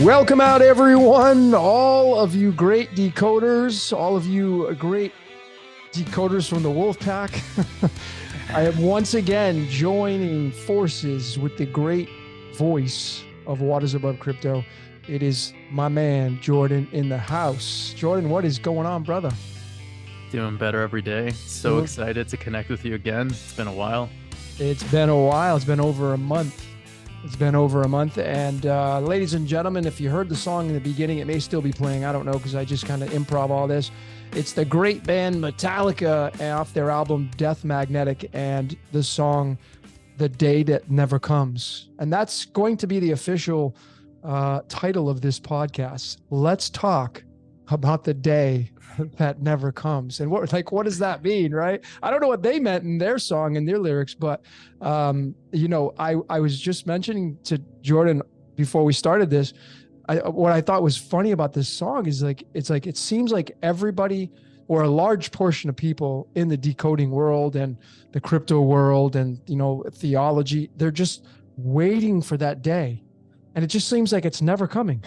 Welcome out, everyone. All of you great decoders, all of you great decoders from the Wolf Pack. I am once again joining forces with the great voice of Waters Above Crypto. It is my man, Jordan, in the house. Jordan, what is going on, brother? Doing better every day. So excited to connect with you again. It's been a while. It's been a while. It's been over a month. And ladies and gentlemen, if you heard the song in the beginning, it may still be playing. I don't know, because I just kind of improv all this. It's the great band Metallica off their album Death Magnetic, and the song The Day That Never Comes. And that's going to be the official title of this podcast. Let's talk about the day that never comes. And what does that mean, right? I don't know what they meant in their song and their lyrics, but I was just mentioning to Jordan before we started this, what I thought was funny about this song is it seems like everybody, or a large portion of people in the decoding world and the crypto world and, theology, they're just waiting for that day. And it just seems like it's never coming.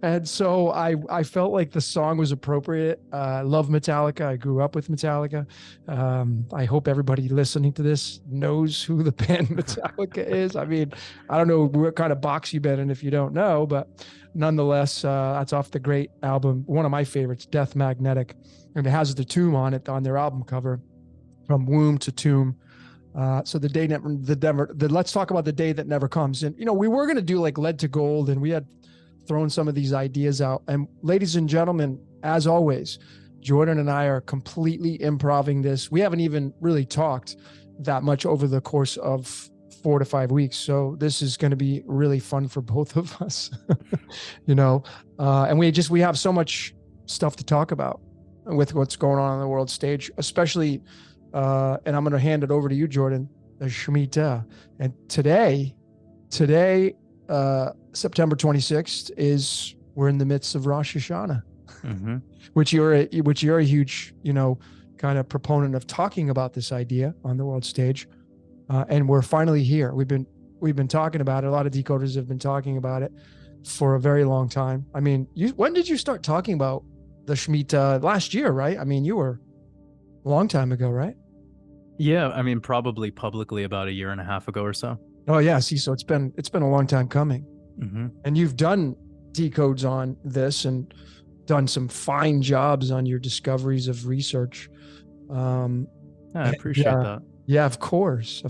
And so I felt like the song was appropriate. I love Metallica. I grew up with Metallica. I hope everybody listening to this knows who the band Metallica is. I mean, I don't know what kind of box you've been in if you don't know, but nonetheless, that's off the great album, one of my favorites, Death Magnetic. And it has the tomb on it on their album cover, From Womb to Tomb. So let's talk about the day that never comes. And, we were going to do like Lead to Gold, and we had throwing some of these ideas out. And ladies and gentlemen, as always, Jordan and I are completely improving this. We haven't even really talked that much over the course of 4 to 5 weeks. So this is going to be really fun for both of us, and we have so much stuff to talk about with what's going on the world stage, especially, and I'm going to hand it over to you, Jordan, the Shemitah. And today, September 26th we're in the midst of Rosh Hashanah, Mm-hmm. which you're a huge, kind of proponent of talking about this idea on the world stage. And we're finally here. We've been talking about it. A lot of decoders have been talking about it for a very long time. I mean, when did you start talking about the Shemitah? Last year, right? I mean, you were a long time ago, right? Yeah, I mean, probably publicly about 1.5 years ago or so. Oh yeah. See, so it's been a long time coming. Mm-hmm. And you've done decodes on this and done some fine jobs on your discoveries of research. I appreciate that. Yeah, of course.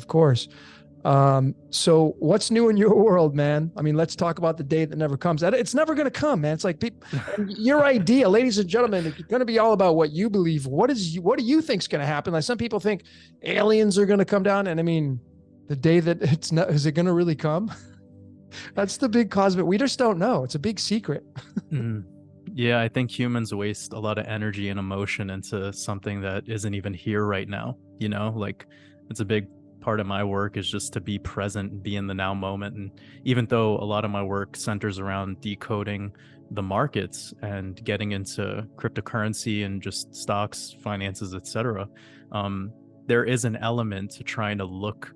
So what's new in your world, man? I mean, let's talk about the day that never comes. It's never going to come, man. It's like your idea, ladies and gentlemen, it's going to be all about what you believe. What do you think's going to happen? Like, some people think aliens are going to come down, and I mean, the day that is it going to really come? That's the big cosmic. We just don't know. It's a big secret. Yeah, I think humans waste a lot of energy and emotion into something that isn't even here right now. Like, it's a big part of my work is just to be present and be in the now moment. And even though a lot of my work centers around decoding the markets and getting into cryptocurrency and just stocks, finances, etc., there is an element to trying to look,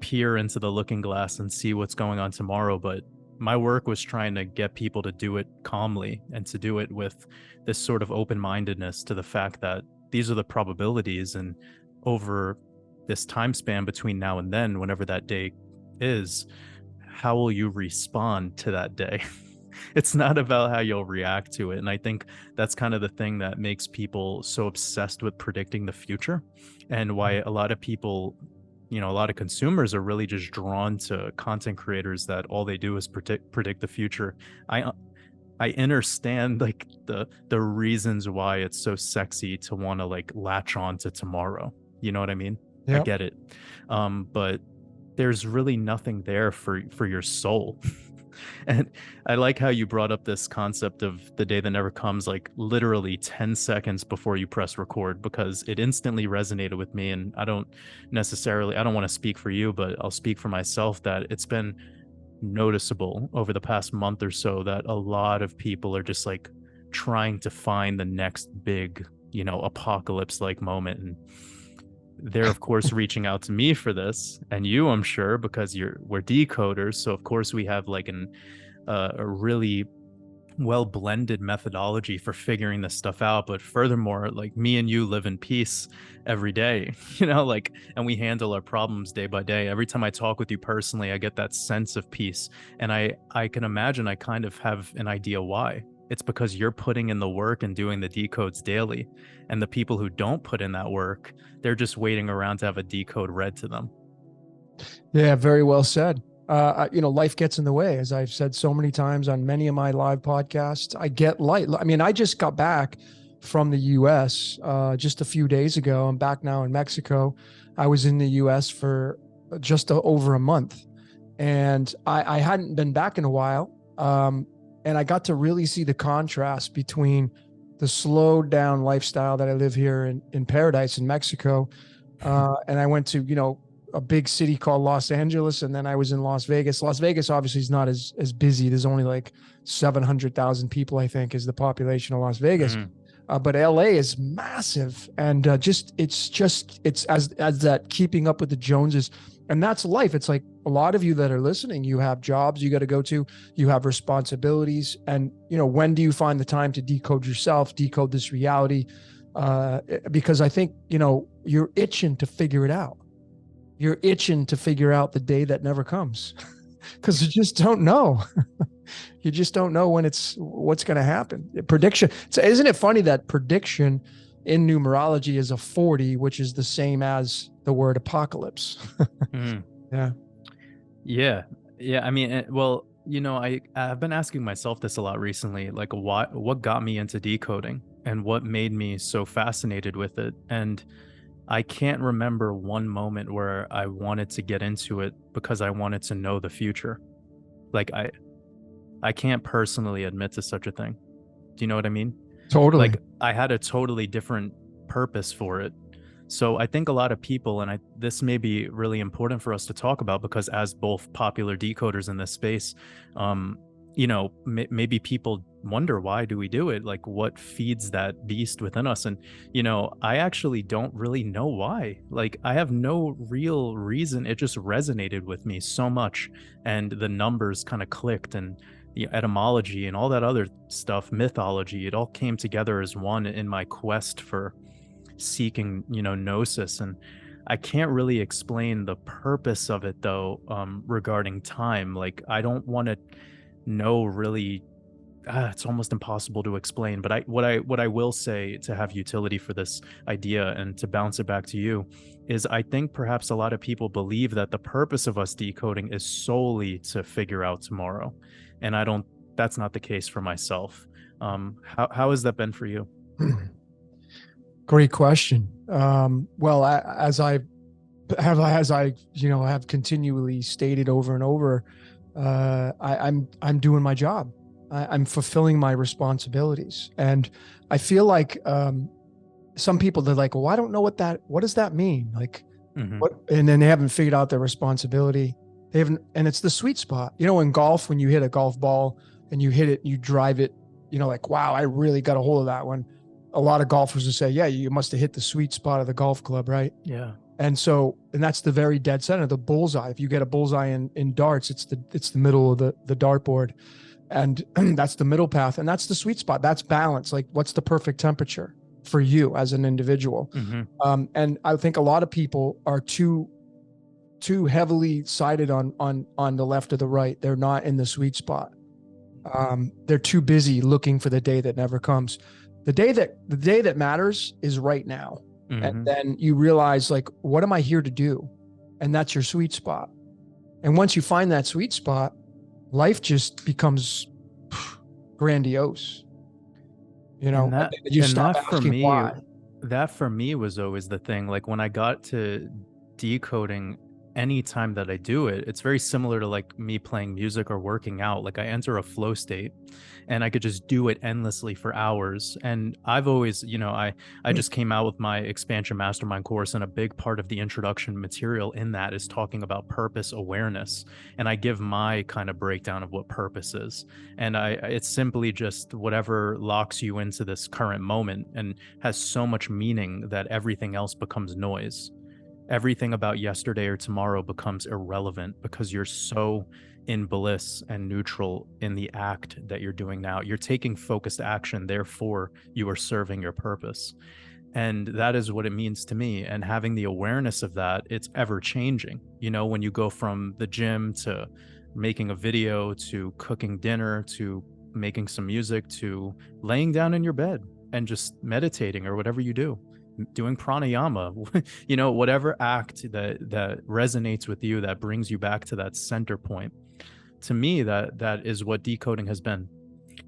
peer into the looking glass and see what's going on tomorrow. But my work was trying to get people to do it calmly and to do it with this sort of open-mindedness to the fact that these are the probabilities, and over this time span between now and then, whenever that day is, how will you respond to that day? It's not about how you'll react to it. And I think that's kind of the thing that makes people so obsessed with predicting the future, and why a lot of people, a lot of consumers are really just drawn to content creators that all they do is predict the future. I understand like the reasons why it's so sexy to want to like latch on to tomorrow. You know what I mean? Yep. I get it. But there's really nothing there for your soul. And I like how you brought up this concept of the day that never comes, like literally 10 seconds before you press record, because it instantly resonated with me. And I don't want to speak for you, but I'll speak for myself that it's been noticeable over the past month or so that a lot of people are just like trying to find the next big, apocalypse like moment. And they're of course reaching out to me for this, and you, I'm sure, because we're decoders, so of course we have like a really well blended methodology for figuring this stuff out. But furthermore, like me and you live in peace every day, like, and we handle our problems day by day. Every time I talk with you personally, I get that sense of peace. And I can imagine I kind of have an idea why. It's because you're putting in the work and doing the decodes daily. And the people who don't put in that work, they're just waiting around to have a decode read to them. Yeah, very well said. Life gets in the way, as I've said so many times on many of my live podcasts. I get light. I mean, I just got back from the U.S. Just a few days ago. I'm back now in Mexico. I was in the U.S. for just over a month, and I hadn't been back in a while. And I got to really see the contrast between the slowed down lifestyle that I live here in Paradise in Mexico. And I went to, a big city called Los Angeles, and then I was in Las Vegas. Las Vegas obviously is not as busy. There's only like 700,000 people, I think, is the population of Las Vegas. But LA is massive, and it's as that keeping up with the Joneses, and that's life. It's like a lot of you that are listening, you have jobs you got to go to, you have responsibilities, and when do you find the time to decode yourself, decode this reality? Because I think you're itching to figure it out. You're itching to figure out the day that never comes, because you just don't know. You just don't know what's going to happen. Prediction. So isn't it funny that prediction in numerology is a 40, which is the same as the word apocalypse? Yeah. Yeah. I mean, well, I've been asking myself this a lot recently, like what got me into decoding and what made me so fascinated with it. And I can't remember one moment where I wanted to get into it because I wanted to know the future. Like I can't personally admit to such a thing. Do you know what I mean? Totally. Like I had a totally different purpose for it. So I think a lot of people, and this may be really important for us to talk about, because as both popular decoders in this space, maybe people wonder, why do we do it? Like what feeds that beast within us? And, I actually don't really know why. Like I have no real reason. It just resonated with me so much. And the numbers kind of clicked, and the etymology and all that other stuff, mythology, it all came together as one in my quest for seeking, gnosis. And I can't really explain the purpose of it though, regarding time. Like I don't want to know really. It's almost impossible to explain, but what I will say to have utility for this idea and to bounce it back to you is I think perhaps a lot of people believe that the purpose of us decoding is solely to figure out tomorrow. And that's not the case for myself. How has that been for you? Great question. Well, as I have continually stated over and over, I'm doing my job. I'm fulfilling my responsibilities, and I feel like some people, they're like, "Well, I don't know what does that mean?" Like, what? And then they haven't figured out their responsibility. They haven't, and it's the sweet spot. In golf, when you hit a golf ball and you hit it, you drive it. Like, wow, I really got a hold of that one. A lot of golfers will say, "Yeah, you must have hit the sweet spot of the golf club, right?" Yeah. And that's the very dead center, the bullseye. If you get a bullseye in darts, it's the middle of the dartboard. And that's the middle path. And that's the sweet spot. That's balance. Like, what's the perfect temperature for you as an individual? And I think a lot of people are too heavily sided on the left or the right. They're not in the sweet spot. They're too busy looking for the day that never comes. The day that matters is right now. And then you realize, like, what am I here to do? And that's your sweet spot. And once you find that sweet spot, life just becomes grandiose. You stop asking why. That for me was always the thing. Like when I got to decoding, any time that I do it, it's very similar to like me playing music or working out. Like I enter a flow state and I could just do it endlessly for hours. And I've always, I just came out with my expansion mastermind course, and a big part of the introduction material in that is talking about purpose awareness. And I give my kind of breakdown of what purpose is. And it's simply just whatever locks you into this current moment and has so much meaning that everything else becomes noise. Everything about yesterday or tomorrow becomes irrelevant because you're so in bliss and neutral in the act that you're doing now. You're taking focused action, therefore you are serving your purpose. And that is what it means to me. And having the awareness of that, it's ever changing. You know, when you go from the gym to making a video to cooking dinner to making some music to laying down in your bed and just meditating or whatever you do, doing pranayama, you know, whatever act that resonates with you, that brings you back to that center point. To me, that is what decoding has been.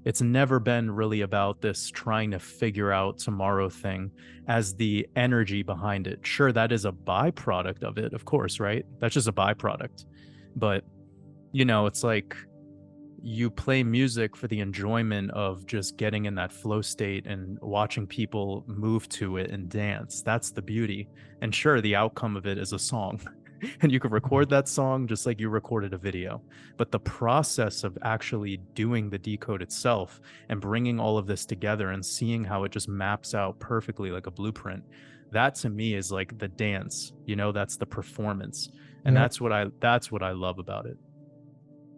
It's never been really about this trying to figure out tomorrow thing as the energy behind it. Sure, that is a byproduct of it, of course, right? That's just a byproduct. But, you know, it's like you play music for the enjoyment of just getting in that flow state and watching people move to it and dance. That's the beauty. And sure, the outcome of it is a song. And you could record that song just like you recorded a video. But the process of actually doing the decode itself and bringing all of this together and seeing how it just maps out perfectly like a blueprint, that to me is like the dance, you know, that's the performance. And Yeah. that's what I love about it.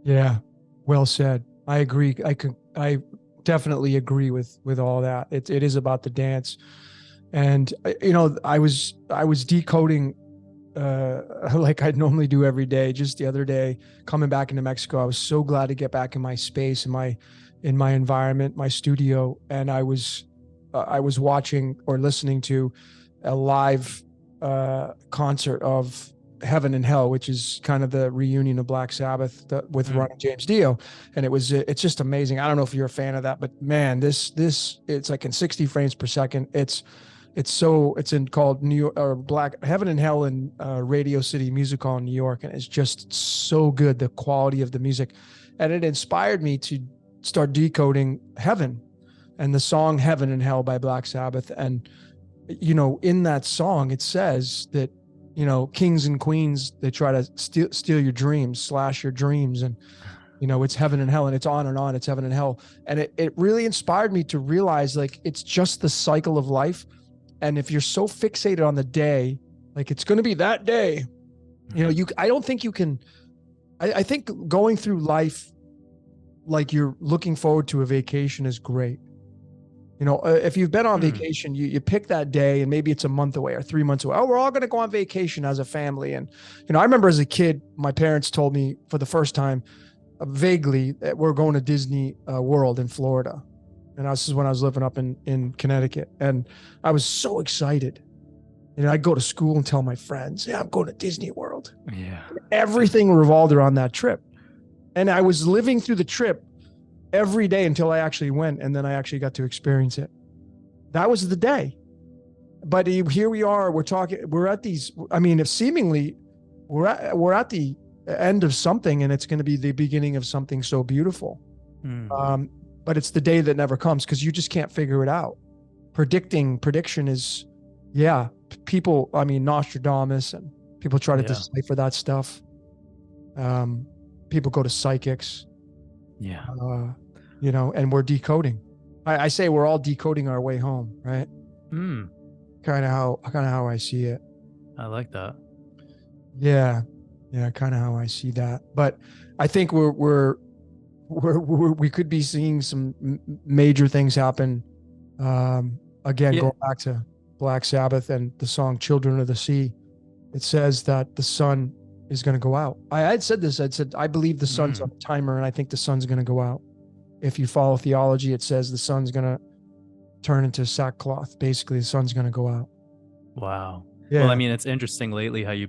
Yeah. Well said. I agree. I definitely agree with all that. It is about the dance. And you know, I was decoding like I'd normally do every day. Just the other day, coming back into Mexico, I was so glad to get back in my space, in my environment, my studio, and I was watching or listening to a live concert of Heaven and Hell, which is kind of the reunion of Black Sabbath with Ron and James Dio, and it's just amazing. I don't know if you're a fan of that, but man, this it's like in 60 frames per second. It's called New York, or Black Heaven and Hell in Radio City Music Hall in New York, and it's just so good, the quality of the music, and it inspired me to start decoding Heaven and the song Heaven and Hell by Black Sabbath. And you know, in that song it says that, you know, kings and queens, they try to steal your dreams, slash your dreams, and you know, it's heaven and hell, and it's on and on, it's heaven and hell. And it really inspired me to realize, like, it's just the cycle of life. And if you're so fixated on the day, like it's going to be that day, you know, I don't think you can, I think going through life like you're looking forward to a vacation is great. You know, if you've been on vacation, you pick that day, and maybe it's a month away or 3 months away. Oh, we're all going to go on vacation as a family. And, you know, I remember as a kid, my parents told me for the first time, vaguely, that we're going to Disney World in Florida. And this is when I was living up in Connecticut. And I was so excited. And I'd go to school and tell my friends, yeah, I'm going to Disney World. Yeah. And everything revolved around that trip. And I was living through the trip every day until I actually went. And then I actually got to experience it. That was the day. But here we are, we're at these, I mean, if seemingly we're at the end of something, and it's going to be the beginning of something so beautiful. But it's the day that never comes, because you just can't figure it out. Prediction is, yeah, people, I mean, Nostradamus, and people try to decipher that stuff. People go to psychics. Yeah. You know, and we're decoding. I say we're all decoding our way home, right? Kind of how I see it. I like that. Yeah, kind of how I see that. But I think we could be seeing some major things happen. Again, going back to Black Sabbath and the song "Children of the Sea," it says that the sun is going to go out. I had said this. I'd said I believe the sun's on a timer, and I think the sun's going to go out. If you follow theology, it says the sun's going to turn into sackcloth. Basically, the sun's going to go out. Wow. Yeah. Well, I mean, it's interesting lately how you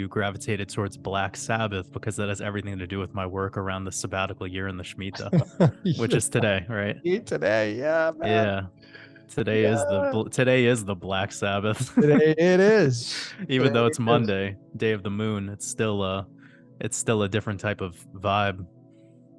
gravitated towards Black Sabbath, because that has everything to do with my work around the sabbatical year and the Shemitah, which is today, right? Today, yeah, man. Yeah. Today is the Black Sabbath. Today it is. Even though it's Monday, day of the moon, it's still a different type of vibe.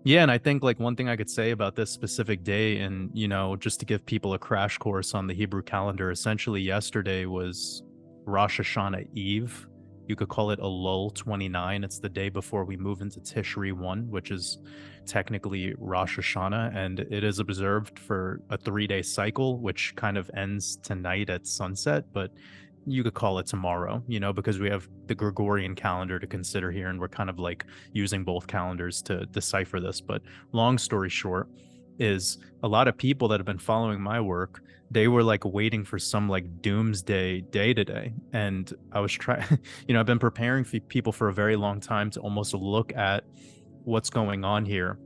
Yeah, and I think like one thing I could say about this specific day, and you know, just to give people a crash course on the Hebrew calendar, essentially yesterday was Rosh Hashanah Eve. You could call it Elul 29. It's the day before we move into Tishri 1, which is technically Rosh Hashanah, and it is observed for a 3-day cycle, which kind of ends tonight at sunset. But you could call it tomorrow, because we have the Gregorian calendar to consider here, and we're kind of like using both calendars to decipher this. But long story short is, a lot of people that have been following my work, they were like waiting for some like doomsday day today. And I was trying, I've been preparing for people for a very long time to almost look at what's going on here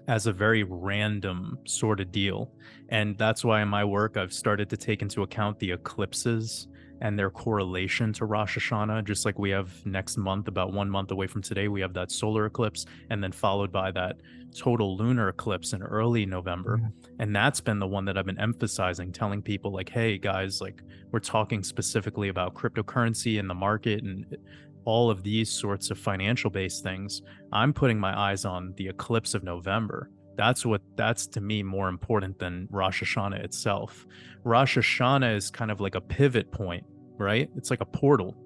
as a very random sort of deal. And that's why in my work, I've started to take into account the eclipses and their correlation to Rosh Hashanah. Just like we have next month, about 1 month away from today, we have that solar eclipse, and then followed by that total lunar eclipse in early November. And that's been the one that I've been emphasizing, telling people like, hey guys, like we're talking specifically about cryptocurrency and the market and all of these sorts of financial based things. I'm putting my eyes on the eclipse of November. That's to me more important than Rosh Hashanah itself. Rosh Hashanah is kind of like a pivot point, right? It's like a portal.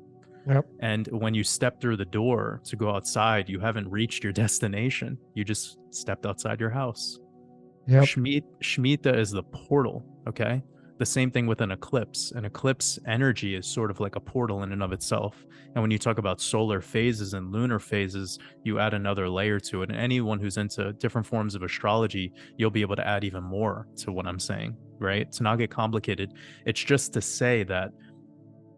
Yep. And when you step through the door to go outside, you haven't reached your destination. You just stepped outside your house. Yep. Shemitah is the portal, okay? The same thing with an eclipse. An eclipse energy is sort of like a portal in and of itself. And when you talk about solar phases and lunar phases, you add another layer to it. And anyone who's into different forms of astrology, you'll be able to add even more to what I'm saying, right? To not get complicated. It's just to say that,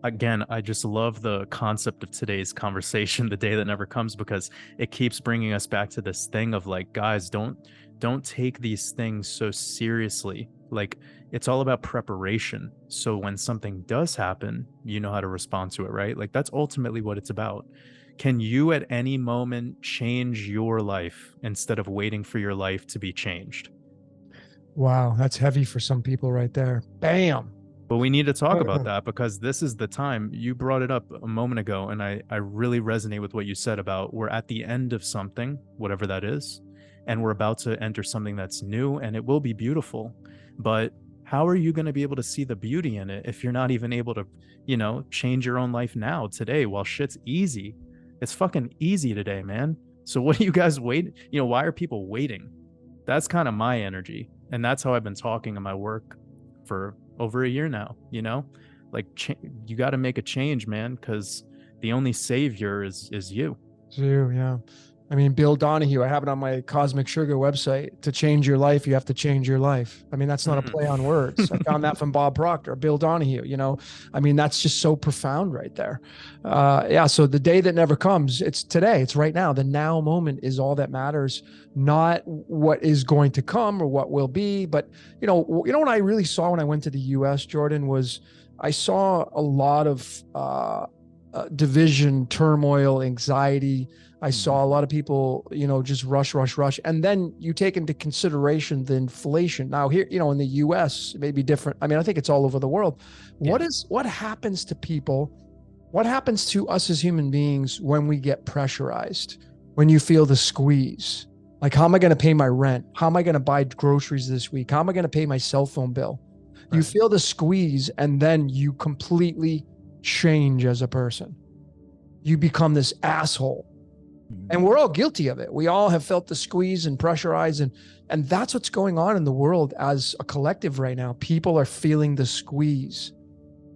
again, I just love the concept of today's conversation, the day that never comes, because it keeps bringing us back to this thing of like, guys, don't take these things so seriously. Like, it's all about preparation. So when something does happen, you know how to respond to it, right? Like, that's ultimately what it's about. Can you at any moment change your life instead of waiting for your life to be changed? Wow, that's heavy for some people right there. Bam. But we need to talk about that, because this is the time. You brought it up a moment ago, and I really resonate with what you said about we're at the end of something, whatever that is, and we're about to enter something that's new, and it will be beautiful. But how are you going to be able to see the beauty in it if you're not even able to, change your own life now, today, while shit's easy? It's fucking easy today, man. So what are you guys waiting? Why are people waiting? That's kind of my energy. And that's how I've been talking in my work for over a year now, like you got to make a change, man, because the only savior is you. It's you, yeah. I mean, Bill Donahue, I have it on my Cosmic Sugar website. To change your life, you have to change your life. I mean, that's not a play on words. I found that from Bob Proctor, Bill Donahue, I mean, that's just so profound right there. Yeah. So the day that never comes, it's today, it's right now. The now moment is all that matters, not what is going to come or what will be. But, what I really saw when I went to the US, Jordan, was I saw a lot of division, turmoil, anxiety. I saw a lot of people, just rush. And then you take into consideration the inflation. Now here, in the US, it may be different. I mean, I think it's all over the world. Yeah. What happens to people? What happens to us as human beings when we get pressurized, when you feel the squeeze? Like, how am I going to pay my rent? How am I going to buy groceries this week? How am I going to pay my cell phone bill? Right. You feel the squeeze, and then you completely change as a person. You become this asshole. And we're all guilty of it. We all have felt the squeeze and pressurized, and that's what's going on in the world as a collective right now. People are feeling the squeeze,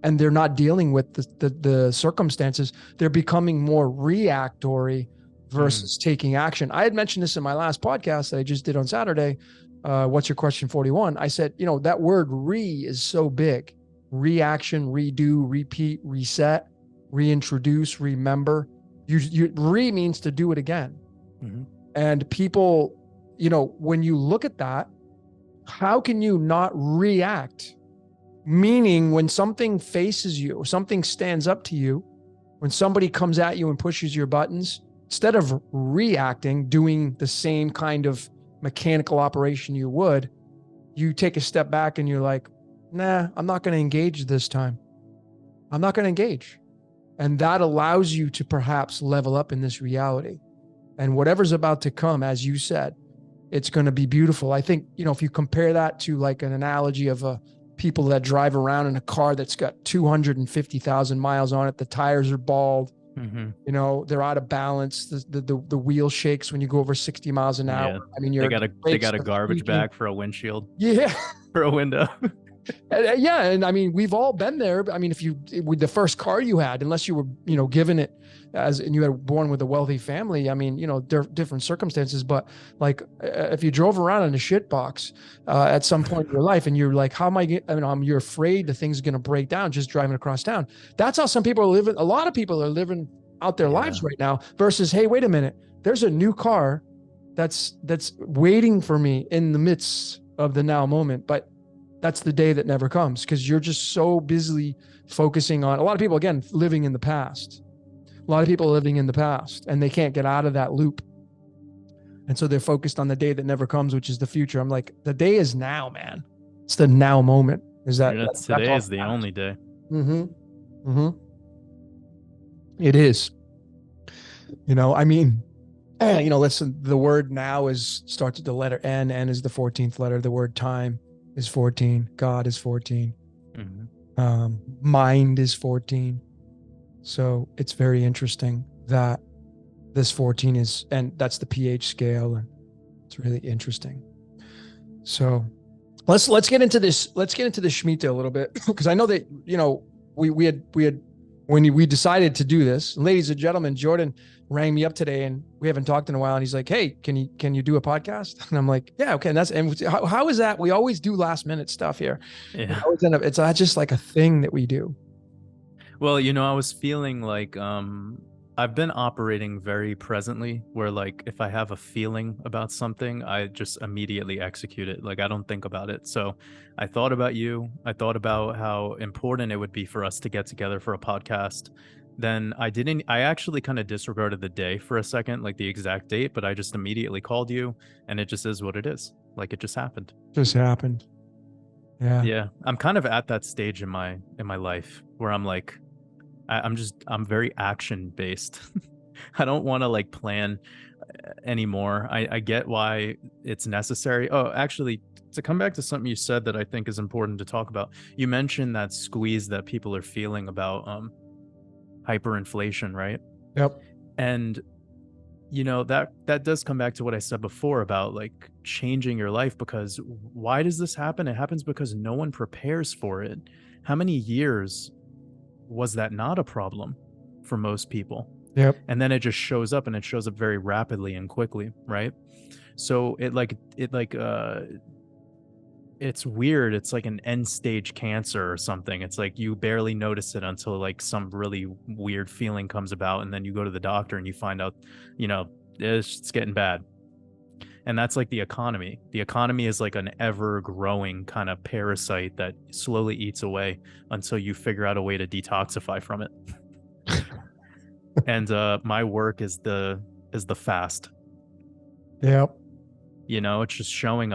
and they're not dealing with the circumstances. They're becoming more reactory versus taking action. I had mentioned this in my last podcast that I just did on Saturday. What's your question 41? I said, that word is so big. Reaction, redo, repeat, reset, reintroduce, remember. You means to do it again. And people, when you look at that, how can you not react? Meaning, when something faces you, something stands up to you, when somebody comes at you and pushes your buttons, instead of reacting, doing the same kind of mechanical operation you would, you take a step back and you're like, nah, I'm not going to engage this time. I'm not going to engage. And that allows you to perhaps level up in this reality. And whatever's about to come, as you said, it's going to be beautiful. I think, if you compare that to like an analogy of people that drive around in a car that's got 250,000 miles on it, the tires are bald, they're out of balance. The wheel shakes when you go over 60 miles an hour. Yeah. I mean, they got a garbage bag for a windshield. Yeah. For a window. Yeah, and I mean, we've all been there. I mean, if you with the first car you had, unless you were, given it as and you had born with a wealthy family, I mean, different circumstances. But like, if you drove around in a shit box at some point in your life, and you're like, how am I? You're afraid the thing's going to break down just driving across town. That's how some people are living. A lot of people are living out their lives right now. Versus, hey, wait a minute, there's a new car that's waiting for me in the midst of the now moment, but that's the day that never comes because you're just so busily focusing on a lot of people, again, living in the past. A lot of people are living in the past and they can't get out of that loop. And so they're focused on the day that never comes, which is the future. I'm like, the day is now, man. It's the now moment. Is that today is the only day. Mm-hmm. Mm-hmm. It is. I mean, listen, the word now starts with the letter N. N is the 14th letter. The word time is 14. God is 14. Mm-hmm. Mind is 14. So it's very interesting that this 14 is, and that's the pH scale, and it's really interesting. So let's get into this. Let's get into the Shemitah a little bit because I know that we had when we decided to do this, ladies and gentlemen, Jordan rang me up today and we haven't talked in a while. And he's like, hey, can you do a podcast? And I'm like, yeah, okay. And how is that? We always do last minute stuff here. Yeah. It's just like a thing that we do. Well, I was feeling like, I've been operating very presently where like, if I have a feeling about something, I just immediately execute it. Like I don't think about it. So I thought about you. I thought about how important it would be for us to get together for a podcast. Then I actually kind of disregarded the day for a second, like the exact date, but I just immediately called you and it just is what it is. Like it just happened. Just happened. Yeah. Yeah. I'm kind of at that stage in my life where I'm like, I'm very action based. I don't want to like plan anymore. I get why it's necessary. Oh, actually, to come back to something you said that I think is important to talk about. You mentioned that squeeze that people are feeling about hyperinflation, right? Yep. And that does come back to what I said before about like changing your life, because why does this happen? It happens because no one prepares for it. How many years was that not a problem for most people? Yep. And then it just shows up, and it shows up very rapidly and quickly, right? So it's weird. It's like an end stage cancer or something. It's like you barely notice it until like some really weird feeling comes about, and then you go to the doctor and you find out, it's getting bad. And that's like the economy. The economy is like an ever growing kind of parasite that slowly eats away until you figure out a way to detoxify from it. And my work is the fast. Yep. It's just showing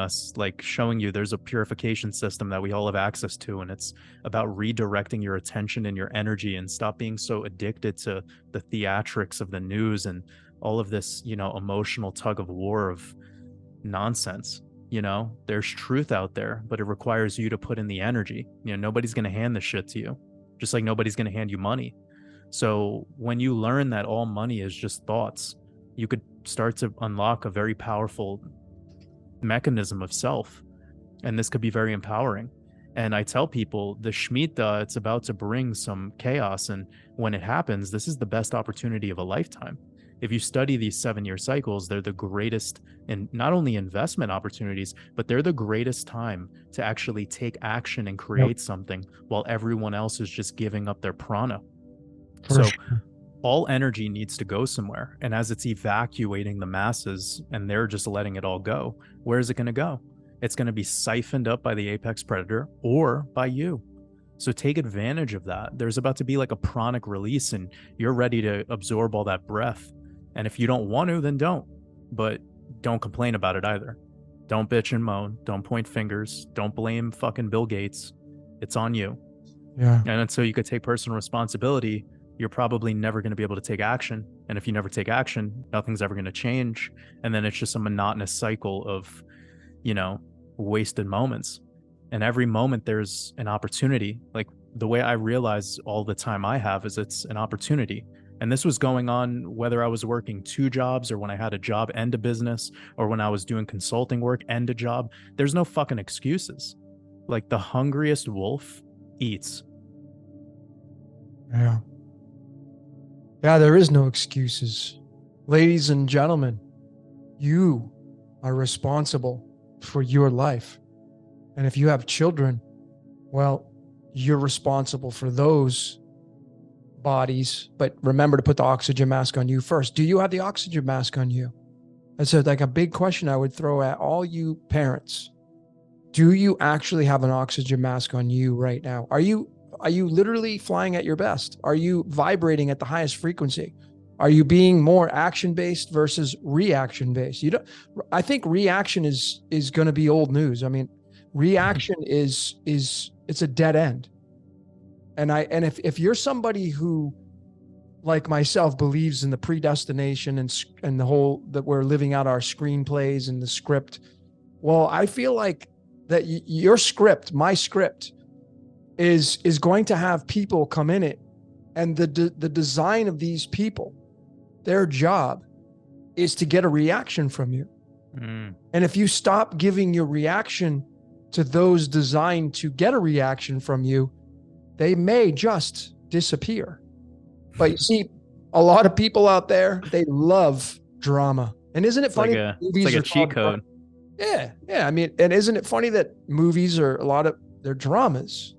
you there's a purification system that we all have access to, and it's about redirecting your attention and your energy and stop being so addicted to the theatrics of the news and all of this, emotional tug of war of nonsense. There's truth out there, but it requires you to put in the energy. Nobody's going to hand the shit to you, just like nobody's going to hand you money. So when you learn that all money is just thoughts, you could start to unlock a very powerful mechanism of self, and this could be very empowering. And I tell people the Shemitah, it's about to bring some chaos, and when it happens, this is the best opportunity of a lifetime. If you study these 7-year cycles, they're the greatest in not only investment opportunities, but they're the greatest time to actually take action and create something while everyone else is just giving up their prana. All energy needs to go somewhere. And as it's evacuating the masses and they're just letting it all go, where is it going to go? It's going to be siphoned up by the apex predator or by you. So take advantage of that. There's about to be like a pranic release, and you're ready to absorb all that breath. And if you don't want to, then don't. But don't complain about it either. Don't bitch and moan. Don't point fingers. Don't blame fucking Bill Gates. It's on you. Yeah. And until you could take personal responsibility, you're probably never going to be able to take action. And if you never take action, nothing's ever going to change. And then it's just a monotonous cycle of, wasted moments. And every moment there's an opportunity. Like the way I realize all the time I have is it's an opportunity. And this was going on whether I was working 2 jobs or when I had a job and a business, or when I was doing consulting work and a job. There's no fucking excuses. Like the hungriest wolf eats. Yeah. Yeah, there is no excuses. Ladies and gentlemen, you are responsible for your life. And if you have children, well, you're responsible for those bodies. But remember to put the oxygen mask on you first. Do you have the oxygen mask on you? That's like a big question I would throw at all you parents. Do you actually have an oxygen mask on you right now? Are you literally flying at your best? Are you vibrating at the highest frequency? Are you being more action based versus reaction based? You don't. I think reaction is going to be old news. I mean, reaction is it's a dead end. And if you're somebody who, like myself, believes in the predestination and the whole that we're living out our screenplays and the script, well, I feel like that your script, my script, is going to have people come in it, and the design of these people, their job is to get a reaction from you. And if you stop giving your reaction to those designed to get a reaction from you, they may just disappear. But you see, a lot of people out there, they love drama. And isn't it funny? It's like a cheat code. Yeah. I mean, and isn't it funny that movies are they're dramas,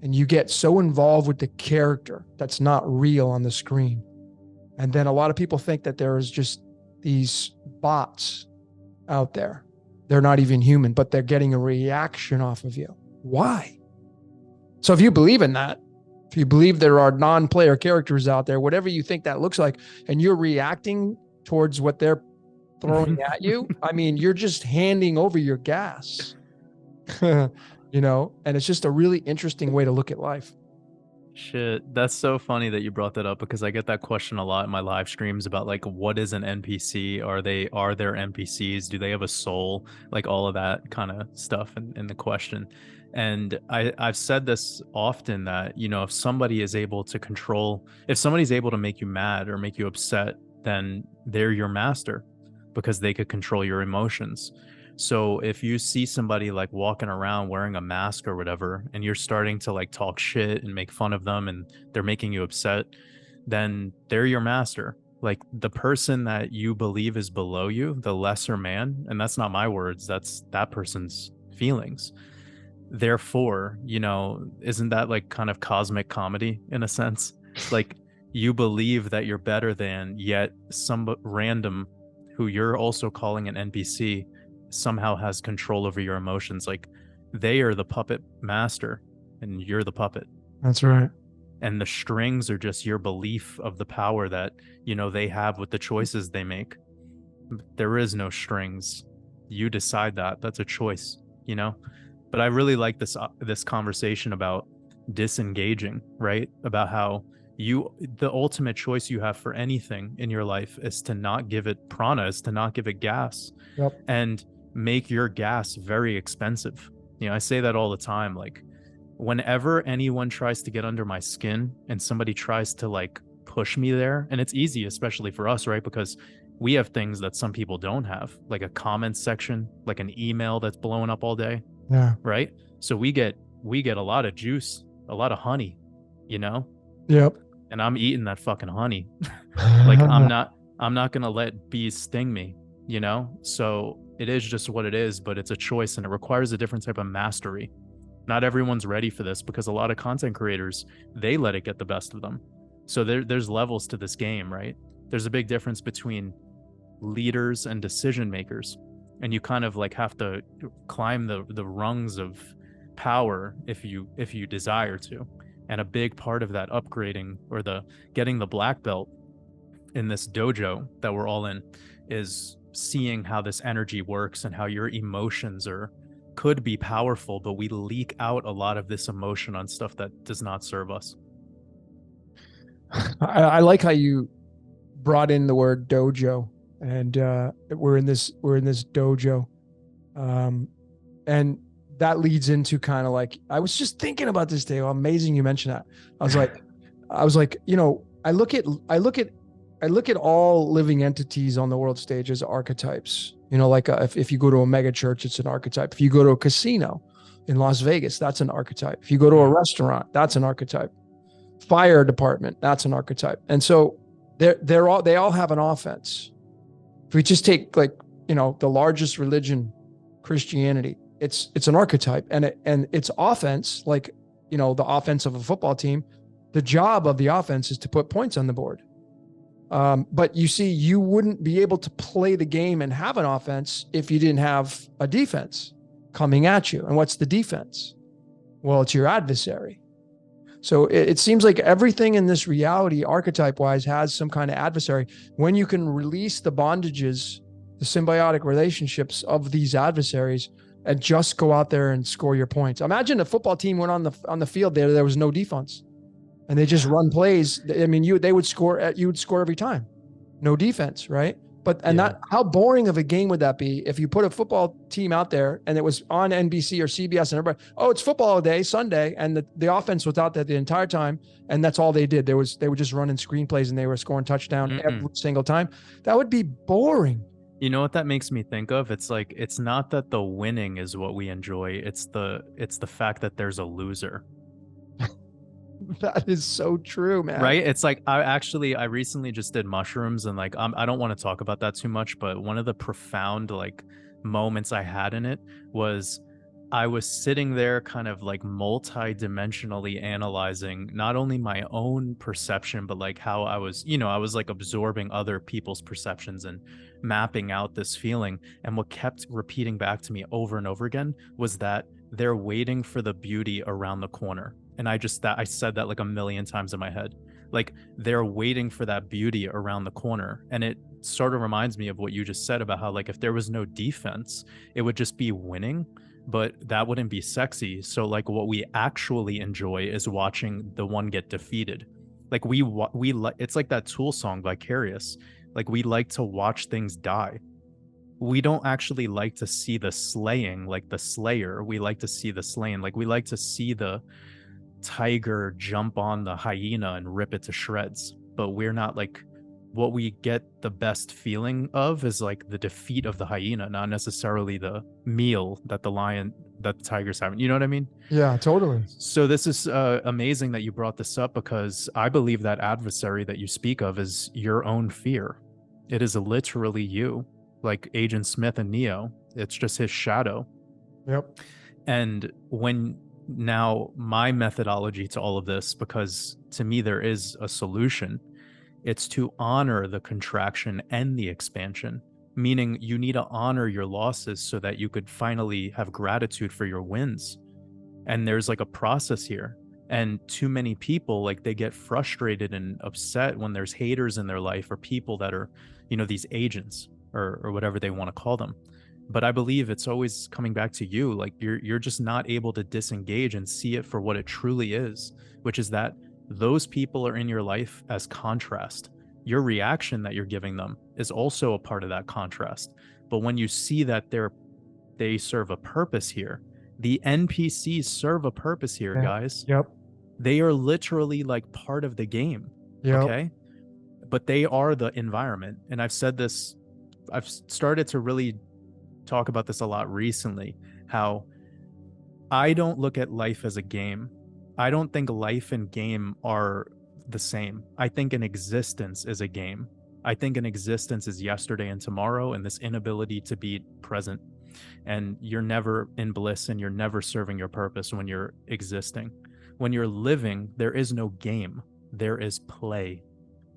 and you get so involved with the character that's not real on the screen. And then a lot of people think that there is just these bots out there. They're not even human, but they're getting a reaction off of you. Why? So if you believe in that, if you believe there are non-player characters out there, whatever you think that looks like, and you're reacting towards what they're throwing at you, I mean, you're just handing over your gas, and it's just a really interesting way to look at life. Shit, that's so funny that you brought that up, because I get that question a lot in my live streams about like, what is an NPC? Are there NPCs? Do they have a soul? Like all of that kind of stuff in the question. And I've said this often that, if somebody's able to make you mad or make you upset, then they're your master, because they could control your emotions. So if you see somebody like walking around wearing a mask or whatever, and you're starting to like talk shit and make fun of them, and they're making you upset, then they're your master. Like the person that you believe is below you, the lesser man, and that's not my words, that's that person's feelings. Therefore, isn't that like kind of cosmic comedy in a sense? Like you believe that you're better than, yet some random who you're also calling an NPC somehow has control over your emotions. Like they are the puppet master and you're the puppet. That's right. And the strings are just your belief of the power that, they have with the choices they make. There is no strings. You decide that. That's a choice, But I really like this conversation about disengaging, right? About how the ultimate choice you have for anything in your life is to not give it prana, is to not give it gas. Yep. And make your gas very expensive. I say that all the time. Like whenever anyone tries to get under my skin and somebody tries to like push me there, and it's easy, especially for us, right? Because we have things that some people don't have, like a comment section, like an email that's blowing up all day. Yeah. Right. So we get a lot of juice, a lot of honey, Yep. And I'm eating that fucking honey. Like I'm not going to let bees sting me, So it is just what it is, but it's a choice, and it requires a different type of mastery. Not everyone's ready for this, because a lot of content creators, they let it get the best of them. So there's levels to this game, right? There's a big difference between leaders and decision makers. And you kind of like have to climb the rungs of power if you desire to. And a big part of that upgrading, or getting the black belt in this dojo that we're all in, is seeing how this energy works and how your emotions could be powerful, but we leak out a lot of this emotion on stuff that does not serve us. I like how you brought in the word dojo, and we're in this dojo, and that leads into kind of like, I was just thinking about this day. How amazing you mentioned that. I was like, I look at all living entities on the world stage as archetypes. Like if you go to a mega church, it's an archetype. If you go to a casino, in Las Vegas, that's an archetype. If you go to a restaurant, that's an archetype. Fire department, that's an archetype. And so they all have an offense. If we just take like, the largest religion, Christianity, it's an archetype, and its offense, like, the offense of a football team, the job of the offense is to put points on the board. But you see, you wouldn't be able to play the game and have an offense if you didn't have a defense coming at you. And what's the defense? Well, it's your adversary. So it seems like everything in this reality, archetype-wise, has some kind of adversary. When you can release the bondages, the symbiotic relationships of these adversaries, and just go out there and score your points. Imagine a football team went on the field there was no defense, and they just run plays. I mean, you would score every time. No defense, right? But how boring of a game would that be if you put a football team out there and it was on NBC or CBS and everybody, oh, it's football day, Sunday, and the offense was out there the entire time, and that's all they did. They were just running screenplays and they were scoring touchdown every single time. That would be boring. You know what that makes me think of? It's like, it's not that the winning is what we enjoy. It's the fact that there's a loser. That is so true, man. Right? It's like, I recently just did mushrooms, and like, I don't want to talk about that too much, but one of the profound like moments I had in it was I was sitting there kind of like multi-dimensionally analyzing not only my own perception, but like how I was like absorbing other people's perceptions and mapping out this feeling. And what kept repeating back to me over and over again was that they're waiting for the beauty around the corner. And I said that like a million times in my head. Like, they're waiting for that beauty around the corner. And it sort of reminds me of what you just said about how, like, if there was no defense, it would just be winning, but that wouldn't be sexy. So like, what we actually enjoy is watching the one get defeated. Like, it's like that Tool song, Vicarious. Like, we like to watch things die. We don't actually like to see the slaying, like the slayer. We like to see the slain. Like, we like to see the tiger jump on the hyena and rip it to shreds. But we're not like, what we get the best feeling of is like the defeat of the hyena, not necessarily the meal that the tiger's having. You know what I mean? Yeah, totally. So this is amazing that you brought this up, because I believe that adversary that you speak of is your own fear. It is literally you, like Agent Smith and Neo. It's just his shadow. Yep. And now my methodology to all of this, because to me there is a solution, it's to honor the contraction and the expansion, meaning you need to honor your losses so that you could finally have gratitude for your wins. And there's like a process here. And too many people, like, they get frustrated and upset when there's haters in their life, or people that are, these agents or whatever they want to call them. But I believe it's always coming back to you. Like, you're just not able to disengage and see it for what it truly is, which is that those people are in your life as contrast. Your reaction that you're giving them is also a part of that contrast. But when you see that they serve a purpose here, the NPCs serve a purpose here, guys. Yep. They are literally like part of the game. Yep. Okay. But they are the environment. And I've started to really talk about this a lot recently, how I don't look at life as a game. I don't think life and game are the same. I think an existence is a game. I think an existence is yesterday and tomorrow, and this inability to be present. And you're never in bliss, and you're never serving your purpose when you're existing. When you're living, there is no game. There is play.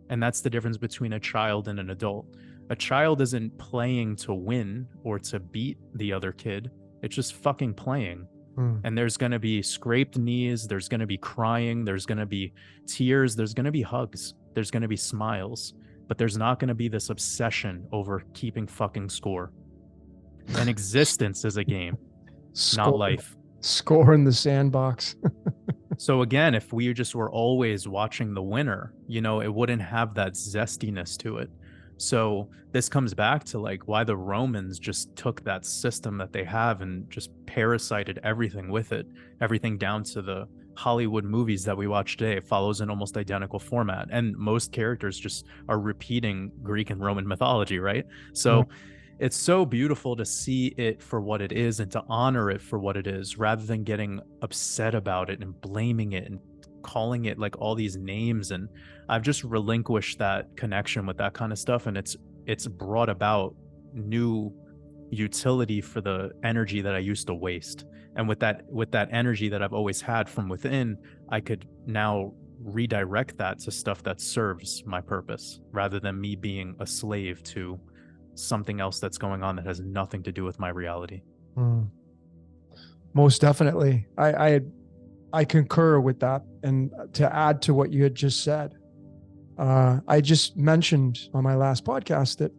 And that's the difference between a child and an adult. A child isn't playing to win or to beat the other kid. It's just fucking playing. And there's going to be scraped knees, there's going to be crying, there's going to be tears, there's going to be hugs, there's going to be smiles, but there's not going to be this obsession over keeping fucking score. And existence is a game, not life. Score in the sandbox. So again, if we just were always watching the winner, it wouldn't have that zestiness to it. So this comes back to like why the Romans just took that system that they have and just parasited everything with it. Everything down to the Hollywood movies that we watch today follows an almost identical format. And most characters just are repeating Greek and Roman mythology, right? So it's so beautiful to see it for what it is and to honor it for what it is, rather than getting upset about it and blaming it and calling it like all these names. And I've just relinquished that connection with that kind of stuff, and it's brought about new utility for the energy that I used to waste. And with that energy that I've always had from within, I could now redirect that to stuff that serves my purpose, rather than me being a slave to something else that's going on that has nothing to do with my reality. Most definitely. I concur with that. And to add to what you had just said, I just mentioned on my last podcast that,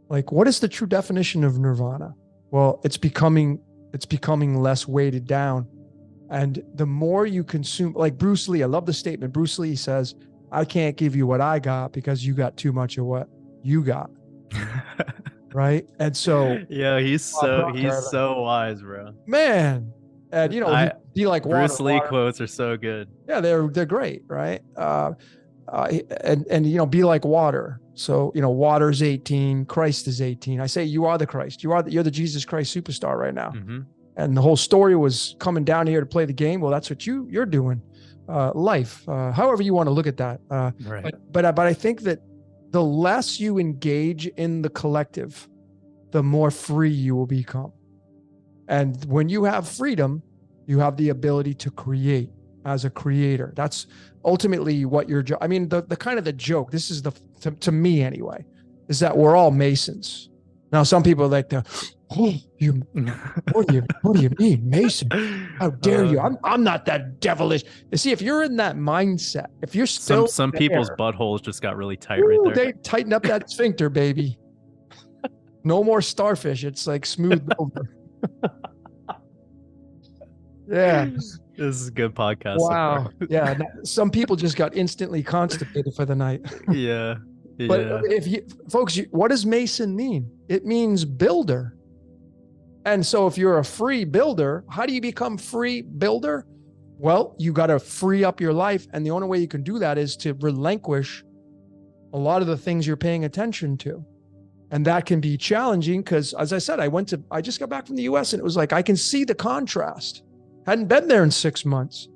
like, what is the true definition of nirvana? Well, it's becoming less weighted down. And the more you consume, like Bruce Lee, I love the statement. Bruce Lee says, I can't give you what I got because you got too much of what you got. Right. And so, yeah, he's so wise, bro. Man. And be like water. Bruce Lee quotes are so good. Yeah, they're great, right? And be like water. So water's 18, Christ is 18. I say you are the Christ. You're the Jesus Christ superstar right now. Mm-hmm. And the whole story was coming down here to play the game. Well, that's what you're doing. Life, however you want to look at that. Right. But I think that the less you engage in the collective, the more free you will become. And when you have freedom, you have the ability to create as a creator. That's ultimately what your job. I mean, the kind of the joke, this is to me anyway, is that we're all Masons. Now, some people are like, what do you mean, Mason? How dare you? I'm not that devilish. You see, if you're in that mindset, if you're still some people's buttholes just got really tight right there. They tighten up that sphincter, baby. No more starfish. It's like smooth over. Yeah. This is a good podcast. Wow. Yeah. Some people just got instantly constipated for the night. Yeah. But if folks, what does Mason mean? It means builder. And so if you're a free builder, how do you become free builder? Well, you got to free up your life. And the only way you can do that is to relinquish a lot of the things you're paying attention to. And that can be challenging because, as I said, I just got back from the US and it was like, I can see the contrast. Hadn't been there in 6 months.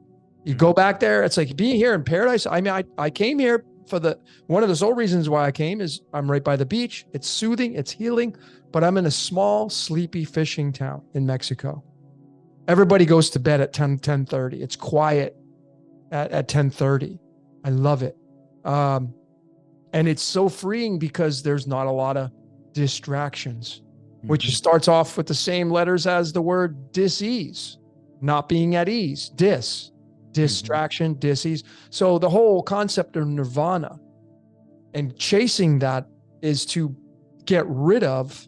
You go back there, it's like being here in paradise. I mean, I came here for one of the sole reasons why I came is I'm right by the beach. It's soothing, it's healing, but I'm in a small, sleepy fishing town in Mexico. Everybody goes to bed at 10:30. It's quiet at 10:30. I love it. And it's so freeing because there's not a lot of distractions, which starts off with the same letters as the word dis-ease, not being at ease, distraction, dis-ease. So the whole concept of nirvana and chasing that is to get rid of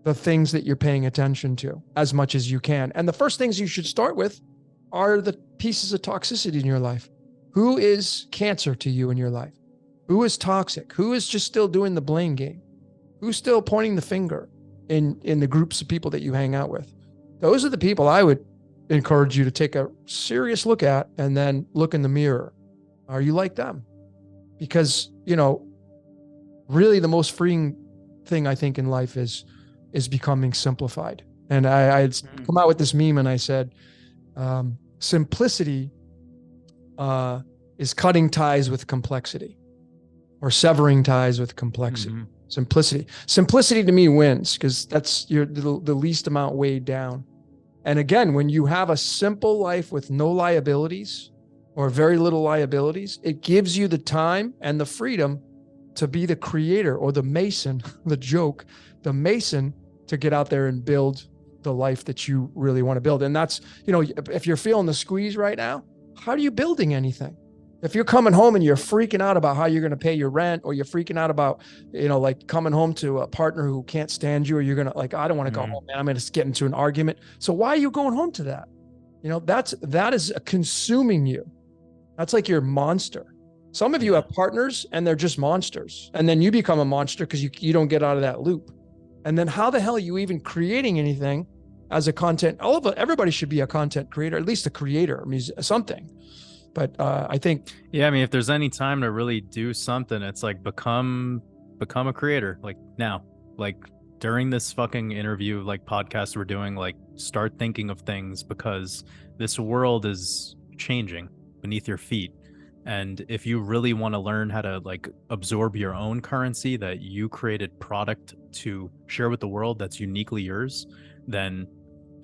the things that you're paying attention to as much as you can. And the first things you should start with are the pieces of toxicity in your life. Who is cancer to you in your life? Who is toxic? Who is just still doing the blame game? Who's still pointing the finger in the groups of people that you hang out with? Those are the people I would encourage you to take a serious look at and then look in the mirror. Are you like them? Because, really the most freeing thing I think in life is becoming simplified. And I had come out with this meme and I said, simplicity is cutting ties with complexity or severing ties with complexity. Simplicity to me wins because that's the least amount weighed down. And again, when you have a simple life with no liabilities or very little liabilities, it gives you the time and the freedom to be the creator or the mason, the mason to get out there and build the life that you really want to build. And that's, if you're feeling the squeeze right now, how are you building anything? If you're coming home and you're freaking out about how you're going to pay your rent, or you're freaking out about, like coming home to a partner who can't stand you, or you're going to I don't want to go home, man, I'm going to get into an argument. So why are you going home to that? That is consuming you. That's like your monster. Some of you have partners and they're just monsters. And then you become a monster because you don't get out of that loop. And then how the hell are you even creating anything as a content? Everybody should be a content creator, at least a creator, something. But I think, if there's any time to really do something, it's like become a creator, like now, like during this fucking interview, like podcast we're doing, like start thinking of things, because this world is changing beneath your feet. And if you really want to learn how to like absorb your own currency that you created product to share with the world that's uniquely yours, then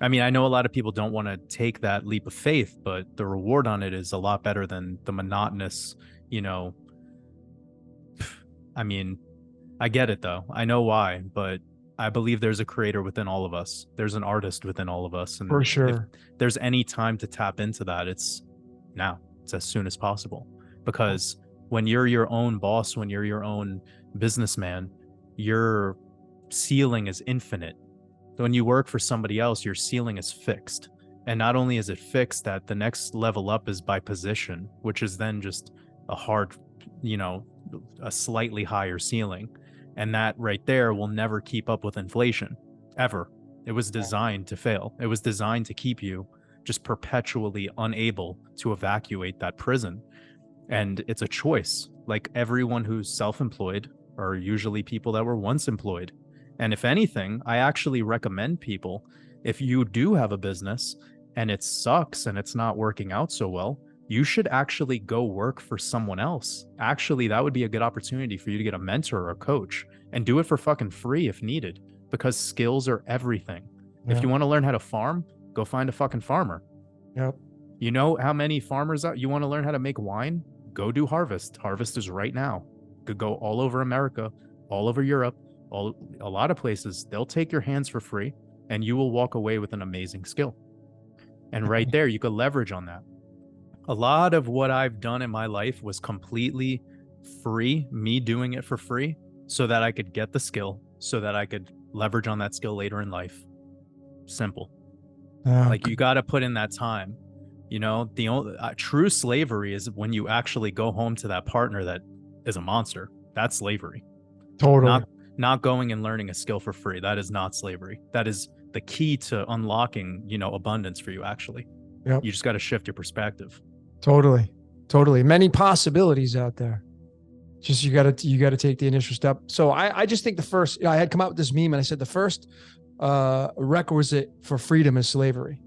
I mean, I know a lot of people don't want to take that leap of faith, but the reward on it is a lot better than the monotonous, you know. I mean, I get it though. I know why, but I believe there's a creator within all of us. There's an artist within all of us. For And if sure. there's any time to tap into that, it's now. It's as soon as possible. Because when you're your own boss, when you're your own businessman, your ceiling is infinite. When you work for somebody else, your ceiling is fixed. And not only is it fixed, that the next level up is by position, which is then just a hard, you know, a slightly higher ceiling. And that right there will never keep up with inflation, ever. It was designed to fail. It was designed to keep you just perpetually unable to evacuate that prison. And it's a choice. Like everyone who's self-employed are usually people that were once employed. And if anything, I actually recommend people, if you do have a business and it sucks and it's not working out so well, you should actually go work for someone else. Actually, that would be a good opportunity for you to get a mentor or a coach, and do it for fucking free if needed, because skills are everything. Yeah. If you want to learn how to farm, go find a fucking farmer. Yep. You know how many farmers out? You want to learn how to make wine? Go do Harvest. Harvest is right now. Could go all over America, all over Europe, a lot of places. They'll take your hands for free, and you will walk away with an amazing skill. And right there, you could leverage on that. A lot of what I've done in my life was completely free, me doing it for free, so that I could get the skill, so that I could leverage on that skill later in life. Simple. Like you got to put in that time. You know, the only true slavery is when you actually go home to that partner that is a monster. That's slavery. Totally. Not going and learning a skill for free. That is not slavery. That is the key to unlocking, you know, abundance for you, actually. Yep. You just got to shift your perspective. Totally. Totally. Many possibilities out there. Just you got to take the initial step. So I just think the first, I had come out with this meme and I said the first requisite for freedom is slavery.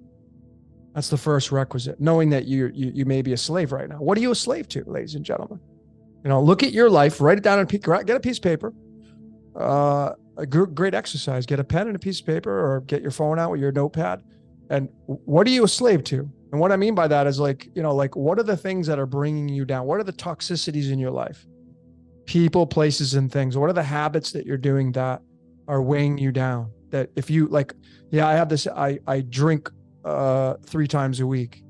That's the first requisite. Knowing that you may be a slave right now. What are you a slave to, ladies and gentlemen? You know, look at your life, write it down on get a piece of paper. A great exercise. Get a pen and a piece of paper, or get your phone out with your notepad. And what are you a slave to? And what I mean by that is like, you know, like what are the things that are bringing you down? What are the toxicities in your life? People, places, and things. What are the habits that you're doing that are weighing you down? That if you like, yeah, I have this, I drink 3 times a week.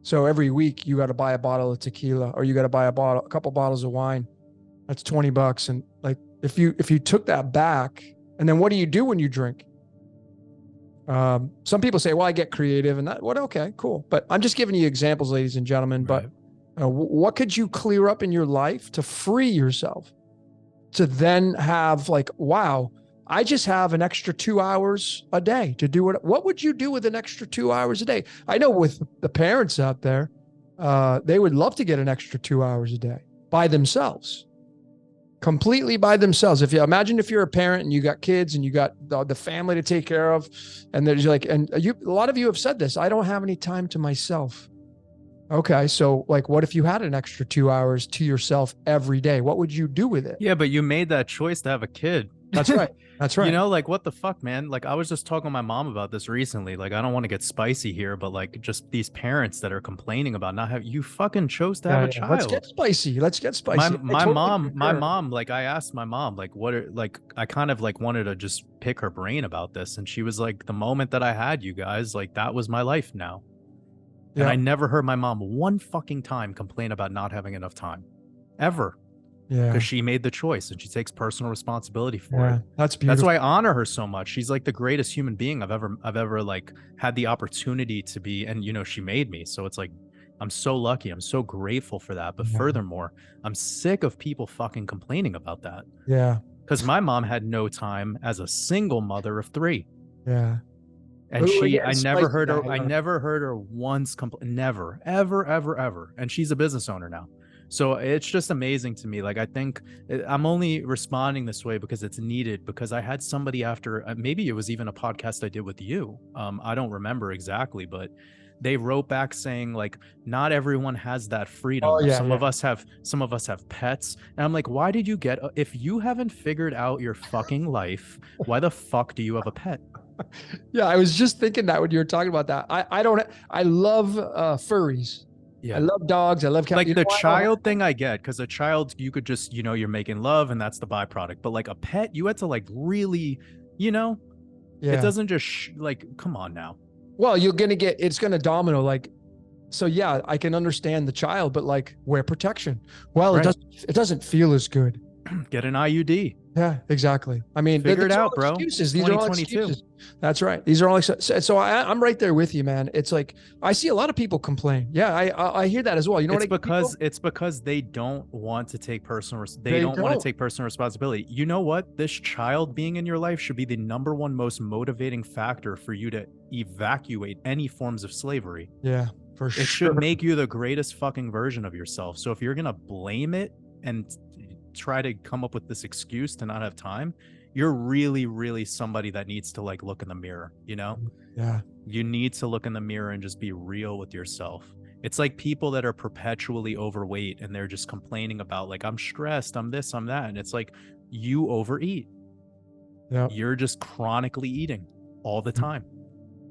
So every week you got to buy a bottle of tequila, or you got to buy a couple bottles of wine. That's $20. And like, if you took that back, and then what do you do when you drink? Some people say, well, I get creative and that, what? Okay, cool. But I'm just giving you examples, ladies and gentlemen, Right. But what could you clear up in your life to free yourself to then have like, wow, I just have an extra 2 hours a day to do what would you do with an extra 2 hours a day? I know with the parents out there, they would love to get an extra 2 hours a day by themselves, completely by themselves. If you imagine if you're a parent and you got kids and you got the family to take care of, and there's like, and a lot of you have said this, I don't have any time to myself. Okay. So like, what if you had an extra 2 hours to yourself every day? What would you do with it? Yeah, but you made that choice to have a kid. That's right. That's right. You know, like what the fuck, man? Like I was just talking to my mom about this recently. Like I don't want to get spicy here, but like just these parents that are complaining about not having, you fucking chose to have a child. Let's get spicy. Let's get spicy. My mom, like I asked my mom, like what are, like I kind of like wanted to just pick her brain about this, and she was like, the moment that I had you guys, like that was my life now. And Yeah. I never heard my mom one fucking time complain about not having enough time, ever. Yeah. Because she made the choice and she takes personal responsibility for it. That's beautiful. That's why I honor her so much. She's like the greatest human being I've ever like had the opportunity to be. And you know, she made me. So it's like, I'm so lucky. I'm so grateful for that. But furthermore, I'm sick of people fucking complaining about that. Yeah. Because my mom had no time as a single mother of 3. Yeah. And I never heard her once complain, never, ever, ever. And she's a business owner now. So it's just amazing to me. Like, I think I'm only responding this way because it's needed, because I had somebody after, maybe it was even a podcast I did with you. I don't remember exactly, but they wrote back saying like, not everyone has that Oh freedom. yeah, Some yeah. of us have pets. And I'm like, why did you get, if you haven't figured out your fucking life, why the fuck do you have a pet? Yeah, I was just thinking that when you were talking about that. I don't. I love furries. I Yeah. love dogs. I love cats. Like You know the why I don't have child one? thing I get, because a child, you could just, you're making love and that's the byproduct. But like a pet, you had to like really, you know, it Yeah. doesn't just like, come on now. Well, you're gonna get. It's gonna domino. Like, so yeah, I can understand the child, but like, wear protection. Well, it Right. doesn't. It doesn't feel as good. Get an IUD. Yeah, exactly. I mean, Figure it these are all out, bro. excuses. It's These are all 2022. excuses. That's right. These are all so I'm right there with you, man. It's like I see a lot of people complain. Yeah, I hear that as well. You know what It's I get people? because they don't want to take they They don't want to don't. take personal responsibility. You know what? This child being in your life should be the number one most motivating factor for you to evacuate any forms of slavery. Yeah, for It should sure. make you the greatest fucking version of yourself. So if you're gonna blame it and try to come up with this excuse to not have time, you're really, really somebody that needs to like look in the mirror, you know? Yeah. You need to look in the mirror and just be real with yourself. It's like people that are perpetually overweight and they're just complaining about like, I'm stressed, I'm this, I'm that. And it's like, you overeat. Yeah. You're just chronically eating all the time.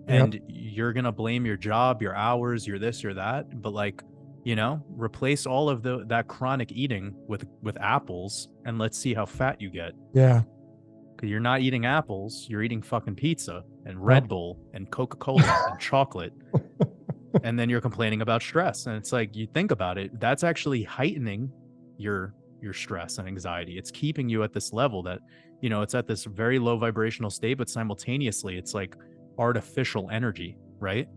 Yep. And you're going to blame your job, your hours, your this, your that. But like, replace all of that chronic eating with apples, and let's see how fat you get. Yeah. Because you're not eating apples, you're eating fucking pizza and Yep. Red Bull and Coca-Cola and chocolate. And then you're complaining about stress. And it's like, you think about it, that's actually heightening your stress and anxiety. It's keeping you at this level that, it's at this very low vibrational state, but simultaneously it's like artificial energy, right?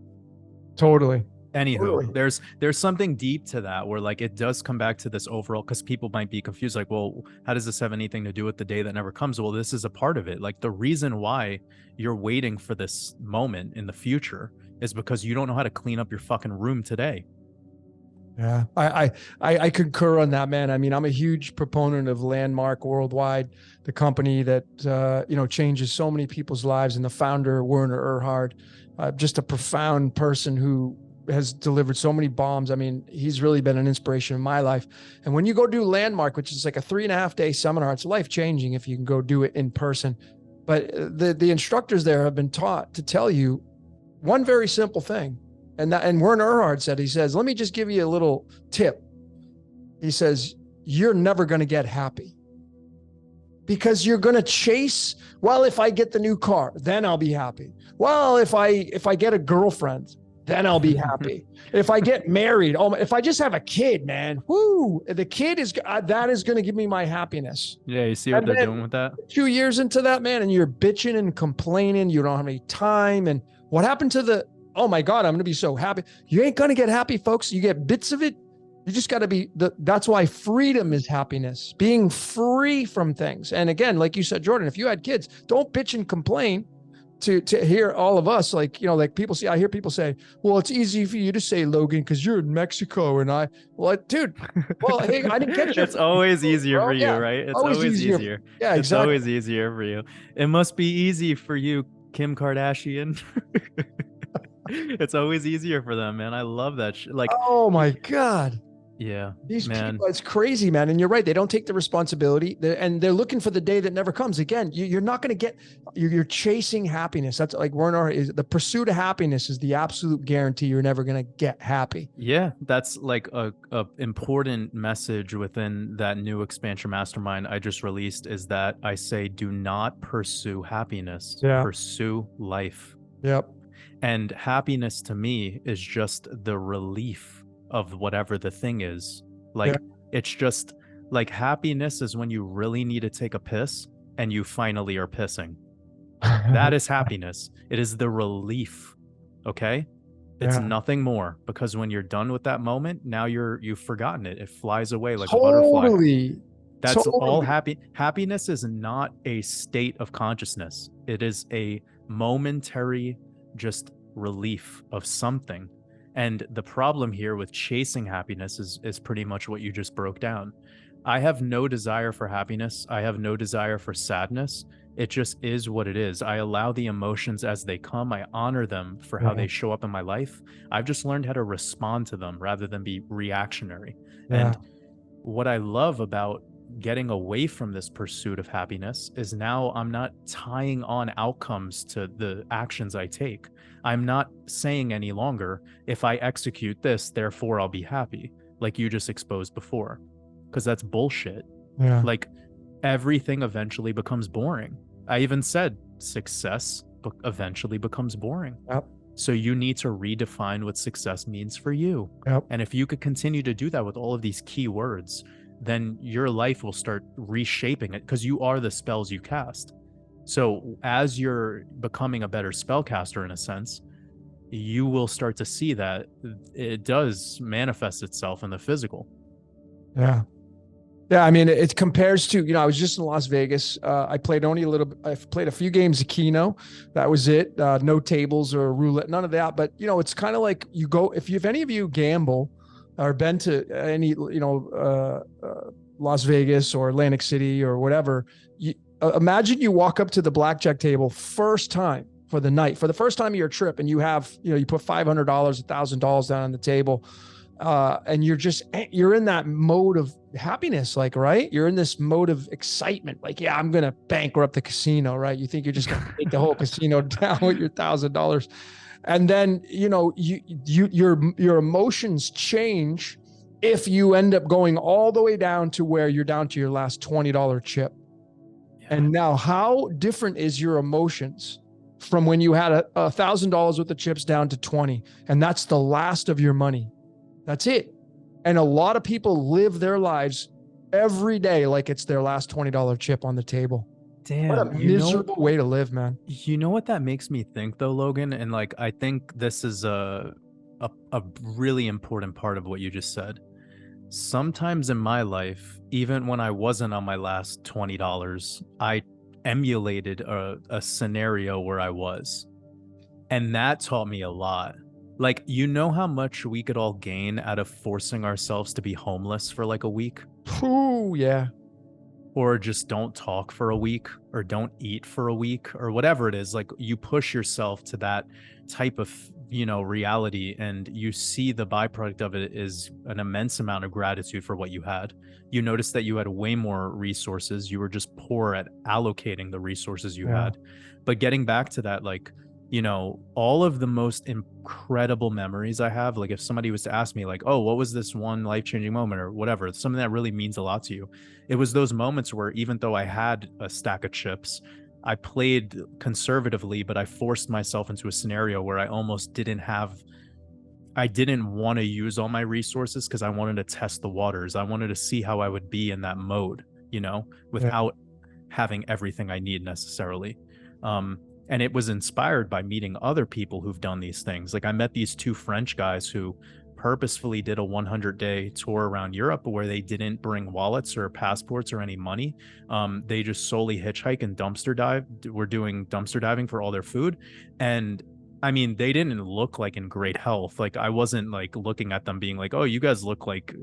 Totally. Anywho, Totally. there's something deep to that, where like it does come back to this overall, because people might be confused, like, well, how does this have anything to do with the day that never comes? Well, this is a part of it. Like, the reason why you're waiting for this moment in the future is because you don't know how to clean up your fucking room today. Yeah, I concur on that, man. I mean, I'm a huge proponent of Landmark Worldwide, the company that changes so many people's lives, and the founder Werner Erhard, just a profound person who has delivered so many bombs. I mean, he's really been an inspiration in my life. And when you go do Landmark, which is like a 3.5-day seminar, it's life changing if you can go do it in person. But the instructors there have been taught to tell you one very simple thing. And Werner Erhard said, he says, let me just give you a little tip. He says, you're never going to get happy because you're going to chase. Well, if I get the new car, then I'll be happy. Well, if I get a girlfriend, then I'll be happy. If I get married, if I just have a kid, man, whoo, the kid that is going to give me my happiness. Yeah, you see what they're doing with that? 2 years into that, man, and you're bitching and complaining. You don't have any time. And what happened to oh my God, I'm going to be so happy. You ain't going to get happy, folks. You get bits of it. You just got to be that's why freedom is happiness, being free from things. And again, like you said, Jordan, if you had kids, don't bitch and complain to hear all of us. Like, like people say, I hear people say, well, it's easy for you to say, Logan, because you're in Mexico. And dude, well, hey, I didn't catch you. It's always easier for you, Yeah, right? It's always easier. Yeah, exactly. It's always easier for you. It must be easy for you, Kim Kardashian. It's always easier for them, man. I love that shit. Like, oh my God. Yeah, these man. people, it's crazy, man. And you're right. They don't take the responsibility, and they're looking for the day that never comes. Again, you're not going to get, you're chasing happiness. That's like Werner is the pursuit of happiness is the absolute guarantee you're never going to get happy. Yeah. That's like a important message within that new expansion mastermind I just released, is that I say, do not pursue happiness, pursue life. Yep. And happiness to me is just the relief of whatever the thing is. Like, it's just like, happiness is when you really need to take a piss and you finally are pissing. That is happiness. It is the relief. Okay. It's nothing more, because when you're done with that moment, now you've forgotten it. It flies away like a butterfly. That's all. Happiness is not a state of consciousness. It is a momentary just relief of something. And the problem here with chasing happiness is pretty much what you just broke down. I have no desire for happiness. I have no desire for sadness. It just is what it is. I allow the emotions as they come. I honor them for how Yeah. they show up in my life. I've just learned how to respond to them rather than be reactionary. Yeah. And what I love about getting away from this pursuit of happiness is now I'm not tying on outcomes to the actions I take. I'm not saying any longer, if I execute this, therefore I'll be happy, like you just exposed before, because that's bullshit. Yeah. Like everything eventually becomes boring. I even said success eventually becomes boring. Yep. So you need to redefine what success means for you. Yep. And if you could continue to do that with all of these key words, then your life will start reshaping it, because you are the spells you cast. So as you're becoming a better spellcaster in a sense, you will start to see that it does manifest itself in the physical. Yeah. Yeah, I mean, it compares to, I was just in Las Vegas. I played only a little, I've played a few games of Keno. That was it. No tables or roulette, none of that. But, it's kind of like you go, if any of you gamble or been to any, Las Vegas or Atlantic City or whatever, imagine you walk up to the blackjack table first time for the night, for the first time of your trip, and you have, you put $500, $1,000 down on the table. And you're in that mode of happiness, like, right? You're in this mode of excitement. Like, yeah, I'm going to bankrupt the casino, right? You think you're just going to take the whole casino down with your $1,000. And then, your emotions change if you end up going all the way down to where you're down to your last $20 chip. Yeah. And now how different is your emotions from when you had $1,000 worth of chips down to 20, and that's the last of your money. That's it. And a lot of people live their lives every day like it's their last $20 chip on the table. Damn. What a miserable way to live, man. You know what that makes me think though, Logan? And like, I think this is a really important part of what you just said. Sometimes in my life, even when I wasn't on my last $20, I emulated a scenario where I was. And that taught me a lot. Like, how much we could all gain out of forcing ourselves to be homeless for like a week? Ooh, yeah. Or just don't talk for a week, or don't eat for a week, or whatever it is. Like, you push yourself to that type of, reality, and you see the byproduct of it is an immense amount of gratitude for what you had. You notice that you had way more resources. You were just poor at allocating the resources you had. But getting back to that, like, all of the most incredible memories I have, like if somebody was to ask me like, oh, what was this one life-changing moment or whatever, something that really means a lot to you, it was those moments where even though I had a stack of chips, I played conservatively, but I forced myself into a scenario where I almost I didn't want to use all my resources because I wanted to test the waters. I wanted to see how I would be in that mode, without having everything I need necessarily. And it was inspired by meeting other people who've done these things. Like I met these two French guys who purposefully did a 100-day tour around Europe where they didn't bring wallets or passports or any money. They just solely hitchhike and dumpster dive. Were doing dumpster diving for all their food. And I mean, they didn't look like in great health. Like I wasn't like looking at them being like, oh, you guys look like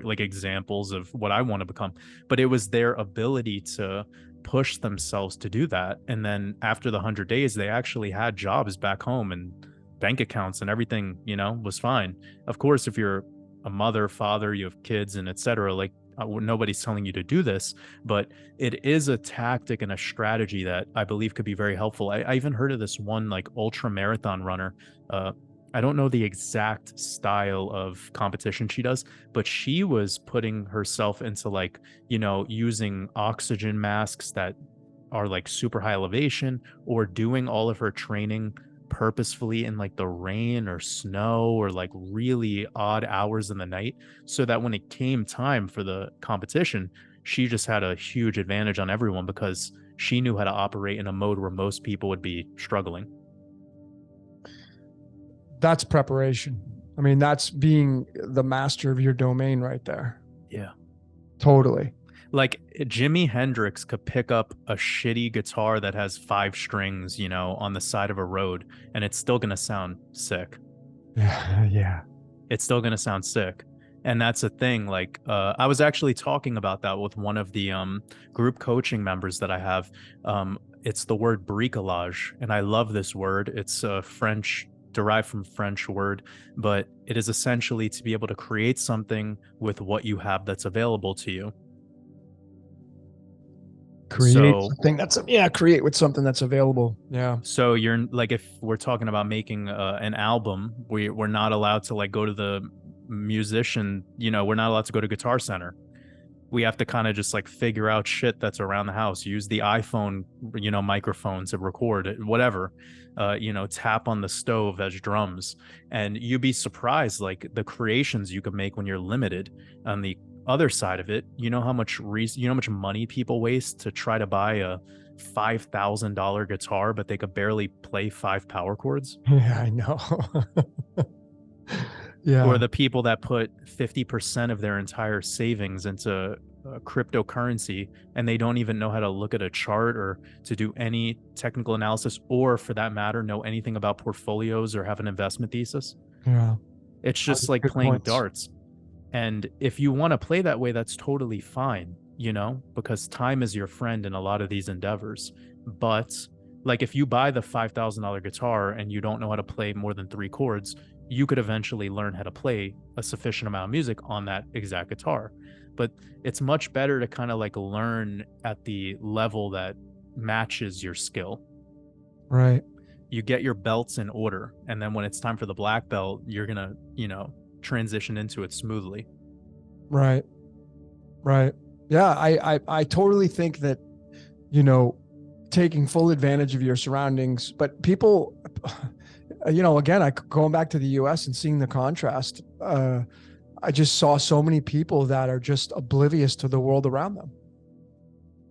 like examples of what I want to become. But it was their ability to push themselves to do that. And then after the 100 days, they actually had jobs back home and bank accounts and everything, was fine. Of course, if you're a mother, father, you have kids and etc., like nobody's telling you to do this, but it is a tactic and a strategy that I believe could be very helpful. I even heard of this one like ultra marathon runner. I don't know the exact style of competition she does, but she was putting herself into like, using oxygen masks that are like super high elevation, or doing all of her training purposefully in like the rain or snow or like really odd hours in the night, so that when it came time for the competition, she just had a huge advantage on everyone because she knew how to operate in a mode where most people would be struggling. That's preparation. I mean, that's being the master of your domain right there. Yeah. Totally. Like Jimi Hendrix could pick up a shitty guitar that has 5 strings, on the side of a road, and it's still going to sound sick. Yeah. It's still going to sound sick. And that's a thing. Like, I was actually talking about that with one of the group coaching members that I have. It's the word bricolage, and I love this word. It's French, derived from French word, but it is essentially to be able to create something with what you have that's available to you. Create So something that's, yeah, create with something that's available. Yeah. So you're like, if we're talking about making an album, we're not allowed to like go to the musician. We're not allowed to go to Guitar Center. We have to kind of just like figure out shit that's around the house. Use the iPhone, microphone to record it, whatever. Tap on the stove as drums, and you'd be surprised like the creations you can make when you're limited. On the other side of it, how much how much money people waste to try to buy a $5,000 guitar, but they could barely play 5 power chords. Yeah, I know. Or Yeah. the people that put 50% of their entire savings into cryptocurrency, and they don't even know how to look at a chart or to do any technical analysis, or for that matter, know anything about portfolios or have an investment thesis. Yeah. It's just like Good playing points. darts. And if you want to play that way, that's totally fine, because time is your friend in a lot of these endeavors. But like if you buy the $5,000 guitar and you don't know how to play more than 3 chords, you could eventually learn how to play a sufficient amount of music on that exact guitar. But it's much better to kind of like learn at the level that matches your skill. Right. You get your belts in order, and then when it's time for the black belt, you're going to, transition into it smoothly. Right. Right. Yeah. I totally think that, taking full advantage of your surroundings, but people, again, going back to the US and seeing the contrast, I just saw so many people that are just oblivious to the world around them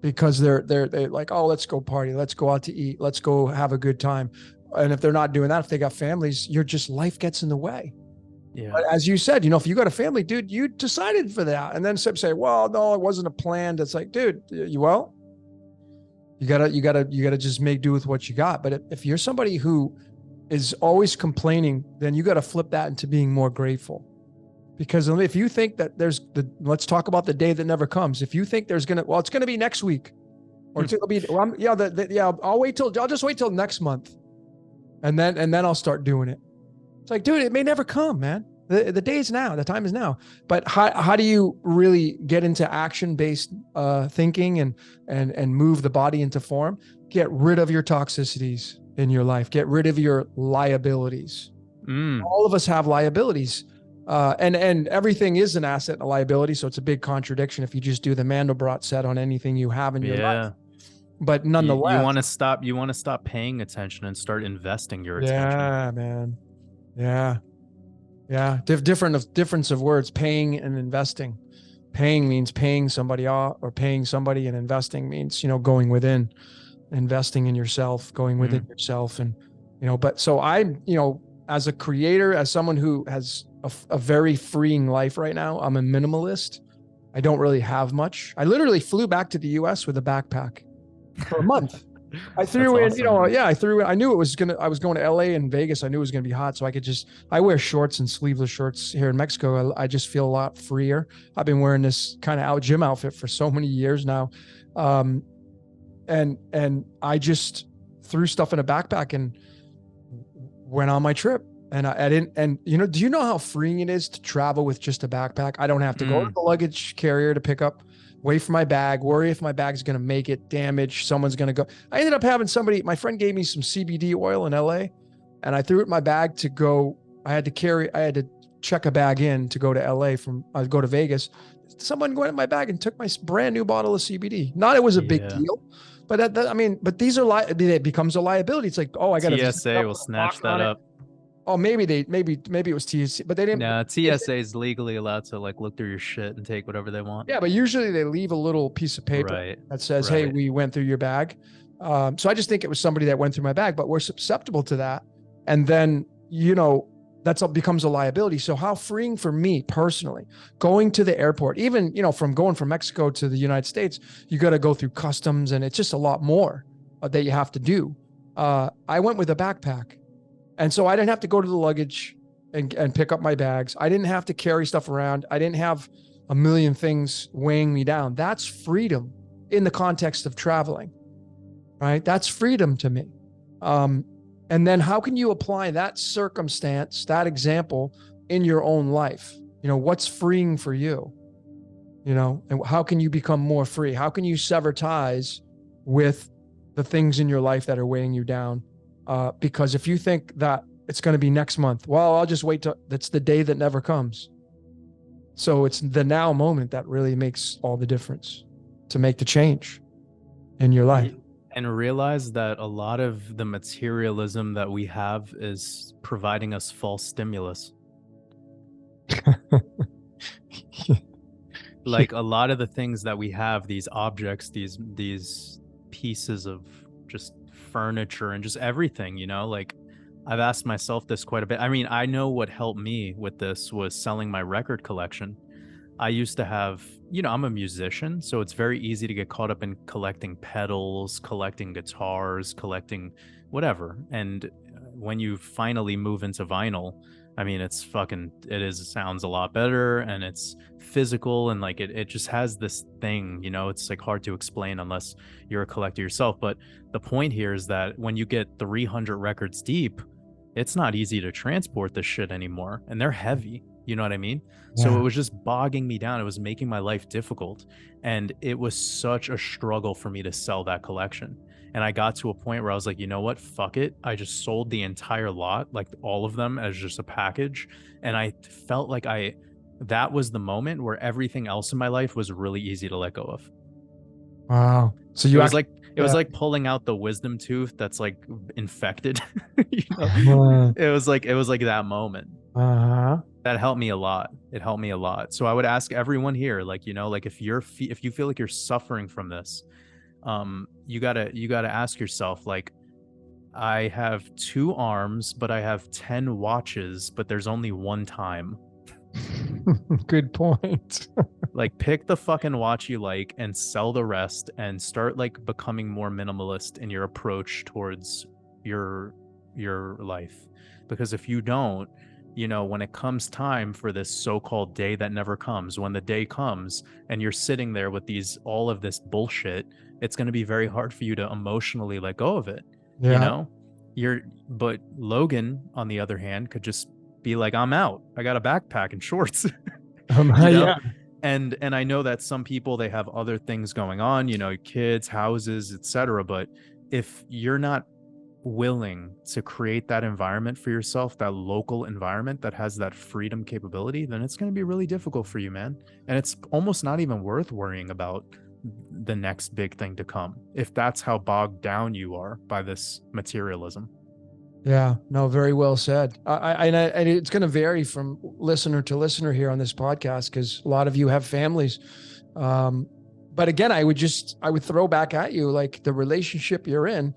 because they're like, oh, let's go party. Let's go out to eat. Let's go have a good time. And if they're not doing that, if they got families, life gets in the way. Yeah. But as you said, if you got a family, dude, you decided for that. And then some say, well, no, it wasn't a plan. It's like, dude, you gotta just make do with what you got. But if you're somebody who is always complaining, then you got to flip that into being more grateful. Because if you think that let's talk about the day that never comes. If you think it's going to be next week, or it'll be, I'll just wait till next month. And then I'll start doing it. It's like, dude, it may never come, man. The day is now. The time is now. But how do you really get into action-based thinking and move the body into form? Get rid of your toxicities in your life. Get rid of your liabilities. All of us have liabilities. And everything is an asset and a liability. So it's a big contradiction if you just do the Mandelbrot set on anything you have in your life. But nonetheless, you want to stop paying attention and start investing your attention. Yeah, man. Yeah. Yeah. Difference of words, paying and investing. Paying means paying somebody off, or paying somebody, and investing means, going within, investing in yourself, going within yourself. And, but so I'm, as a creator, as someone who has a very freeing life right now, I'm a minimalist. I don't really have much. I literally flew back to the US with a backpack for a month. I threw in, I knew I was going to LA and Vegas. I knew it was going to be hot. So I wear shorts and sleeveless shirts here in Mexico. I just feel a lot freer. I've been wearing this kind of gym outfit for so many years now. And I just threw stuff in a backpack and went on my trip. And I didn't, and do you know how freeing it is to travel with just a backpack? I don't have to go to the luggage carrier to pick up, wait for my bag, worry if my bag's going to make it, damage, someone's going to go. I ended up having my friend gave me some CBD oil in LA, and I threw it in my bag to go. I had to check a bag in to go to LA I'd go to Vegas. Someone went in my bag and took my brand new bottle of CBD. Not it was a big deal, but but these are it becomes a liability. It's like, oh, I got to TSA will snatch that up. Oh, maybe it was TSA, but they didn't. No, TSA is legally allowed to like look through your shit and take whatever they want. Yeah, but usually they leave a little piece of paper that says, hey, we went through your bag. So I just think it was somebody that went through my bag, but we're susceptible to that. And then, that's all becomes a liability. So how freeing for me personally, going to the airport, even, from going from Mexico to the United States, you got to go through customs, and it's just a lot more that you have to do. I went with a backpack. And so I didn't have to go to the luggage and pick up my bags. I didn't have to carry stuff around. I didn't have a million things weighing me down. That's freedom in the context of traveling, right? That's freedom to me. And then how can you apply that circumstance, that example in your own life? What's freeing for you? And how can you become more free? How can you sever ties with the things in your life that are weighing you down? Because if you think that it's going to be next month, well, I'll just wait till that's the day that never comes. So it's the now moment that really makes all the difference to make the change in your life. And realize that a lot of the materialism that we have is providing us false stimulus. Like a lot of the things that we have, these objects, these pieces of just furniture and just everything, like I've asked myself this quite a bit. I mean, I know what helped me with this was selling my record collection. I used to have, I'm a musician, so it's very easy to get caught up in collecting pedals, collecting guitars, collecting whatever. And when you finally move into vinyl, I mean, it sounds a lot better, and it's physical, and like it just has this thing, it's like hard to explain unless you're a collector yourself. But the point here is that when you get 300 records deep, it's not easy to transport this shit anymore, and they're heavy. You know what I mean? Yeah. So it was just bogging me down. It was making my life difficult. And it was such a struggle for me to sell that collection. And I got to a point where I was like, you know what? Fuck it. I just sold the entire lot, like all of them as just a package. And I felt like that was the moment where everything else in my life was really easy to let go of. Wow. So it was like pulling out the wisdom tooth that's like infected. It was like that moment. That helped me a lot. It helped me a lot. So I would ask everyone here, like, like if you feel like you're suffering from this, you gotta ask yourself, like, I have 2 arms, but I have 10 watches, but there's only one time. Good point. Like, pick the fucking watch you like and sell the rest, and start like becoming more minimalist in your approach towards your life. Because if you don't, when it comes time for this so-called day that never comes, when the day comes and you're sitting there with all of this bullshit, it's going to be very hard for you to emotionally let go of it. Yeah. But Logan, on the other hand, could just be like, I'm out. I got a backpack and shorts. Yeah. And I know that some people, they have other things going on, kids, houses, etc. But if you're not willing to create that environment for yourself, that local environment that has that freedom capability, then it's going to be really difficult for you, man. And it's almost not even worth worrying about the next big thing to come, if that's how bogged down you are by this materialism. Yeah, no, very well said. And it's going to vary from listener to listener here on this podcast, because a lot of you have families. But again, I would throw back at you, like, the relationship you're in.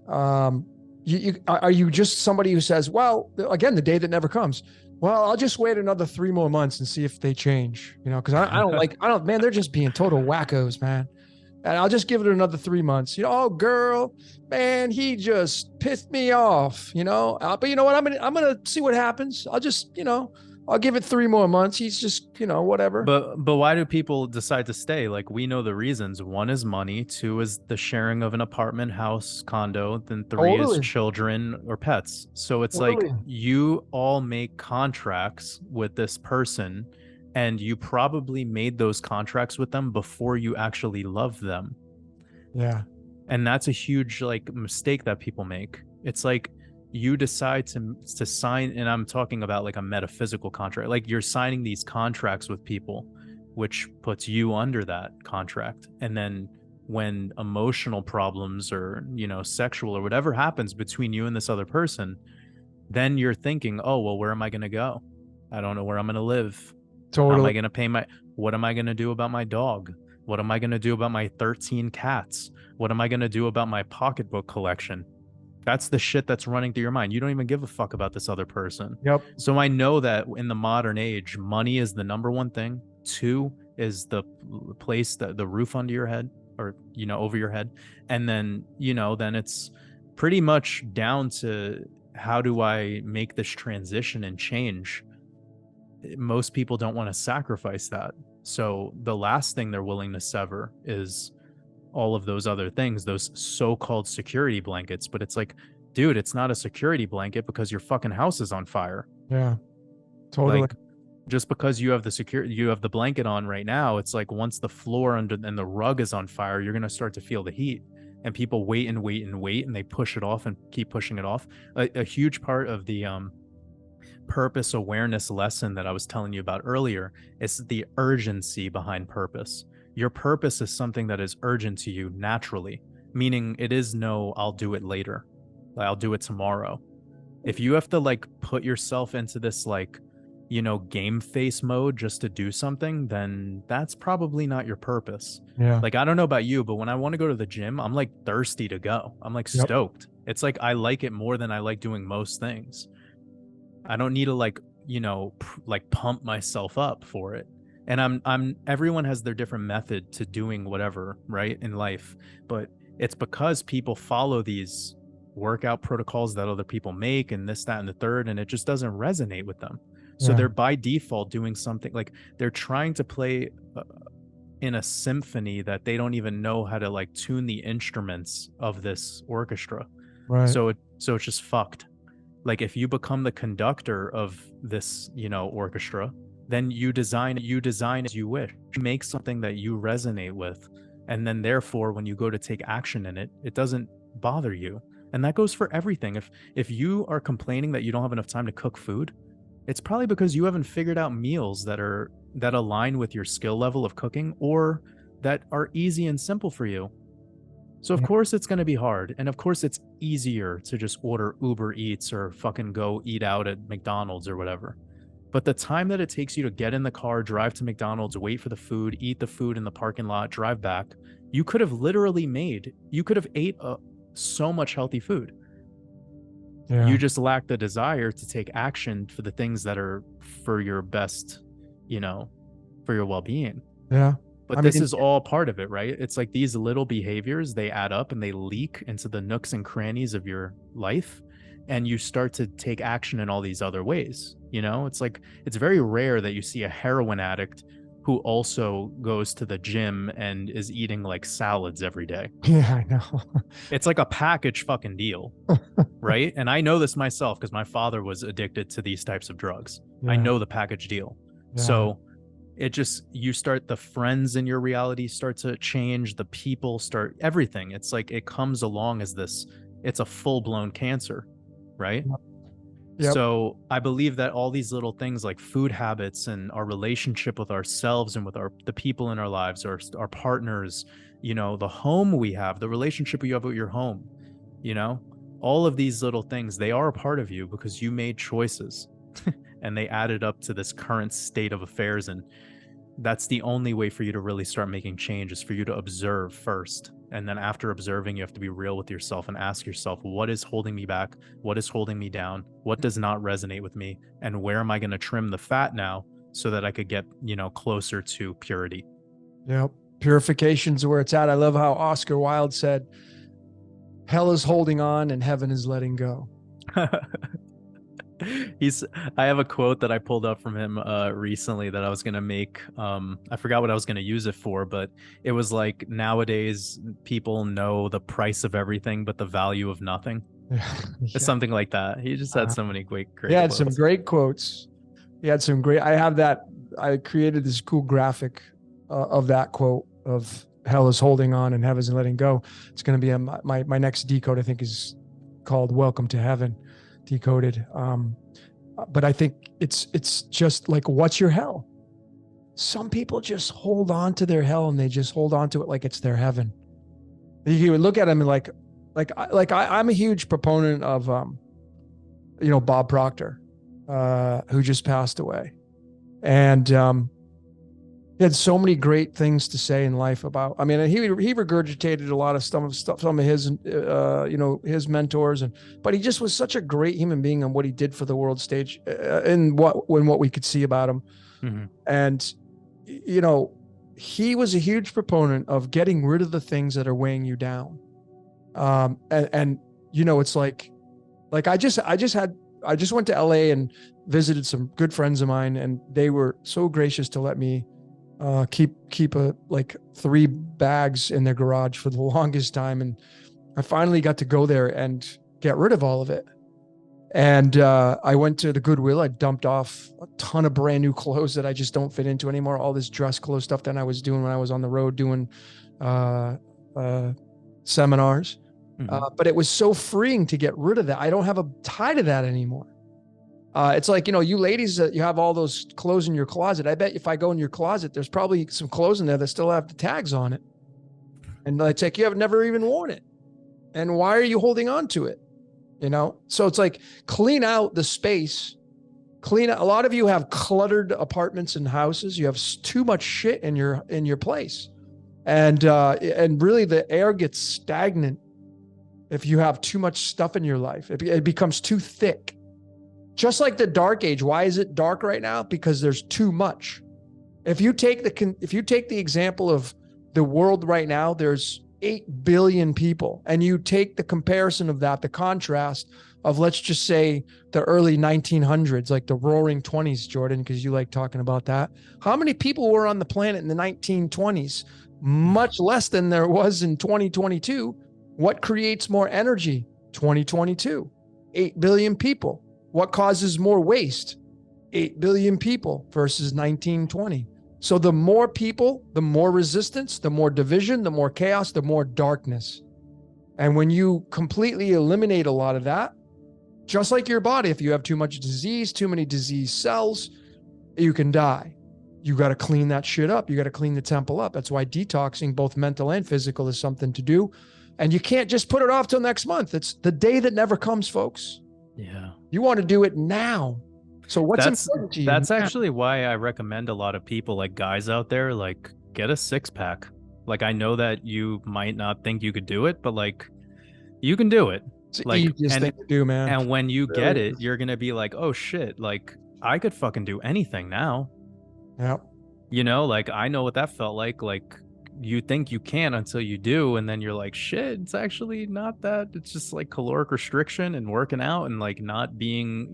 Are you just somebody who says, well, again, the day that never comes, well, I'll just wait another 3 more months and see if they change, because man, they're just being total wackos, man. And I'll just give it another 3 months. Oh, girl, man, he just pissed me off, but you know what? I'm going to see what happens. I'll just, I'll give it 3 more months. He's just, whatever. But why do people decide to stay? Like, we know the reasons. 1 is money. 2 is the sharing of an apartment, house, condo. Then 3 is children or pets. So it's like, you all make contracts with this person, and you probably made those contracts with them before you actually love them. Yeah. And that's a huge, like, mistake that people make. It's like, you decide to sign, and I'm talking about like a metaphysical contract, like you're signing these contracts with people, which puts you under that contract. And then when emotional problems or, sexual or whatever happens between you and this other person, then you're thinking, oh, well, where am I going to go? I don't know where I'm going to live. Totally. How am I going to pay what am I going to do about my dog? What am I going to do about my 13 cats? What am I going to do about my pocketbook collection? That's the shit that's running through your mind. You don't even give a fuck about this other person. Yep. So I know that in the modern age, money is the number 1 thing. 2 is the place, the roof under your head, or, over your head. And then, then it's pretty much down to how do I make this transition and change? Most people don't want to sacrifice that. So the last thing they're willing to sever is all of those other things, those so-called security blankets. But it's like, dude, it's not a security blanket because your fucking house is on fire. Yeah, totally. Like, just because you have the blanket on right now, it's like once the floor under and the rug is on fire, you're gonna start to feel the heat. And people wait and wait and wait, and they push it off and keep pushing it off. A huge part of the purpose awareness lesson that I was telling you about earlier is the urgency behind purpose. Your purpose is something that is urgent to you naturally, meaning it is no, I'll do it later. I'll do it tomorrow. If you have to like put yourself into this like, game face mode just to do something, then that's probably not your purpose. Yeah. Like, I don't know about you, but when I want to go to the gym, I'm like thirsty to go. I'm like Yep. stoked. It's like I like it more than I like doing most things. I don't need to like, like pump myself up for it. And everyone has their different method to doing whatever, right, in life. But it's because people follow these workout protocols that other people make and this, that, and the third, and it just doesn't resonate with them. So Yeah. they're by default doing something like they're trying to play in a symphony that they don't even know how to like tune the instruments of this orchestra. Right. So it's just fucked. Like if you become the conductor of this, orchestra, then you design as you wish. You make something that you resonate with. And then therefore, when you go to take action in it, it doesn't bother you. And that goes for everything. If you are complaining that you don't have enough time to cook food, it's probably because you haven't figured out meals that align with your skill level of cooking or that are easy and simple for you. So of Yeah. course it's going to be hard. And of course it's easier to just order Uber Eats or fucking go eat out at McDonald's or whatever. But the time that it takes you to get in the car, drive to McDonald's, wait for the food, eat the food in the parking lot, drive back, you could have ate so much healthy food. Yeah. You just lack the desire to take action for the things that are for your best, for your well-being. Yeah. But this is all part of it, right? It's like these little behaviors, they add up and they leak into the nooks and crannies of your life. And you start to take action in all these other ways. It's like, it's very rare that you see a heroin addict who also goes to the gym and is eating like salads every day. Yeah, I know. It's like a package fucking deal, right? And I know this myself because my father was addicted to these types of drugs. Yeah. I know the package deal. Yeah. So the friends in your reality start to change, the people start, everything. It's like it comes along as it's a full-blown cancer, right? Yep. So I believe that all these little things like food habits and our relationship with ourselves and with the people in our lives, our partners, the home we have, the relationship you have with your home, all of these little things, they are a part of you because you made choices and they added up to this current state of affairs. And that's the only way for you to really start making change is for you to observe first. And then after observing, you have to be real with yourself and ask yourself, what is holding me back? What is holding me down? What does not resonate with me? And where am I going to trim the fat now so that I could get, closer to purity? Yep. Purification's where it's at. I love how Oscar Wilde said, hell is holding on and heaven is letting go. I have a quote that I pulled up from him recently that I was gonna make. I forgot what I was gonna use it for, but it was like, nowadays people know the price of everything but the value of nothing. Yeah. It's something like that. He just had so many great He had quotes. some great quotes. He had some great. I created this cool graphic of that quote of hell is holding on and heaven is letting go. It's going to be my next decode. I think is called Welcome to Heaven, Decoded. But I think it's just like, what's your hell? Some people just hold on to their hell and they just hold on to it like it's their heaven. You would look at them and I'm a huge proponent of Bob Proctor, who just passed away, and he had so many great things to say in life about. I mean, he regurgitated a lot of stuff, some of his his mentors, but he just was such a great human being on what he did for the world stage, and what we could see about him. Mm-hmm. And he was a huge proponent of getting rid of the things that are weighing you down. It's like Like I just went to LA and visited some good friends of mine, and they were so gracious to let me keep like 3 bags in their garage for the longest time. And I finally got to go there and get rid of all of it. And I went to the Goodwill. I dumped off a ton of brand new clothes that I just don't fit into anymore. All this dress clothes stuff that I was doing when I was on the road doing seminars. But it was so freeing to get rid of that. I don't have a tie to that anymore. It's like, you ladies, you have all those clothes in your closet. I bet if I go in your closet, there's probably some clothes in there that still have the tags on it. And it's like, you have never even worn it. And why are you holding on to it? So it's like, clean out the space, clean out. A lot of you have cluttered apartments and houses. You have too much shit in your place. And really the air gets stagnant if you have too much stuff in your life. It becomes too thick. Just like the dark age. Why is it dark right now? Because there's too much. If you take the example of the world right now, there's 8 billion people, and you take the comparison of that, the contrast of, let's just say, the early 1900s, like the roaring 20s, Jordan, because you like talking about that. How many people were on the planet in the 1920s? Much less than there was in 2022. What creates more energy? 2022. 8 billion people. What causes more waste? 8 billion people versus 1920. So the more people, the more resistance, the more division, the more chaos, the more darkness. And when you completely eliminate a lot of that, just like your body, if you have too much disease, too many disease cells, you can die. You got to clean that shit up. You got to clean the temple up. That's why detoxing, both mental and physical, is something to do. And you can't just put it off till next month. It's the day that never comes, folks. Yeah. You want to do it now. So what's important to you? That's actually why I recommend a lot of people, like guys out there, like, get a 6-pack. Like, I know that you might not think you could do it, but like, you can do it. It's the easiest thing to do, man. And when you get it, you're going to be like, oh shit, like I could fucking do anything now. Yep. Like, I know what that felt like. Like, you think you can until you do, and then you're like, shit, it's actually not that. It's just like caloric restriction and working out and like not being,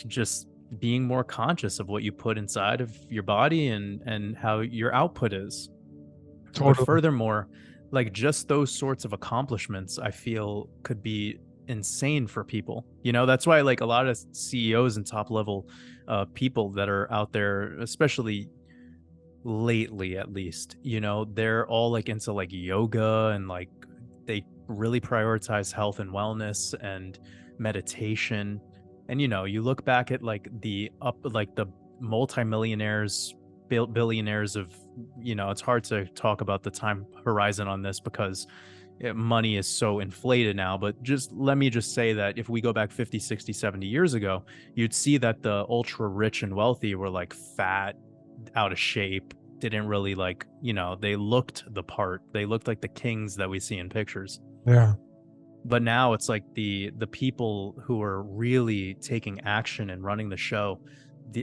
just being more conscious of what you put inside of your body and how your output is. Totally. But furthermore, like, just those sorts of accomplishments, I feel, could be insane for people. That's why, like, a lot of CEOs and top level people that are out there, especially lately, at least, they're all like into like yoga, and like they really prioritize health and wellness and meditation. And you look back at like the multimillionaires, billionaires of, it's hard to talk about the time horizon on this because money is so inflated now, but let me say that if we go back 50, 60, 70 years ago, you'd see that the ultra rich and wealthy were like fat, out of shape, didn't really like, they looked the part. They looked like the kings that we see in pictures. Yeah. But now it's like the people who are really taking action and running the show,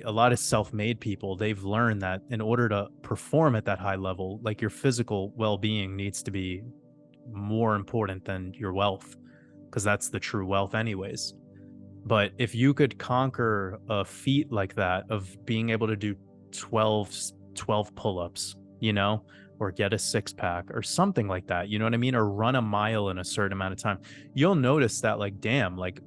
a lot of self-made people, they've learned that in order to perform at that high level, like, your physical well-being needs to be more important than your wealth, because that's the true wealth anyways. But if you could conquer a feat like that of being able to do 12 pull-ups, or get a 6-pack or something like that, you know what I mean? Or run a mile in a certain amount of time, you'll notice that, like, damn, like,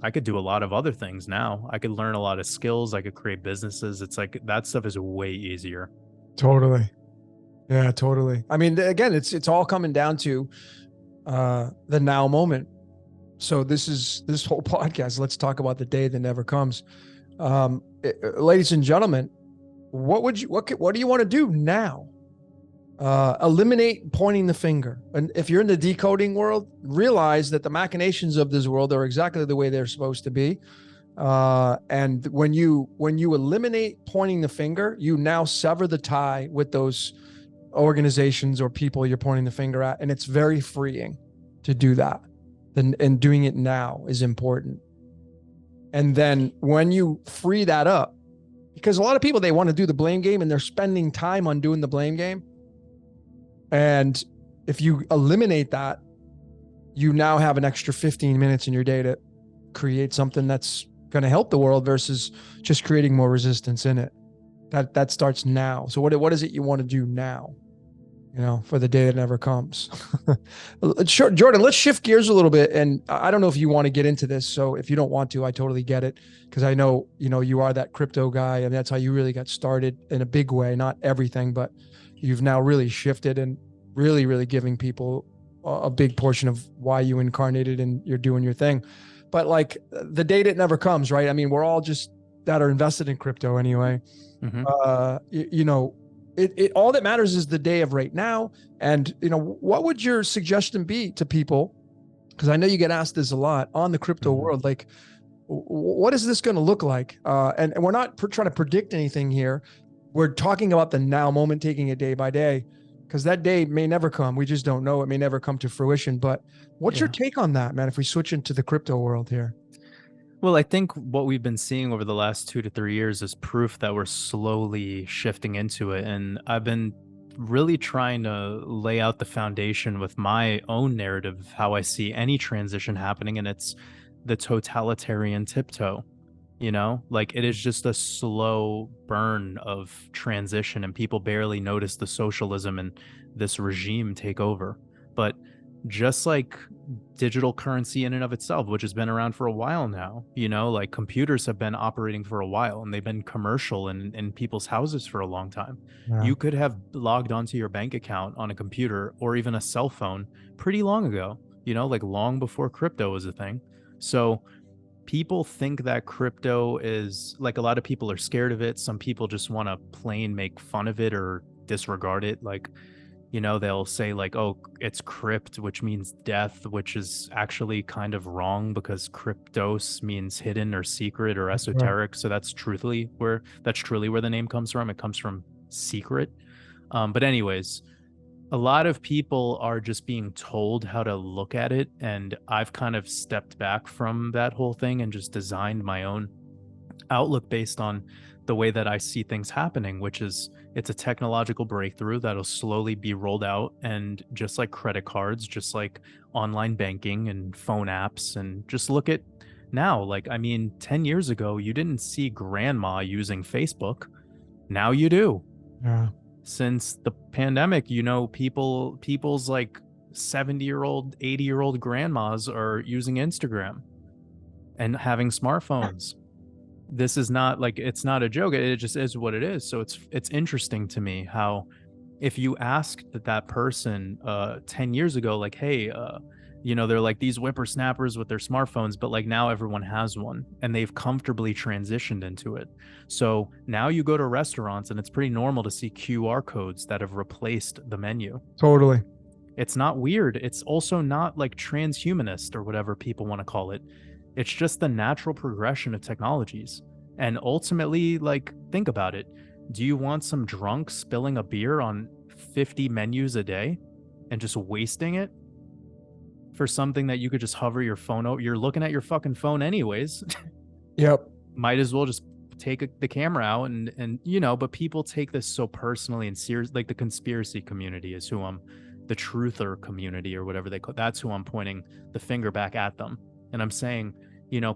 I could do a lot of other things now. I could learn a lot of skills. I could create businesses. It's like, that stuff is way easier. Totally. Yeah, totally. I mean, again, it's all coming down to the now moment. So this whole podcast, let's talk about the day that never comes. Ladies and gentlemen, what do you want to do now? Eliminate pointing the finger. And if you're in the decoding world, realize that the machinations of this world are exactly the way they're supposed to be. And when you eliminate pointing the finger, you now sever the tie with those organizations or people you're pointing the finger at. And it's very freeing to do that. And doing it now is important. And then when you free that up, because a lot of people, they want to do the blame game and they're spending time on doing the blame game. And if you eliminate that, you now have an extra 15 minutes in your day to create something that's going to help the world versus just creating more resistance in it. That starts now. So what is it you want to do now? For the day that never comes. Sure, Jordan, let's shift gears a little bit. And I don't know if you want to get into this. So if you don't want to, I totally get it. Because I know, you are that crypto guy, and that's how you really got started in a big way. Not everything, but you've now really shifted and really, really giving people a big portion of why you incarnated and you're doing your thing. But like the day that never comes, right? I mean, we're all just that are invested in crypto anyway. It all that matters is the day of right now. And what would your suggestion be to people? Because I know you get asked this a lot on the crypto world. Like, what is this going to look like? And we're not trying to predict anything here. We're talking about the now moment, taking it day by day, because that day may never come. We just don't know. It may never come to fruition. But what's your take on that, man? If we switch into the crypto world here. Well, I think what we've been seeing over the last 2 to 3 years is proof that we're slowly shifting into it. And I've been really trying to lay out the foundation with my own narrative of how I see any transition happening. And it's the totalitarian tiptoe, like it is just a slow burn of transition, and people barely notice the socialism and this regime take over. But just like digital currency in and of itself, which has been around for a while now, like computers have been operating for a while and they've been commercial in people's houses for a long time. You could have logged onto your bank account on a computer or even a cell phone pretty long ago, like long before crypto was a thing. So people think that crypto is like, a lot of people are scared of it. Some people just want to plain make fun of it or disregard it. Like, they'll say like, oh, it's crypt, which means death, which is actually kind of wrong because cryptos means hidden or secret or esoteric. So that's truly where the name comes from. It comes from secret. But anyways, a lot of people are just being told how to look at it. And I've kind of stepped back from that whole thing and just designed my own outlook based on the way that I see things happening, which is it's a technological breakthrough that'll slowly be rolled out. And just like credit cards, just like online banking and phone apps, and just look at now, like, I mean, 10 years ago, you didn't see grandma using Facebook. Now you do. Yeah. Since the pandemic, people's like 70-year-old, 80-year-old grandmas are using Instagram and having smartphones. This is not like, it's not a joke. It just is what it is. So it's interesting to me how if you asked that person 10 years ago, like, hey, they're like these whippersnappers with their smartphones, but like now everyone has one and they've comfortably transitioned into it. So now you go to restaurants and it's pretty normal to see QR codes that have replaced the menu. Totally. It's not weird. It's also not like transhumanist or whatever people want to call it. It's just the natural progression of technologies. And ultimately, like, think about it. Do you want some drunk spilling a beer on 50 menus a day and just wasting it for something that you could just hover your phone over? You're looking at your fucking phone anyways. Yep. Might as well just take the camera out and but people take this so personally and serious. Like the conspiracy community is the truther community or whatever they call. That's who I'm pointing the finger back at them. And I'm saying,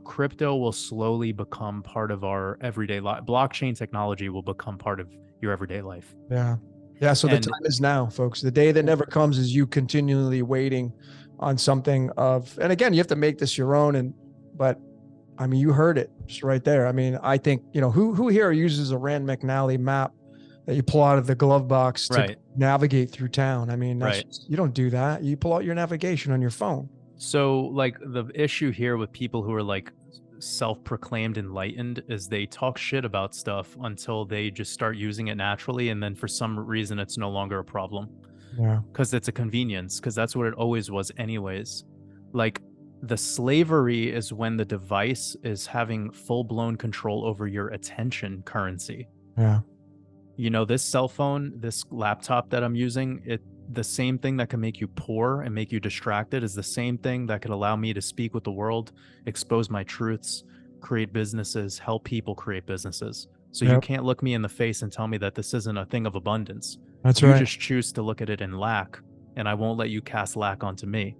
crypto will slowly become part of our everyday life. Blockchain technology will become part of your everyday life. Yeah. Yeah. So the time is now, folks. The day that never comes is you continually waiting on something and again, you have to make this your own. But I mean, you heard it just right there. I mean, I think, who here uses a Rand McNally map that you pull out of the glove box to navigate through town? I mean, you don't do that. You pull out your navigation on your phone. So like the issue here with people who are like self-proclaimed enlightened is they talk shit about stuff until they just start using it naturally. And then for some reason, it's no longer a problem. Yeah. Because it's a convenience, because that's what it always was anyways. Like the slavery is when the device is having full-blown control over your attention currency. Yeah. This cell phone, this laptop that I'm using, the same thing that can make you poor and make you distracted is the same thing that could allow me to speak with the world, expose my truths, create businesses, help people create businesses. So you can't look me in the face and tell me that this isn't a thing of abundance. That's you right. just choose to look at it in lack, and I won't let you cast lack onto me.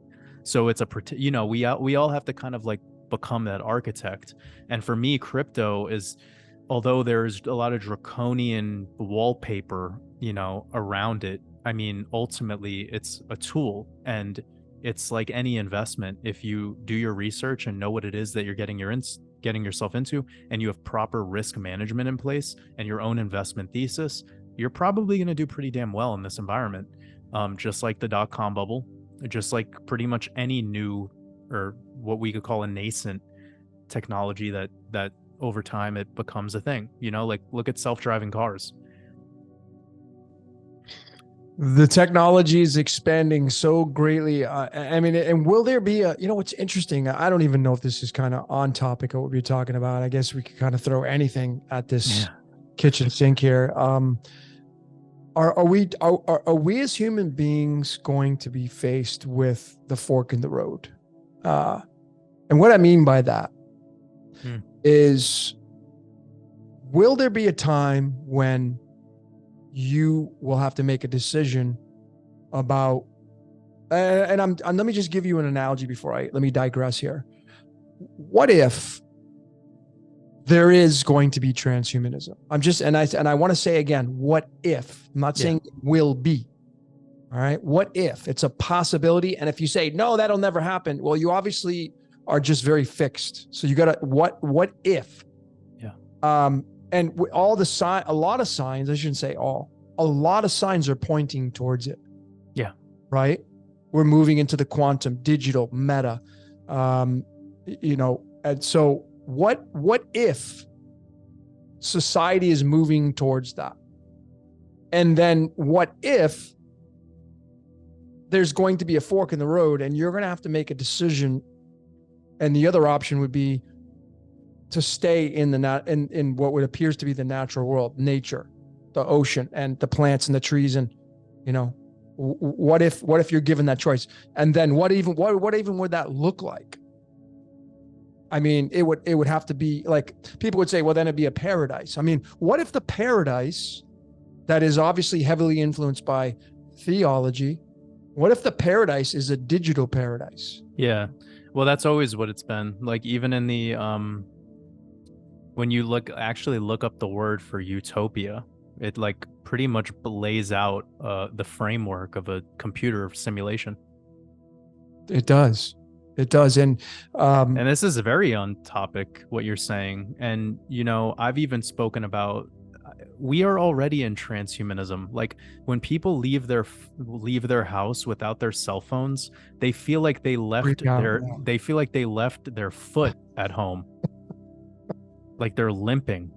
So it's we all have to kind of like become that architect. And for me, crypto is, although there's a lot of draconian wallpaper, around it, I mean, ultimately it's a tool, and it's like any investment. If you do your research and know what it is that you're getting yourself into, and you have proper risk management in place and your own investment thesis, you're probably going to do pretty damn well in this environment. Just like the dot-com bubble, just like pretty much any new, or what we could call a nascent technology that over time it becomes a thing. Like look at self-driving cars. The technology is expanding so greatly. I mean, and will there be what's interesting? I don't even know if this is kind of on topic of what we're talking about. I guess we could kind of throw anything at this kitchen sink here. Are we as human beings going to be faced with the fork in the road? And what I mean by that is, will there be a time when you will have to make a decision about, and let me just give you an analogy before let me digress here. What if there is going to be transhumanism? I want to say again, what if? I'm not saying it will be. All right. What if? It's a possibility. And if you say, no, that'll never happen, well, you obviously are just very fixed. So you got to, what if? Yeah. And a lot of signs, I shouldn't say all, a lot of signs are pointing towards it. Yeah. Right. We're moving into the quantum, digital, meta, and so what if society is moving towards that? And then what if there's going to be a fork in the road and you're going to have to make a decision, and the other option would be to stay in what would appears to be the natural world, nature, the ocean and the plants and the trees, and what if you're given that choice? And then what even would that look like? I mean, it would have to be like, people would say, well, then it'd be a paradise. I mean, what if the paradise that is obviously heavily influenced by theology, what if the paradise is a digital paradise? Yeah. Well, that's always what it's been. Like even in the when you look up the word for utopia, it like pretty much lays out the framework of a computer simulation. It does. And this is very on topic, what you're saying. And I've even spoken about, we are already in transhumanism. Like when people leave their house without their cell phones, they feel like they left their foot at home. Like they're limping.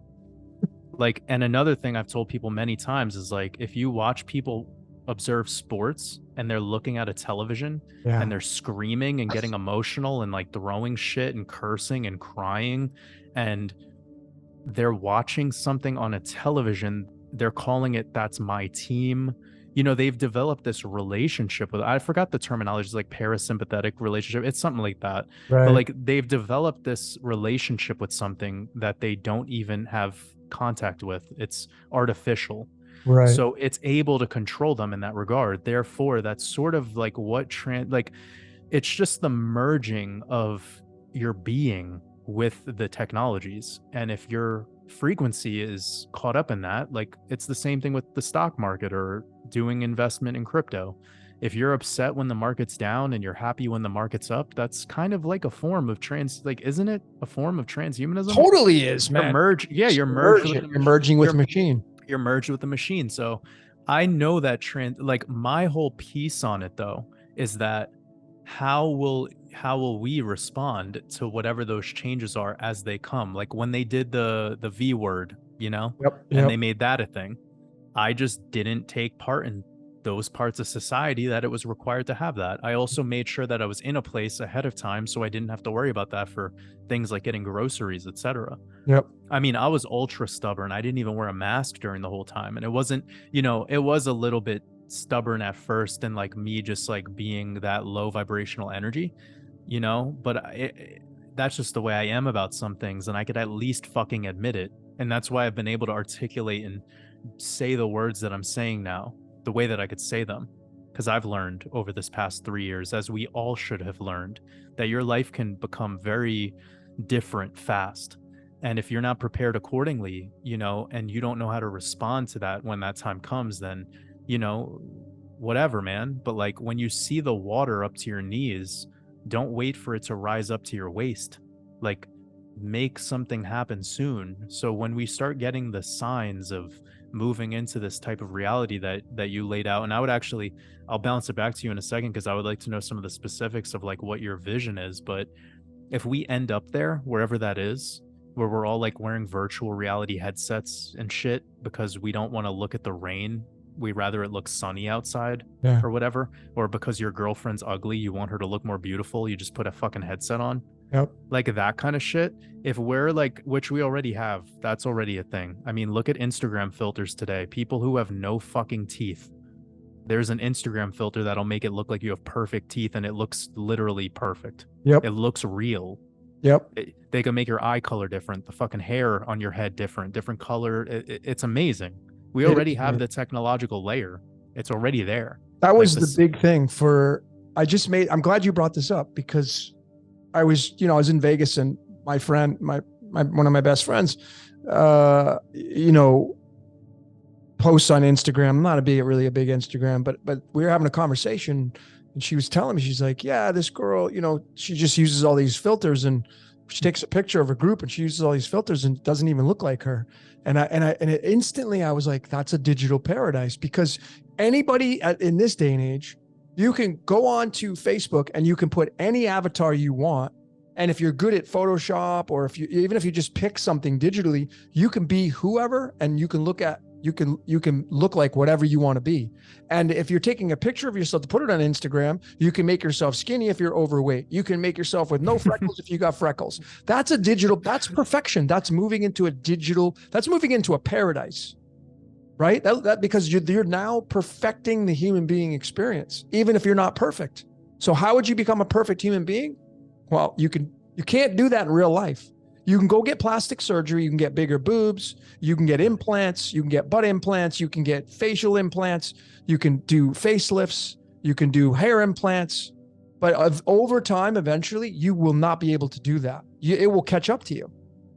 Like, and another thing I've told people many times is like, if you watch people observe sports and they're looking at a television and they're screaming and getting emotional and like throwing shit and cursing and crying, and they're watching something on a television, they're calling it, that's my team. They've developed this relationship with, I forgot the terminology, it's like parasympathetic relationship. It's something like that. right. But like they've developed this relationship with something that they don't even have contact with. It's artificial. Right. So it's able to control them in that regard. Therefore, that's sort of like it's just the merging of your being with the technologies. And if your frequency is caught up in that, like it's the same thing with the stock market or doing investment in crypto. If you're upset when the market's down and you're happy when the market's up, that's kind of like a form of isn't it a form of transhumanism? Totally is, man. You're merging with the machine. You're merged with the machine. So I know that like my whole piece on it though is that how will we respond to whatever those changes are as they come? Like when they did the V word, and they made that a thing. I just didn't take part in those parts of society that it was required to have that. I also made sure that I was in a place ahead of time so I didn't have to worry about that for things like getting groceries, etc. Yep. I mean, I was ultra stubborn. I didn't even wear a mask during the whole time. And it wasn't, it was a little bit stubborn at first, and like me just like being that low vibrational energy, but that's just the way I am about some things, and I could at least fucking admit it. And that's why I've been able to articulate and say the words that I'm saying now the way that I could say them. because I've learned over this past 3 years, as we all should have learned, that your life can become very different fast. And if you're not prepared accordingly, and you don't know how to respond to that when that time comes, then, whatever, man. But like when you see the water up to your knees, don't wait for it to rise up to your waist. Like, make something happen soon. So when we start getting the signs of moving into this type of reality that you laid out, and I'll bounce it back to you in a second, because I would like to know some of the specifics of like what your vision is. But if we end up there, wherever that is, where we're all like wearing virtual reality headsets and shit because we don't want to look at the rain, we rather it looks sunny outside, Yeah. or whatever, or because your girlfriend's ugly, you want her to look more beautiful, you just put a fucking headset on. Yep. Like that kind of shit. If we're like, which we already have, that's already a thing. I mean, look at Instagram filters today. People who have no fucking teeth. There's an Instagram filter that'll make it look like you have perfect teeth, and it looks literally perfect. Yep. It looks real. Yep. They can make your eye color different, the fucking hair on your head different color. It's amazing. We already have the technological layer. It's already there. That was the big thing I'm glad you brought this up, because I was in Vegas, and my friend, one of my best friends, posts on Instagram. I'm not really a big Instagram, but we were having a conversation, and she was telling me, she's like, yeah, this girl, she just uses all these filters, and she takes a picture of a group and she uses all these filters and it doesn't even look like her. And instantly I was like, that's a digital paradise, because anybody in this day and age, you can go on to Facebook and you can put any avatar you want. And if you're good at Photoshop, or even if you just pick something digitally, you can be whoever, and you can look like whatever you want to be. And if you're taking a picture of yourself to put it on Instagram, you can make yourself skinny if you're overweight. You can make yourself with no freckles if you got freckles. That's perfection. That's moving into a paradise, right? That because you're now perfecting the human being experience, even if you're not perfect. So how would you become a perfect human being? Well, you can't do that in real life. You can go get plastic surgery. You can get bigger boobs. You can get implants. You can get butt implants. You can get facial implants. You can do facelifts. You can do hair implants. But over time, eventually, you will not be able to do that. It will catch up to you.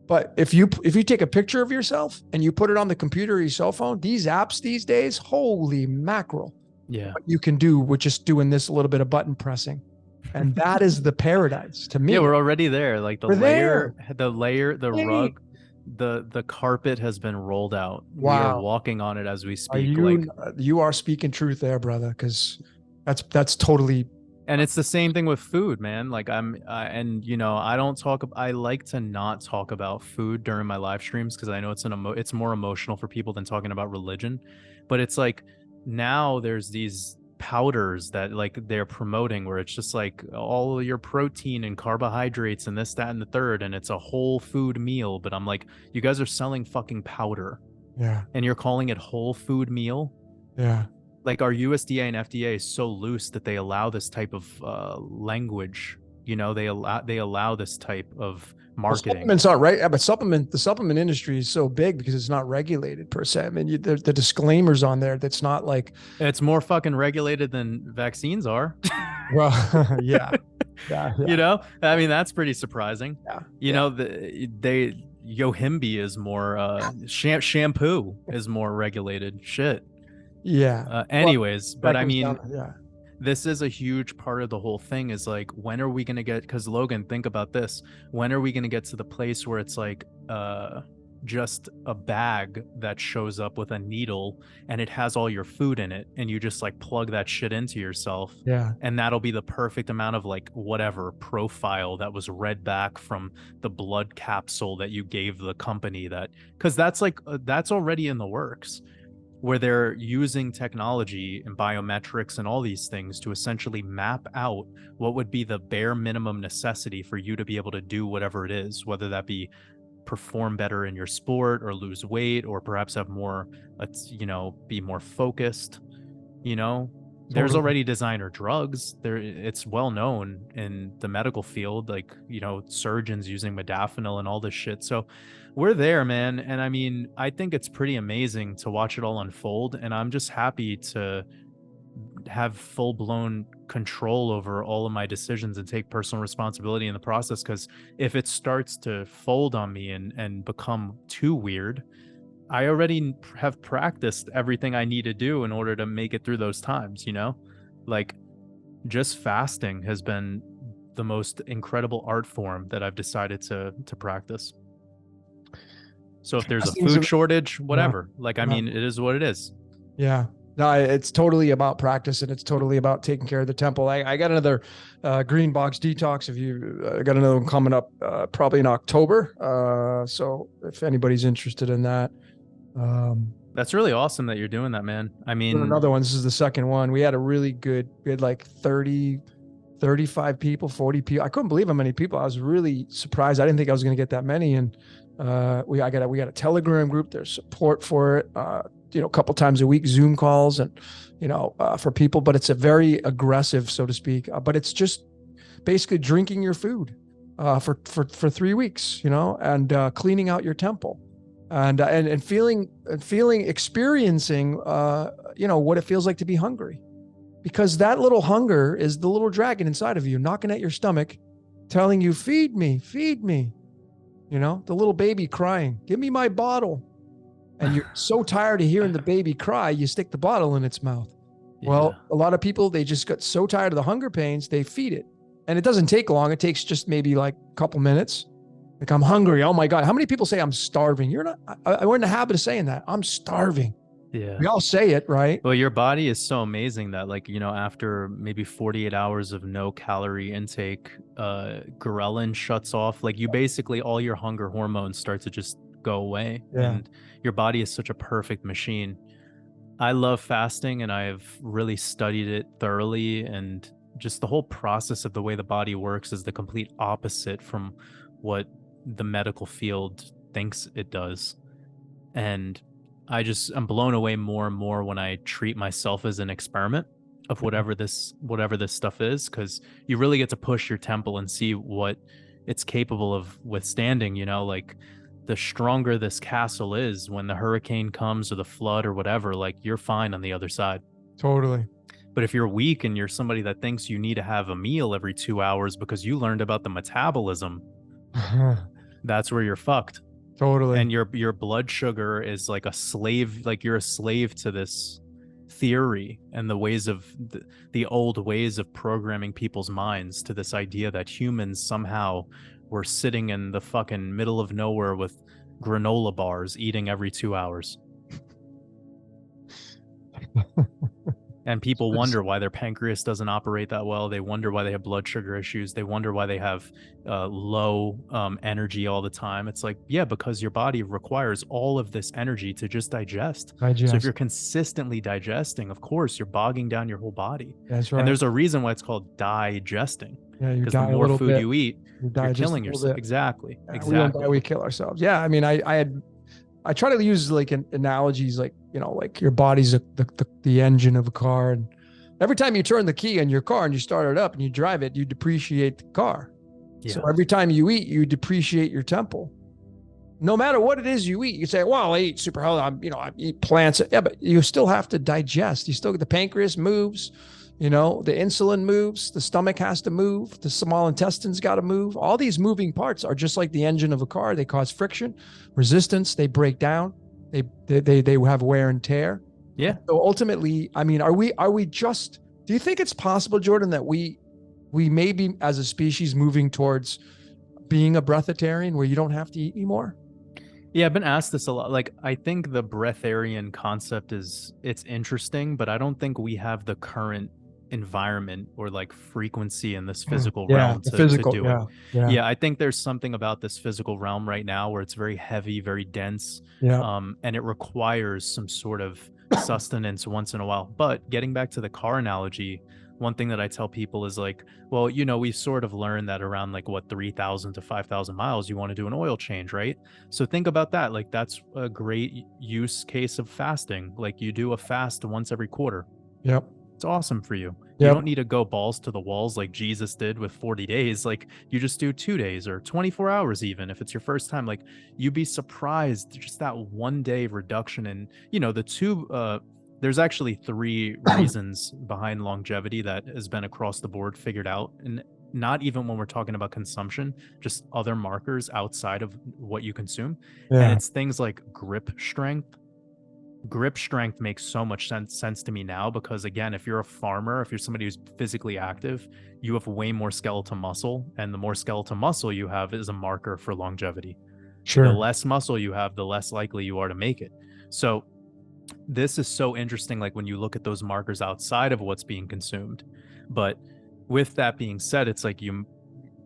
But if you take a picture of yourself and you put it on the computer or your cell phone, these apps these days, holy mackerel. Yeah. What you can do with just doing this a little bit of button pressing. And that is the paradise to me. Yeah, we're already there. Like the rug, the carpet has been rolled out. Wow. We are walking on it as we speak. You are speaking truth there, brother, because that's totally. And it's the same thing with food, man. Like I like to not talk about food during my live streams, because I know it's more emotional for people than talking about religion. But it's like, now there's these powders that like they're promoting, where it's just like all your protein and carbohydrates and this, that, and the third, and it's a whole food meal. But I'm like, you guys are selling fucking powder. Yeah. And you're calling it whole food meal. Yeah. Like our USDA and FDA is so loose that they allow this type of language. They allow this type of marketing. Well, supplements aren't right, but the supplement industry is so big because it's not regulated per se. I mean, the disclaimers on there, that's not like, it's more fucking regulated than vaccines are. Well, yeah. I mean, that's pretty surprising. Yeah. Yohimbe is more shampoo is more regulated shit. Yeah. Anyways, but I mean, yeah. This is a huge part of the whole thing, is like, when are we going to get, because Logan, think about this, when are we going to get to the place where it's like just a bag that shows up with a needle and it has all your food in it, and you just like plug that shit into yourself? Yeah. And that'll be the perfect amount of like whatever profile that was read back from the blood capsule that you gave the company, because that's already in the works, where they're using technology and biometrics and all these things to essentially map out what would be the bare minimum necessity for you to be able to do whatever it is, whether that be perform better in your sport, or lose weight, or perhaps have more, be more focused. There's already designer drugs there. It's well known in the medical field, like, surgeons using modafinil and all this shit. So we're there, man. And I mean, I think it's pretty amazing to watch it all unfold. And I'm just happy to have full-blown control over all of my decisions and take personal responsibility in the process, because if it starts to fold on me and become too weird, I already have practiced everything I need to do in order to make it through those times, you know? Like, just fasting has been the most incredible art form that I've decided to practice. So if there's a Fasting's food shortage, yeah, whatever, like, I yeah, mean, it is what it is. yeah. No, it's totally about practice, and it's totally about taking care of the temple. I got another green box detox. If you got another one coming up, probably in October. So if anybody's interested in that, That's really awesome that you're doing that, man. I doing mean, another one. This is the second one. We had a really good, we had like 30, 35 people, 40 people. I couldn't believe how many people. I was really surprised. I didn't think I was going to get that many. And we got a Telegram group. There's support for it. A couple times a week, Zoom calls, and for people. But it's a very aggressive, so to speak. But it's just basically drinking your food for 3 weeks, and cleaning out your temple, and experiencing what it feels like to be hungry, because that little hunger is the little dragon inside of you knocking at your stomach, telling you, feed me, feed me. The little baby crying, give me my bottle. And you're so tired of hearing the baby cry, you stick the bottle in its mouth. Well, a lot of people, they just got so tired of the hunger pains, they feed it. And it doesn't take long. It takes just maybe like a couple minutes. Like, I'm hungry. Oh my God. How many people say I'm starving? You're not, we're in the habit of saying that. I'm starving. yeah. We all say it, right? Well, your body is so amazing that, like, after maybe 48 hours of no calorie intake, ghrelin shuts off. Like, you basically, all your hunger hormones start to just go away. Yeah. And your body is such a perfect machine. I love fasting, and I've really studied it thoroughly, and just the whole process of the way the body works is the complete opposite from what the medical field thinks it does. And I'm blown away more and more when I treat myself as an experiment of whatever this stuff is, because you really get to push your temple and see what it's capable of withstanding. Like, the stronger this castle is, when the hurricane comes or the flood or whatever, like, you're fine on the other side. Totally. But if you're weak and you're somebody that thinks you need to have a meal every 2 hours because you learned about the metabolism, that's where you're fucked. Totally. And your blood sugar is like a slave. Like, you're a slave to this theory and the ways of the old ways of programming people's minds to this idea that humans somehow were sitting in the fucking middle of nowhere with granola bars eating every 2 hours. And people wonder why their pancreas doesn't operate that well. They wonder why they have blood sugar issues. They wonder why they have low energy all the time. It's like, yeah, because your body requires all of this energy to just digest. So if you're consistently digesting, of course, you're bogging down your whole body. That's right. And there's a reason why it's called digesting. Yeah, because the more food you eat, you're killing yourself. Bit. Exactly. Yeah, exactly. We don't die, we kill ourselves. Yeah, I mean, I try to use like analogies, like, like your body's the engine of a car, and every time you turn the key in your car and you start it up and you drive it, you depreciate the car. Yeah. So every time you eat, you depreciate your temple. No matter what it is you eat, you say, well, I eat super healthy. I eat plants. Yeah, but you still have to digest. You still get the pancreas moves. The insulin moves, the stomach has to move, the small intestine's got to move. All these moving parts are just like the engine of a car. They cause friction, resistance, they break down, they have wear and tear. Yeah. So ultimately, I mean, do you think it's possible, Jordan, that we may be, as a species, moving towards being a breatharian where you don't have to eat anymore? Yeah, I've been asked this a lot. Like, I think the breatharian concept it's interesting, but I don't think we have the current environment or like frequency in this physical realm to do it. Yeah, I think there's something about this physical realm right now where it's very heavy, very dense, and it requires some sort of sustenance once in a while. But getting back to the car analogy, one thing that I tell people is like, well, we sort of learned that around like 3,000 to 5,000 miles, you want to do an oil change, right? So think about that. Like, that's a great use case of fasting. Like, you do a fast once every quarter. Yep. It's awesome for you. You don't need to go balls to the walls like Jesus did with 40 days. Like, you just do 2 days or 24 hours, even if it's your first time. Like, you'd be surprised just that 1 day reduction in, the There's actually three reasons behind longevity that has been across the board figured out, and not even when we're talking about consumption, just other markers outside of what you consume. And Yeah. it's things like grip strength. Grip strength makes so much sense to me now, because again, if you're a farmer, if you're somebody who's physically active, you have way more skeletal muscle, and the more skeletal muscle you have is a marker for longevity. The Sure. less muscle you have, the less likely you are to make it. So this is so interesting, like when you look at those markers outside of what's being consumed. But with that being said, it's like you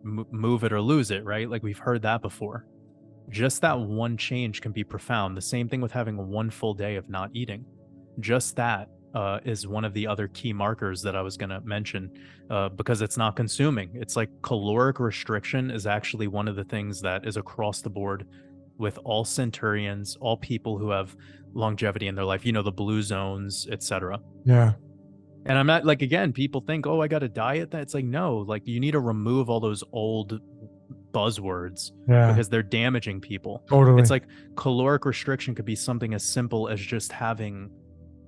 move it or lose it, right? Like we've heard that before. Just that one change can be profound. The same thing with having one full day of not eating. Just that is one of the other key markers that I was going to mention, because it's not consuming. It's like caloric restriction is actually one of the things that is across the board with all centurions, all people who have longevity in their life, you know, the blue zones, etc. Yeah. And I'm not like, again, people think, oh, I got a diet. That it's like, no, like you need to remove all those old buzzwords Yeah. because they're damaging people. Totally. It's like caloric restriction could be something as simple as just having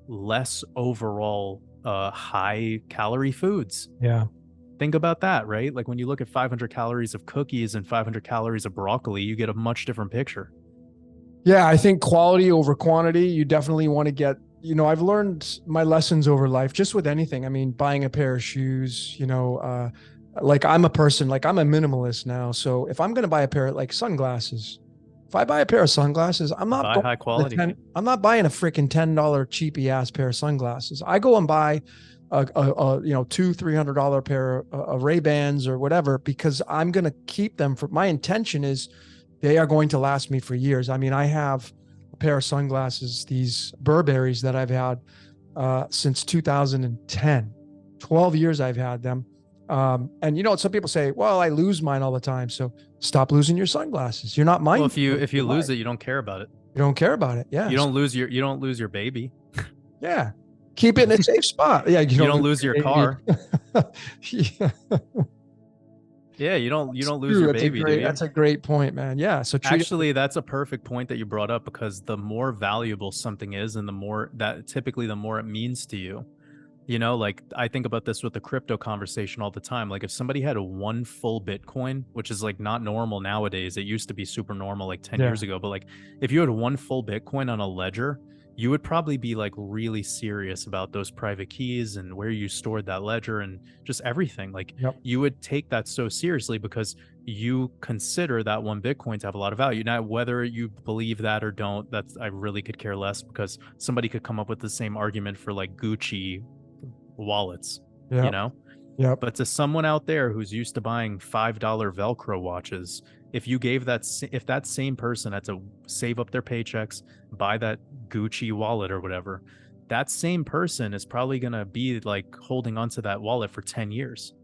less overall high calorie foods. Yeah. Think about that, right? Like when you look at 500 calories of cookies and 500 calories of broccoli, you get a much different picture. Yeah, I think quality over quantity. You definitely want to get, I've learned my lessons over life just with anything. I mean, buying a pair of shoes, like I'm a person, like I'm a minimalist now. So if I'm going to buy a pair of like sunglasses, if I buy a pair of sunglasses, I'm not buy high quality. I'm not buying a freaking $10 cheapy ass pair of sunglasses. I go and buy a $200-$300 pair of Ray-Bans or whatever, because I'm going to keep them for my intention is they are going to last me for years. I mean, I have a pair of sunglasses, these Burberrys that I've had since 2010, 12 years I've had them. And some people say, well, I lose mine all the time. So stop losing your sunglasses. You're not mindful. Well, if you lose it, you don't care about it. You don't care about it. Yeah. You don't lose your baby. Yeah. Keep it in a safe spot. Yeah. You don't lose your car. Yeah. Yeah, you don't lose your baby. That's a great point, man. Yeah. So actually, that's a perfect point that you brought up, because the more valuable something is, and the more it means to you. Like I think about this with the crypto conversation all the time. Like if somebody had one full Bitcoin, which is like not normal nowadays, it used to be super normal like 10 years ago. But like if you had one full Bitcoin on a ledger, you would probably be like really serious about those private keys and where you stored that ledger and just everything. Like you would take that so seriously because you consider that one Bitcoin to have a lot of value. Now, whether you believe that or don't, I really could care less, because somebody could come up with the same argument for like Gucci wallets, but to someone out there who's used to buying $5 Velcro watches, if that same person had to save up their paychecks, buy that Gucci wallet or whatever, that same person is probably going to be like holding onto that wallet for 10 years.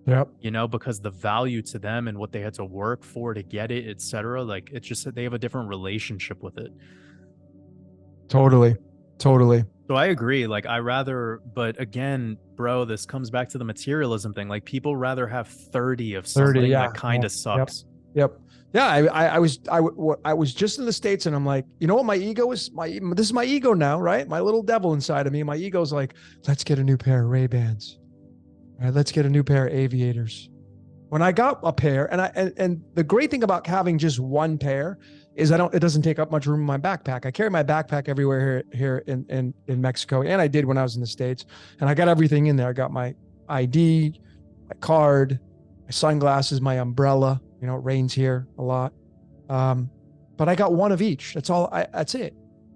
Because the value to them and what they had to work for to get it, etc. Like it's just that they have a different relationship with it. Totally. So I agree. Like but again, bro, this comes back to the materialism thing. Like people rather have 30 of something that kind of sucks. Yep. Yeah. I was just in the States, and I'm like, you know what? My ego is this is my ego now, right? My little devil inside of me. My ego's like, let's get a new pair of Ray-Bans. All right, let's get a new pair of Aviators. When I got a pair, and the great thing about having just one pair is it doesn't take up much room in my backpack. I carry my backpack everywhere here in Mexico, and I did when I was in the States, and I got everything in there. I got my ID, my card, my sunglasses, my umbrella. It rains here a lot. But I got one of each. That's all. That's it.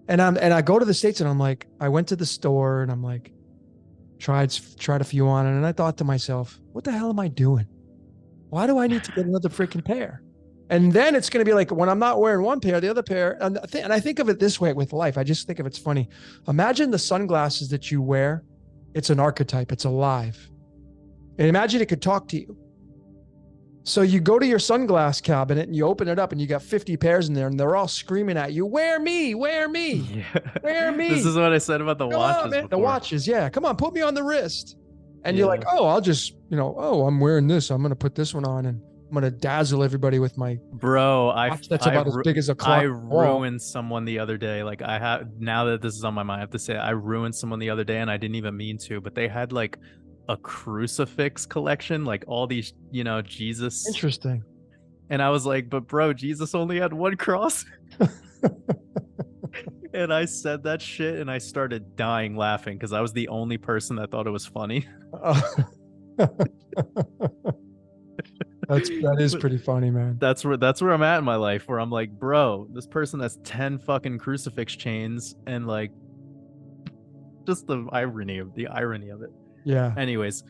And I go to the States, and I'm like, I went to the store, and I'm like, tried a few on, and I thought to myself, what the hell am I doing? Why do I need to get another freaking pair? And then it's going to be like, when I'm not wearing one pair, the other pair. And I think of it this way with life. I just think of it's funny. Imagine the sunglasses that you wear. It's an archetype. It's alive. And imagine it could talk to you. So you go to your sunglass cabinet and you open it up, and you got 50 pairs in there, and they're all screaming at you, wear me, wear me, wear me. This is what I said about the watches. Man. The watches. Yeah. Come on, put me on the wrist. And you're like, oh, I'll just, I'm wearing this. I'm going to put this one on, and I'm gonna dazzle everybody with my Bro, watch that's about as big as a I clock wall. ruined someone the other day. Like I have now that this is on my mind, I have to say I ruined someone the other day and I didn't even mean to, but they had like a crucifix collection, like all these, Jesus. Interesting. And I was like, but bro, Jesus only had one cross. And I said that shit and I started dying laughing because I was the only person that thought it was funny. That is pretty funny, man. That's where I'm at in my life, where I'm like, bro, this person has 10 fucking crucifix chains, and like just the irony of it. Yeah. Anyways.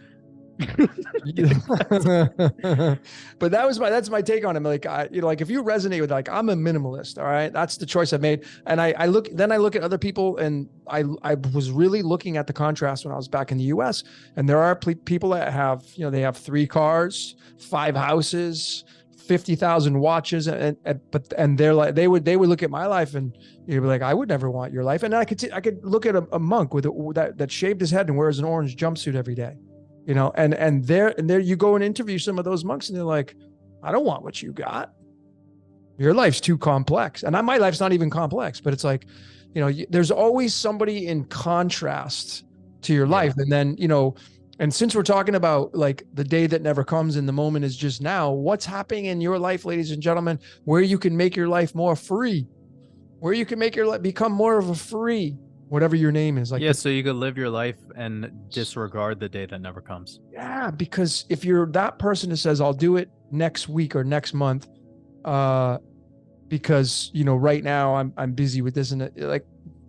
But that's my take on him. Like like if you resonate with, like, I'm a minimalist, all right, that's the choice I made. And I look at other people, and I was really looking at the contrast when I was back in the US, and there are people that have, they have 3 cars, 5 houses, 50,000 watches, and they're like, they would look at my life and you'd be like, I would never want your life. And I could look at a monk that shaved his head and wears an orange jumpsuit every day. And there you go and interview some of those monks, and they're like, I don't want what you got. Your life's too complex. And my life's not even complex, but it's like, there's always somebody in contrast to your life. And then, and since we're talking about like the day that never comes and the moment is just now, what's happening in your life, ladies and gentlemen, where you can make your life more free, where you can make your life become more of a free, whatever your name is. Like, so you could live your life and disregard the day that never comes. Yeah, because if you're that person that says, I'll do it next week or next month, because right now I'm busy with this, and like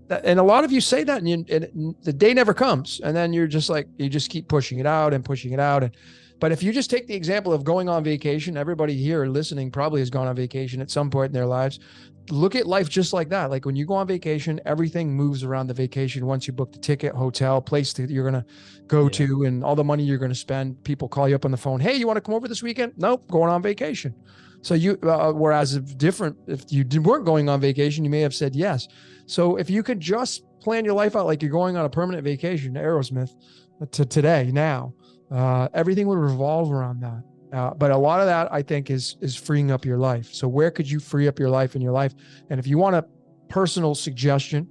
that, and a lot of you say that, and the day never comes, and then you're just like, you just keep pushing it out and pushing it out. But if you just take the example of going on vacation, everybody here listening probably has gone on vacation at some point in their lives. Look at life just like that. Like when you go on vacation, everything moves around the vacation. Once you book the ticket, hotel, place that you're going to go to, and all the money you're going to spend, people call you up on the phone. Hey, you want to come over this weekend? Nope, going on vacation. So whereas if you weren't going on vacation, you may have said yes. So if you could just plan your life out like you're going on a permanent vacation to Aerosmith to today, now, everything would revolve around that. But a lot of that, I think, is freeing up your life. So where could you free up your life in your life? And if you want a personal suggestion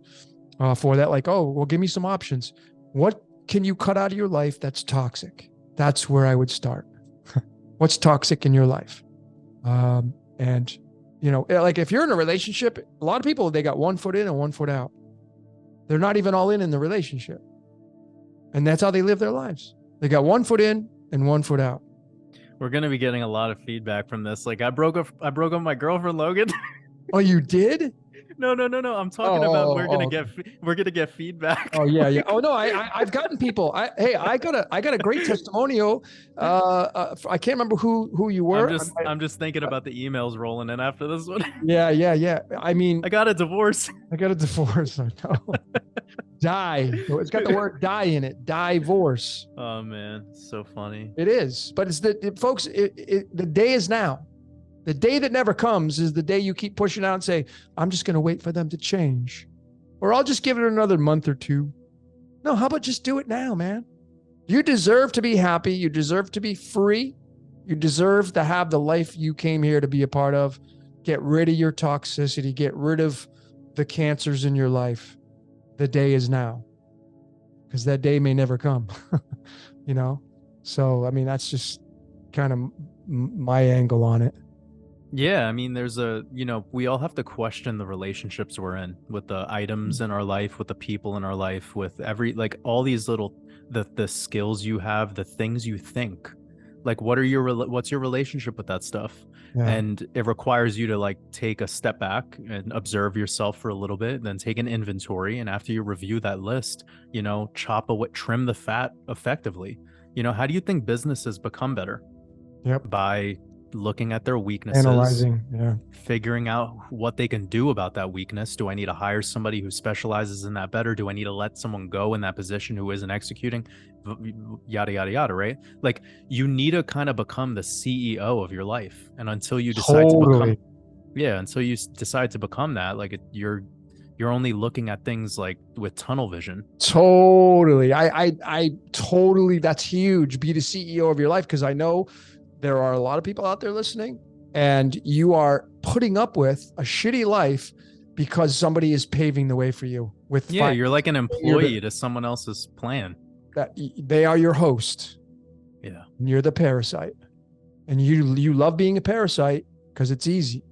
for that, like, oh, well, give me some options. What can you cut out of your life that's toxic? That's where I would start. What's toxic in your life? And, like if you're in a relationship, a lot of people, they got 1 foot in and 1 foot out. They're not even all in the relationship. And that's how they live their lives. They got 1 foot in and 1 foot out. We're gonna be getting a lot of feedback from this. Like I broke up with my girlfriend, Logan. Oh, you did? No. I'm talking about we're gonna get feedback. Oh yeah. Oh no, I've gotten people. I got a great testimonial. I can't remember who you were. I'm just thinking about the emails rolling in after this one. Yeah. I mean, I got a divorce. I know. Die. It's got the word die in it. Divorce. Oh man, so funny. It is, but it's folks. The day is now. The day that never comes is the day you keep pushing out and say, I'm just going to wait for them to change, or I'll just give it another month or 2. No, how about just do it now, man? You deserve to be happy. You deserve to be free. You deserve to have the life you came here to be a part of. Get rid of your toxicity. Get rid of the cancers in your life. The day is now, because that day may never come, So, I mean, that's just kind of my angle on it. Yeah, I mean, we all have to question the relationships we're in with the items in our life, with the people in our life, with all these little, the skills you have, the things you think. Like, what's your relationship with that stuff? Yeah. And it requires you to like take a step back and observe yourself for a little bit, then take an inventory. And after you review that list, trim the fat effectively. How do you think businesses become better? Yep. By looking at their weaknesses, analyzing, figuring out what they can do about that weakness. Do I need to hire somebody who specializes in that better? Do I need to let someone go in that position who isn't executing? Yada, yada, yada, right? Like, you need to kind of become the CEO of your life. And until you decide to become that, like, you're only looking at things like with tunnel vision. Totally. I totally, that's huge. Be the CEO of your life. Because I know there are a lot of people out there listening, and you are putting up with a shitty life because somebody is paving the way for you with Yeah, you're like an employee to someone else's plan. that they are your host. Yeah. And you're the parasite. And you love being a parasite because it's easy.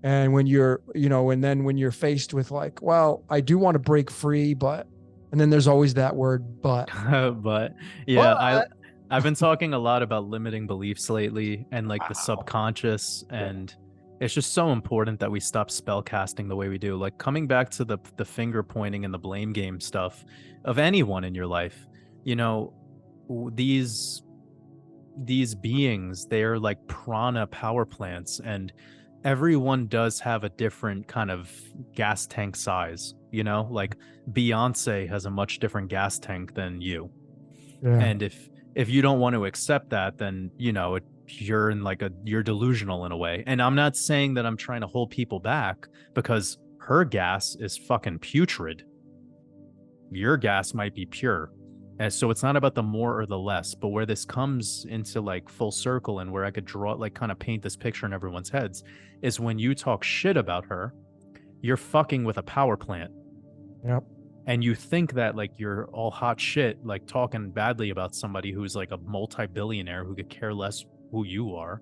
And when you're, and then when you're faced with like, well, I do want to break free, and then there's always that word, but. But yeah, I've been talking a lot about limiting beliefs lately and like the subconscious, and it's just so important that we stop spell casting the way we do. Like coming back to the finger pointing and the blame game stuff of anyone in your life, these beings, they're like prana power plants, and everyone does have a different kind of gas tank size, like Beyonce has a much different gas tank than you. Yeah. And if you don't want to accept that, then you're in like you're delusional in a way. And I'm not saying that I'm trying to hold people back, because her gas is fucking putrid. Your gas might be pure. And so it's not about the more or the less, but where this comes into like full circle, and where I could draw, like kind of paint this picture in everyone's heads, is when you talk shit about her, you're fucking with a power plant. Yep. And you think that like you're all hot shit, like talking badly about somebody who's like a multi-billionaire who could care less who you are.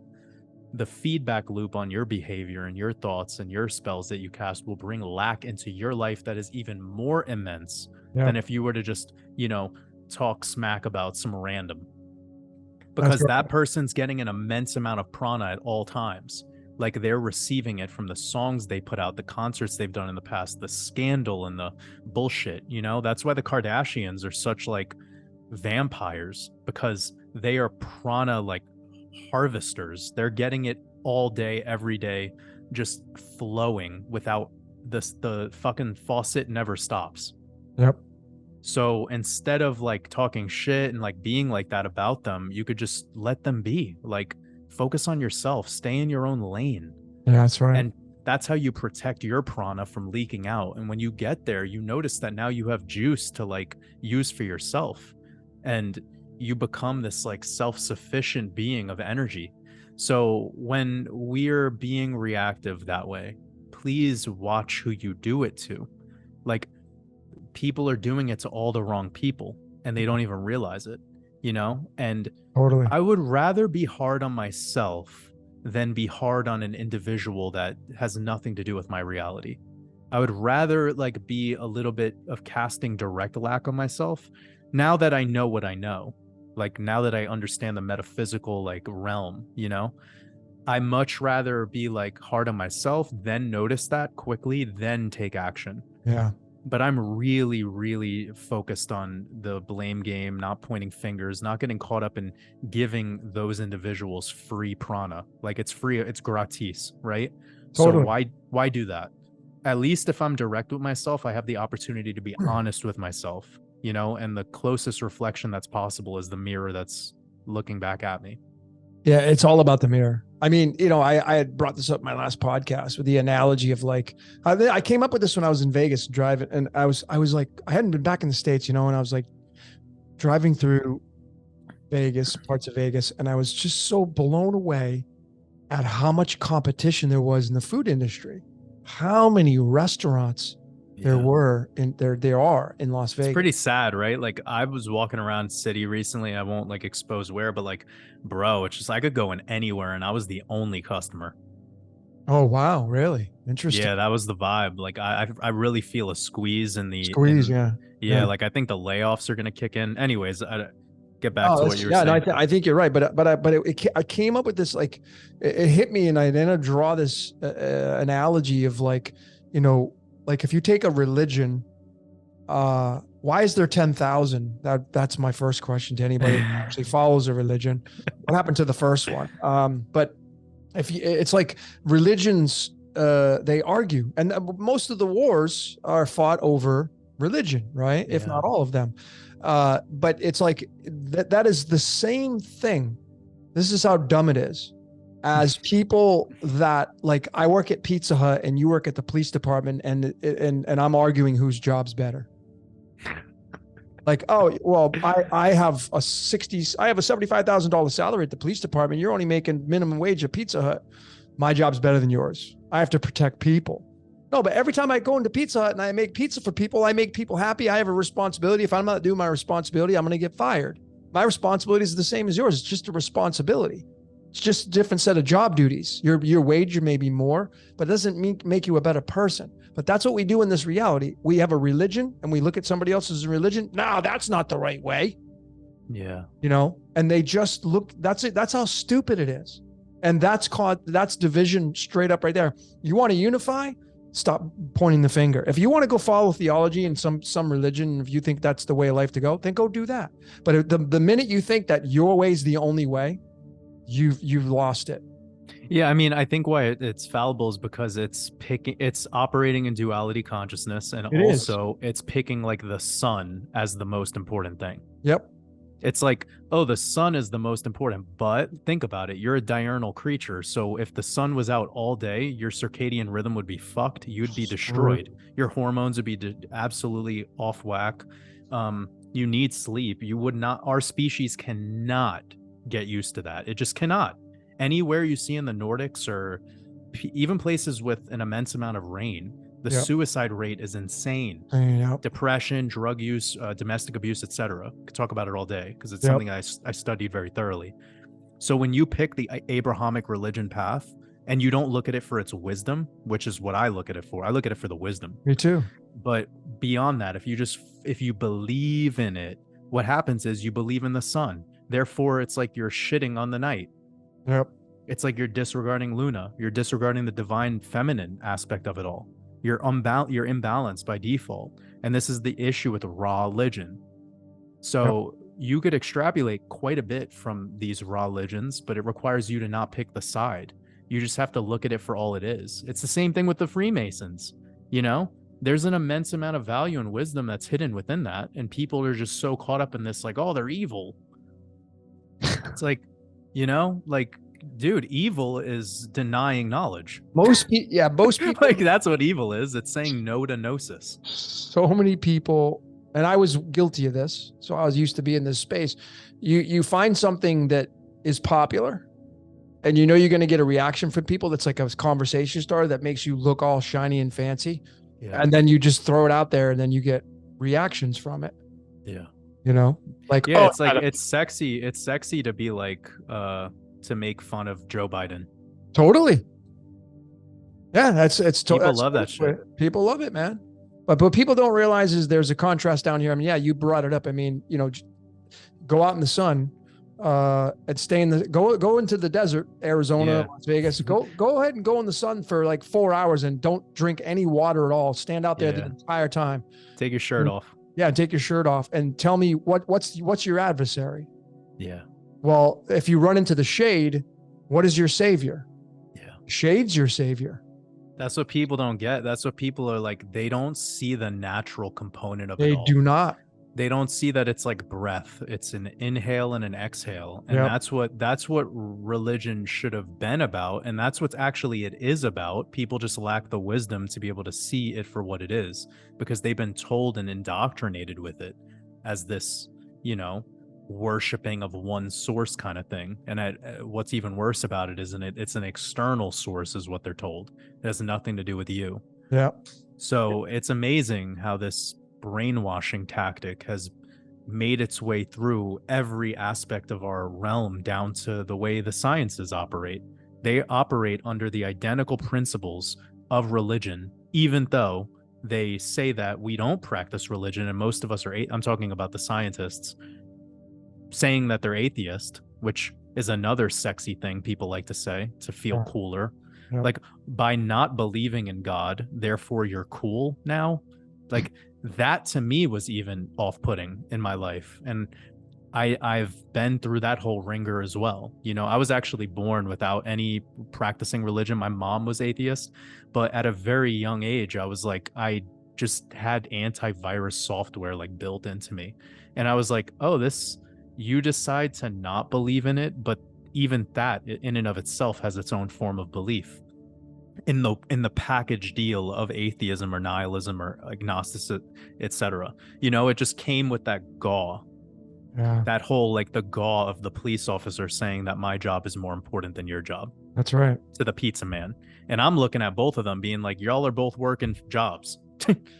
The feedback loop on your behavior and your thoughts and your spells that you cast will bring lack into your life that is even more immense than if you were to just, talk smack about some random. Because that person's getting an immense amount of prana at all times. Like they're receiving it from the songs they put out, the concerts they've done in the past, the scandal and the bullshit. That's why the Kardashians are such like vampires, because they are prana like harvesters. They're getting it all day, every day, just flowing without the fucking faucet never stops. Yep. So instead of like talking shit and like being like that about them, you could just let them be. Like focus on yourself, stay in your own lane. Yeah, that's right. And that's how you protect your prana from leaking out. And when you get there, you notice that now you have juice to like use for yourself, and you become this like self-sufficient being of energy. So when we're being reactive that way, please watch who you do it to. Like people are doing it to all the wrong people, and they don't even realize it, and totally. I would rather be hard on myself than be hard on an individual that has nothing to do with my reality. I would rather like be a little bit of casting direct lack on myself now that I know what I know. Like now that I understand the metaphysical like realm, I much rather be like hard on myself, then notice that quickly, then take action. Yeah. But I'm really, really focused on the blame game, not pointing fingers, not getting caught up in giving those individuals free prana. Like it's free, it's gratis, right? Totally. So why do that? At least if I'm direct with myself, I have the opportunity to be honest with myself, and the closest reflection that's possible is the mirror that's looking back at me. Yeah, it's all about the mirror. I mean, I had brought this up in my last podcast with the analogy of like, I came up with this when I was in Vegas driving, and I was like, I hadn't been back in the States, and I was like driving through Vegas, parts of Vegas, and I was just so blown away at how much competition there was in the food industry, how many restaurants there are in Las Vegas. It's pretty sad, right? Like I was walking around city recently. I won't like expose where, but like, bro, it's just I could go in anywhere, and I was the only customer. Oh wow, really? Interesting. Yeah, that was the vibe. Like I really feel a squeeze in the squeeze. Yeah. Like I think the layoffs are gonna kick in. Anyways, get back to what you were saying. No, I think you're right, but I came up with this like it hit me, and I then draw this analogy of like like if you take a religion, why is there 10,000? That's my first question to anybody who actually follows a religion. What happened to the first one? But it's like religions, they argue, and most of the wars are fought over religion, right? Yeah. If not all of them. But it's like that is the same thing. This is how dumb it is. As people that like, I work at Pizza Hut and you work at the police department, and I'm arguing whose job's better. Like, oh, well, I have a $75,000 salary at the police department. You're only making minimum wage at Pizza Hut. My job's better than yours. I have to protect people. No, but every time I go into Pizza Hut and I make pizza for people, I make people happy. I have a responsibility. If I'm not doing my responsibility, I'm going to get fired. My responsibility is the same as yours. It's just a responsibility. It's just a different set of job duties. Your wage may be more, but it doesn't make you a better person. But that's what we do in this reality. We have a religion and we look at somebody else's religion. No, that's not the right way. Yeah. And they just look, that's it. That's how stupid it is. And that's division straight up right there. You want to unify? Stop pointing the finger. If you want to go follow theology and some religion, if you think that's the way of life to go, then go do that. But the minute you think that your way is the only way, you've lost it. Yeah, I mean, I think why it's fallible is because it's operating in duality consciousness, and it's picking like the sun as the most important thing. Yep. It's like, oh, the sun is the most important, but think about it. You're a diurnal creature. So if the sun was out all day, your circadian rhythm would be fucked. You'd be destroyed. Your hormones would be absolutely off whack. You need sleep. Our species cannot get used to that. It just cannot. Anywhere you see in the Nordics or even places with an immense amount of rain, the suicide rate is insane. Depression, drug use, domestic abuse, etc. Could talk about it all day because it's something I studied very thoroughly. So when you pick the Abrahamic religion path and you don't look at it for its wisdom, which is what I look at it for, I look at it for the wisdom. Me too. But beyond that, if you believe in it, what happens is you believe in the sun. Therefore, it's like you're shitting on the night. Yep. It's like you're disregarding Luna. You're disregarding the divine feminine aspect of it all. You're imbalanced by default. And this is the issue with raw religion. So you could extrapolate quite a bit from these raw religions, but it requires you to not pick the side. You just have to look at it for all it is. It's the same thing with the Freemasons. There's an immense amount of value and wisdom that's hidden within that. And people are just so caught up in this, like, oh, they're evil. It's like, dude, evil is denying knowledge. Most people like that's what evil is. It's saying no to gnosis. So many people, and I was guilty of this, so I was used to be in this space. You find something that is popular and you're going to get a reaction from people that's like a conversation starter that makes you look all shiny and fancy. Yeah. And then you just throw it out there and then you get reactions from it. Yeah. It's sexy. It's sexy to be like to make fun of Joe Biden. Totally. Yeah, people love that shit. People love it, man. But what people don't realize is there's a contrast down here. I mean, yeah, you brought it up. I mean, go out in the sun and stay go into the desert, Arizona, Las Vegas. Go ahead and go in the sun for like 4 hours and don't drink any water at all. Stand out there the entire time. Take your shirt off. Yeah, take your shirt off and tell me what's your adversary? Yeah. Well, if you run into the shade, what is your savior? Yeah. Shade's your savior. That's what people don't get. That's what people are like. They don't see the natural component of it all. They do not. They don't see that it's like breath. It's an inhale and an exhale. And that's what religion should have been about. And that's what actually it is about. People just lack the wisdom to be able to see it for what it is because they've been told and indoctrinated with it as this, worshiping of one source kind of thing. And what's even worse about it is it's an external source is what they're told. It has nothing to do with you. Yeah. So it's amazing how this brainwashing tactic has made its way through every aspect of our realm down to the way the sciences operate. They operate under the identical principles of religion, even though they say that we don't practice religion and most of us are I'm talking about the scientists saying that they're atheist, which is another sexy thing people like to say to feel cooler. Like by not believing in God, therefore you're cool now. Like that to me was even off-putting in my life. And I've been through that whole ringer as well. I was actually born without any practicing religion. My mom was atheist, but at a very young age, I was like, I just had antivirus software like built into me. And I was like, oh, you decide to not believe in it, but even that in and of itself has its own form of belief. in the package deal of atheism or nihilism or agnosticism, etc. You know, it just came with that gall. Yeah, That whole like the gall of the police officer saying that my job is more important than your job that's right. to the pizza man. And I'm looking at both of them being like, y'all are both working jobs.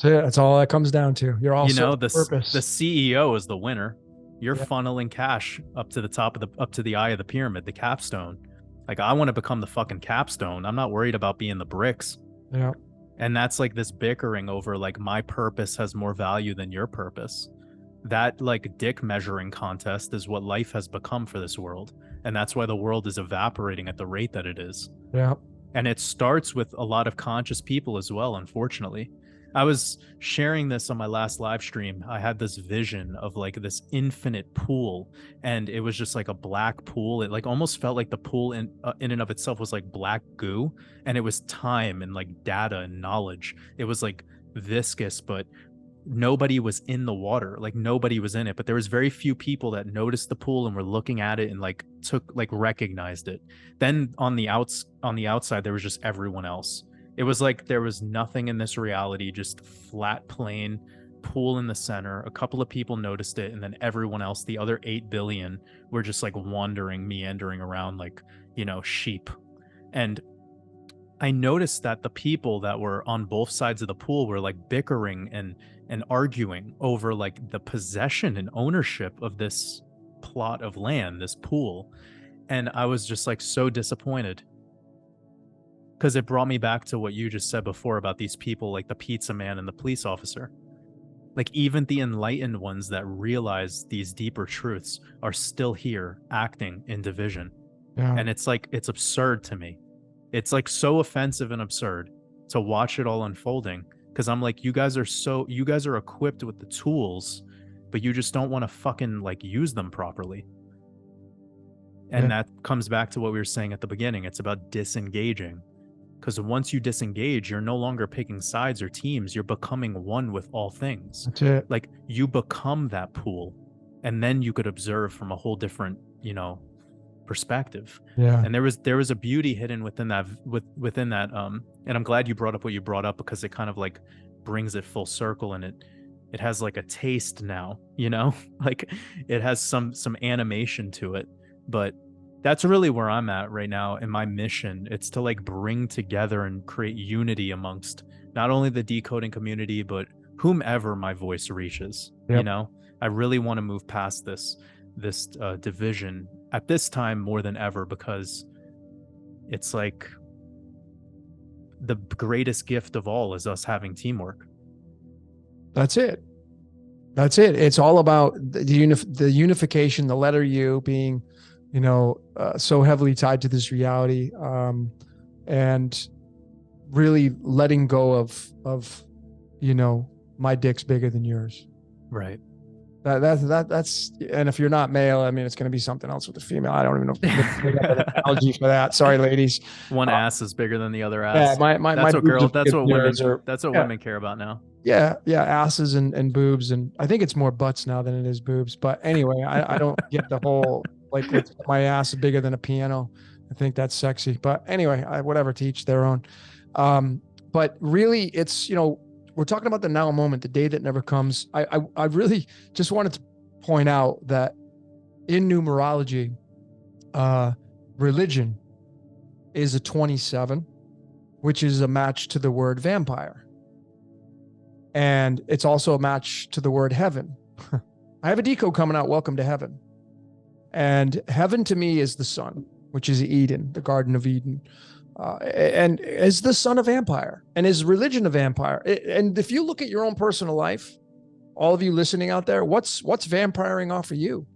That's all that comes down to. You're all You serve know, a the purpose. CEO is the winner. You're Yeah, funneling cash up to the top of the up to the eye of the pyramid, the capstone. Like I want to become the fucking capstone. I'm not worried about being the bricks. yeah, And that's like this bickering over like my purpose has more value than your purpose. That like dick measuring contest is what life has become for this world. And that's why the world is evaporating at the rate that it is. yeah. And it starts with a lot of conscious people as well, unfortunately. I was sharing this on my last live stream. I had this vision of like this infinite pool, and it was just like a black pool. It like almost felt like the pool in and of itself was like black goo, and it was time and like data and knowledge. It was like viscous, but nobody was in the water, like nobody was in it, but there was very few people that noticed the pool and were looking at it and like took like recognized it. Then on the outside there was just everyone else. It was like there was nothing in this reality, just flat plain pool in the center. A couple of people noticed it, and then everyone else, the other 8 billion, were just like wandering, meandering around like, you know, sheep. And I noticed that the people that were on both sides of the pool were like bickering and arguing over like the possession and ownership of this plot of land, this pool. And I was just like so disappointed because it brought me back to what you just said before about these people like the pizza man and the police officer. Like even the enlightened ones that realize these deeper truths are still here acting in division. Yeah. And it's like it's absurd to me. It's like so offensive and absurd to watch it all unfolding because I'm like, you guys are equipped with the tools, but you just don't want to fucking like use them properly. And Yeah. that comes back to what we were saying at the beginning. It's about disengaging. Because once you disengage, you're no longer picking sides or teams. You're becoming one with all things. That's it. Like you become that pool, and then you could observe from a whole different, you know, perspective. Yeah. And there was a beauty hidden within that and I'm glad you brought up what you brought up because it kind of like brings it full circle, and it has like a taste now, you know. Like it has some animation to it. But that's really where I'm at right now in my mission. It's to like bring together and create unity amongst not only the decoding community but whomever my voice reaches. Yep. You know, I really want to move past this division at this time more than ever, because it's like the greatest gift of all is us having teamwork. That's it. That's it. It's all about the unification, the letter U being, you know, so heavily tied to this reality, and really letting go of, you know, my dick's bigger than yours. Right. That's and if you're not male, I mean, it's going to be something else with the female. I don't even know if we have an analogy for that. Sorry, ladies. One ass is bigger than the other ass. Yeah, that's what girl. That's what women. Are, that's what yeah. women care about now. Yeah, asses and boobs, and I think it's more butts now than it is boobs. But anyway, I don't get the whole like my ass is bigger than a piano. I think that's sexy. But anyway, whatever, to each their own. But really, it's, you know, we're talking about the now moment, the day that never comes. I really just wanted to point out that in numerology, religion is a 27, which is a match to the word vampire. And it's also a match to the word heaven. I have a decode coming out, Welcome to Heaven. And heaven to me is the sun, which is Eden, the Garden of Eden. And is the son of vampire, and is religion a vampire? And if you look at your own personal life, all of you listening out there, what's vampiring off of you?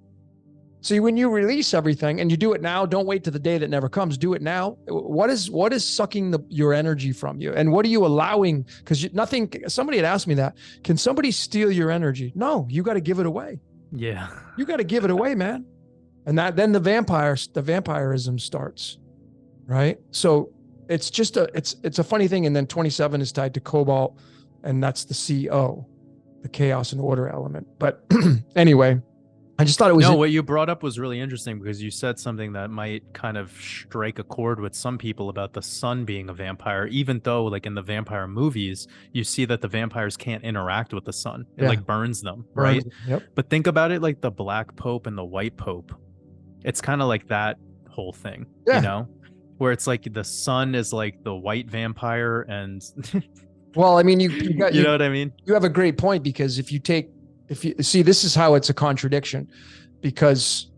See, when you release everything and you do it now, don't wait to the day that never comes. Do it now. What is sucking your energy from you, and what are you allowing? Because nothing. Somebody had asked me that. Can somebody steal your energy? No, you got to give it away. Yeah, you got to give it away, man. And then the vampirism starts. Right. So it's just it's a funny thing. And then 27 is tied to cobalt, and that's the CO, the chaos and order element. But anyway, I just thought it was No, what you brought up was really interesting because you said something that might kind of strike a chord with some people about the sun being a vampire, even though, like in the vampire movies, you see that the vampires can't interact with the sun. It yeah, like burns them, burns. right? Yep. But think about it like the Black Pope and the White Pope. It's kind of like that whole thing, Yeah. where it's like the sun is like the white vampire and Well, I mean, you got you know what I mean? you have a great point because if you see, this is how it's a contradiction, because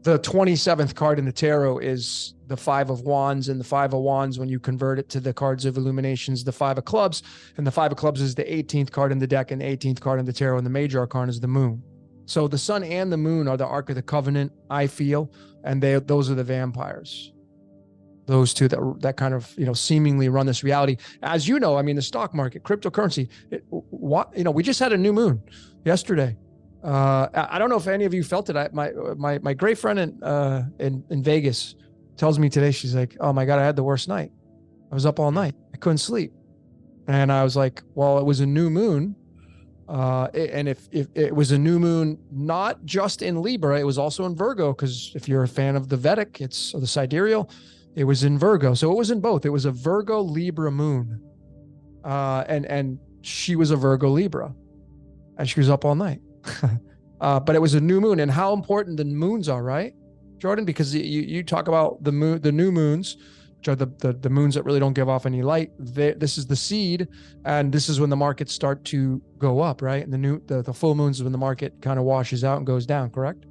the 27th card in the tarot is the Five of Wands, and the Five of Wands, when you convert it to the cards of illuminations, the Five of Clubs, and the Five of Clubs is the 18th card in the deck, and the 18th card in the tarot, and the major arcana is the moon. So the sun and the moon are the Ark of the Covenant, I feel, and those are the vampires. Those two that kind of seemingly run this reality. As you know, I mean, the stock market, cryptocurrency, we just had a new moon yesterday. I don't know if any of you felt it. My great friend in Vegas tells me today, she's like, "Oh my God, I had the worst night. I was up all night. I couldn't sleep." And I was like, "Well, it was a new moon. And if it was a new moon, not just in Libra, it was also in Virgo, because if you're a fan of the Vedic, or the sidereal, it was in Virgo. So it was in both. It was a Virgo Libra moon. And she was a Virgo Libra, and she was up all night. But it was a new moon, and how important the moons are, right, Jordan? Because you talk about the new moons, which are the moons that really don't give off any light. This is the seed, and this is when the markets start to go up, right? And the full moons is when the market kind of washes out and goes down, correct?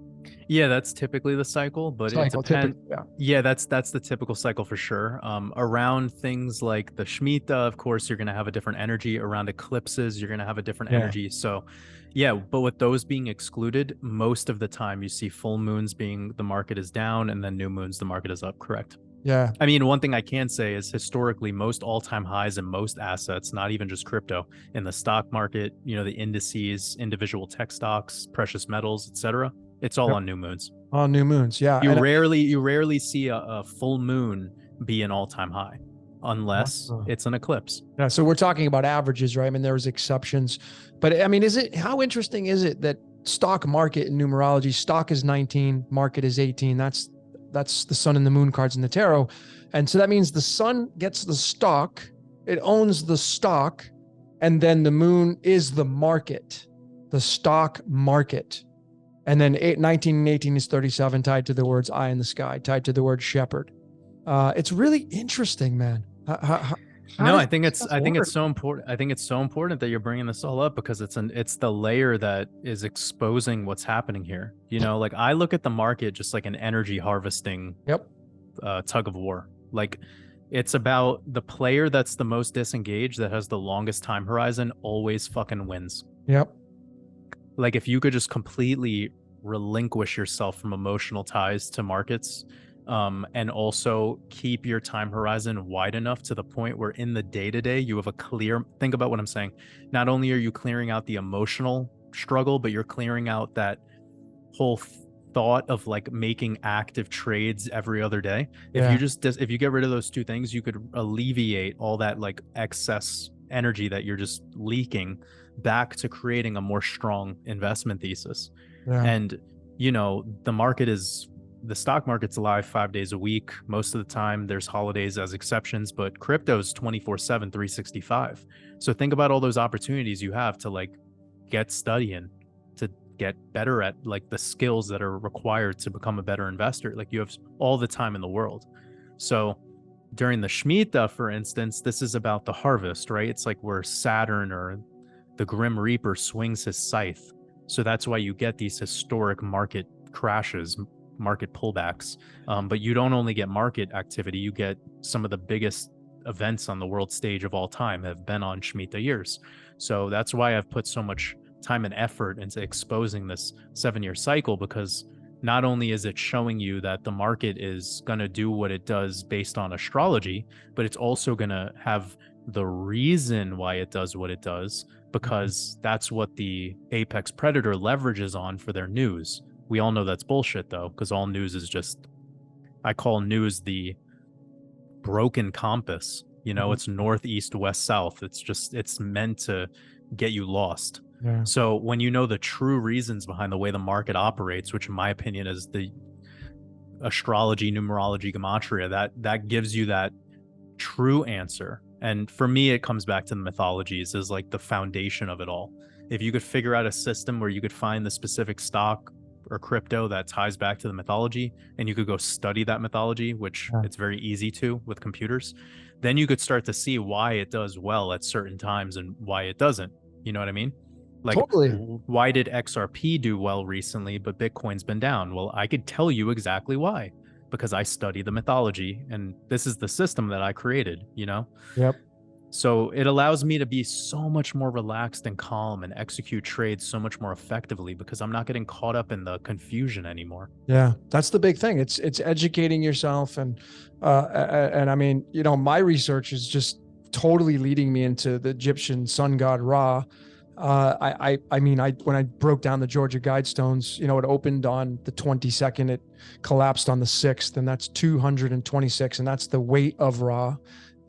Yeah, that's typically the cycle, but it depends. Yeah, that's the typical cycle for sure. Around things like the Shemitah, of course, you're going to have a different energy. Around eclipses, you're going to have a different energy. So, yeah, but with those being excluded, most of the time you see full moons being the market is down, and then new moons the market is up. Correct. Yeah. I mean, one thing I can say is historically, most all-time highs in most assets, not even just crypto, in the stock market, the indices, individual tech stocks, precious metals, etc. It's all on new moons. On new moons, yeah. You rarely see a full moon be an all-time high, unless it's an eclipse. Yeah. So we're talking about averages, right? I mean, there's exceptions, but I mean, how interesting is it that stock market in numerology, stock is 19, market is 18. That's the sun and the moon cards in the tarot. And so that means the sun gets the stock, it owns the stock, and then the moon is the market, the stock market. And then 19 and 18 is 37, tied to the words eye in the sky, tied to the word shepherd. It's really interesting, man. I think it's so important. I think it's so important that you're bringing this all up, because it's the layer that is exposing what's happening here. Like I look at the market just like an energy harvesting tug of war. Like it's about the player that's the most disengaged, that has the longest time horizon, always fucking wins. Yep. Like if you could just completely relinquish yourself from emotional ties to markets, and also keep your time horizon wide enough to the point where in the day-to-day you have a clear, think about what I'm saying. Not only are you clearing out the emotional struggle, but you're clearing out that whole thought of like making active trades every other day. If you get rid of those two things, you could alleviate all that like excess energy that you're just leaking back to creating a more strong investment thesis. And the stock market's alive 5 days a week. Most of the time there's holidays as exceptions, but crypto's 24/7, 365. So think about all those opportunities you have to like get studying, to get better at like the skills that are required to become a better investor. Like you have all the time in the world. So during the Shemitah, for instance, this is about the harvest, right? It's like where Saturn or the Grim Reaper swings his scythe. So that's why you get these historic market crashes, market pullbacks. But you don't only get market activity, you get some of the biggest events on the world stage of all time have been on Shemitah years. So that's why I've put so much time and effort into exposing this 7-year cycle, because not only is it showing you that the market is going to do what it does based on astrology, but it's also going to have the reason why it does what it does, because that's what the apex predator leverages on for their news. We all know that's bullshit though, because all news is just, I call news the broken compass. It's north, east, west, south. It's meant to get you lost. Yeah. So when you know the true reasons behind the way the market operates, which in my opinion is the astrology, numerology, gematria, that gives you that true answer. And for me, it comes back to the mythologies as like the foundation of it all. If you could figure out a system where you could find the specific stock or crypto that ties back to the mythology, and you could go study that mythology, which Yeah. it's very easy to with computers, then you could start to see why it does well at certain times and why it doesn't. You know what I mean? Like, Totally. why did XRP do well recently, but Bitcoin's been down? Well, I could tell you exactly why, because I study the mythology and this is the system that I created, you know? Yep. So it allows me to be so much more relaxed and calm and execute trades so much more effectively because I'm not getting caught up in the confusion anymore. Yeah, that's the big thing. It's educating yourself, and I mean, you know, my research is just totally leading me into the Egyptian sun god Ra. I mean, when I broke down the Georgia Guidestones, you know, it opened on the 22nd, it collapsed on the 6th, and that's 226, and that's the weight of Ra.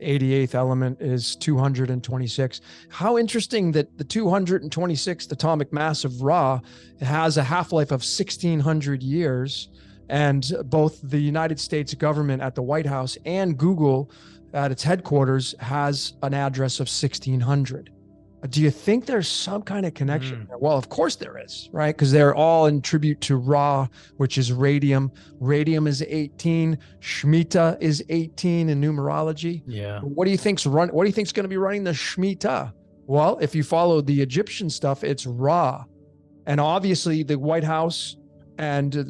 88th element is 226. How interesting that the 226th atomic mass of Ra has a half-life of 1600 years, and both the United States government at the White House and Google at its headquarters has an address of 1600. Do you think there's some kind of connection there? Well, of course there is, right? Because they're all in tribute to Ra, which is radium. Radium is 18. Shemitah is 18 in numerology. Yeah. What do you think's going to be running the Shemitah? Well, if you follow the Egyptian stuff, it's Ra. And obviously the White House and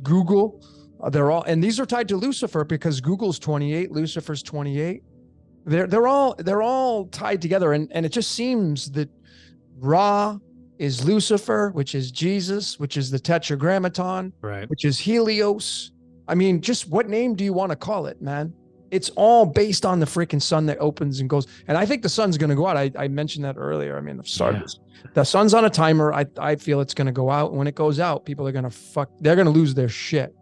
Google, they're all, and these are tied to Lucifer because Google's 28, Lucifer's 28. They're all tied together, and it just seems that Ra is Lucifer, which is Jesus, which is the Tetragrammaton, Right. which is Helios. I mean, just what name do you want to call it, man? It's all based on the freaking sun that opens and goes. And I think the sun's going to go out. I mentioned that earlier. I mean, the sun's on a timer. I feel it's going to go out. And when it goes out, people are going to they're going to lose their shit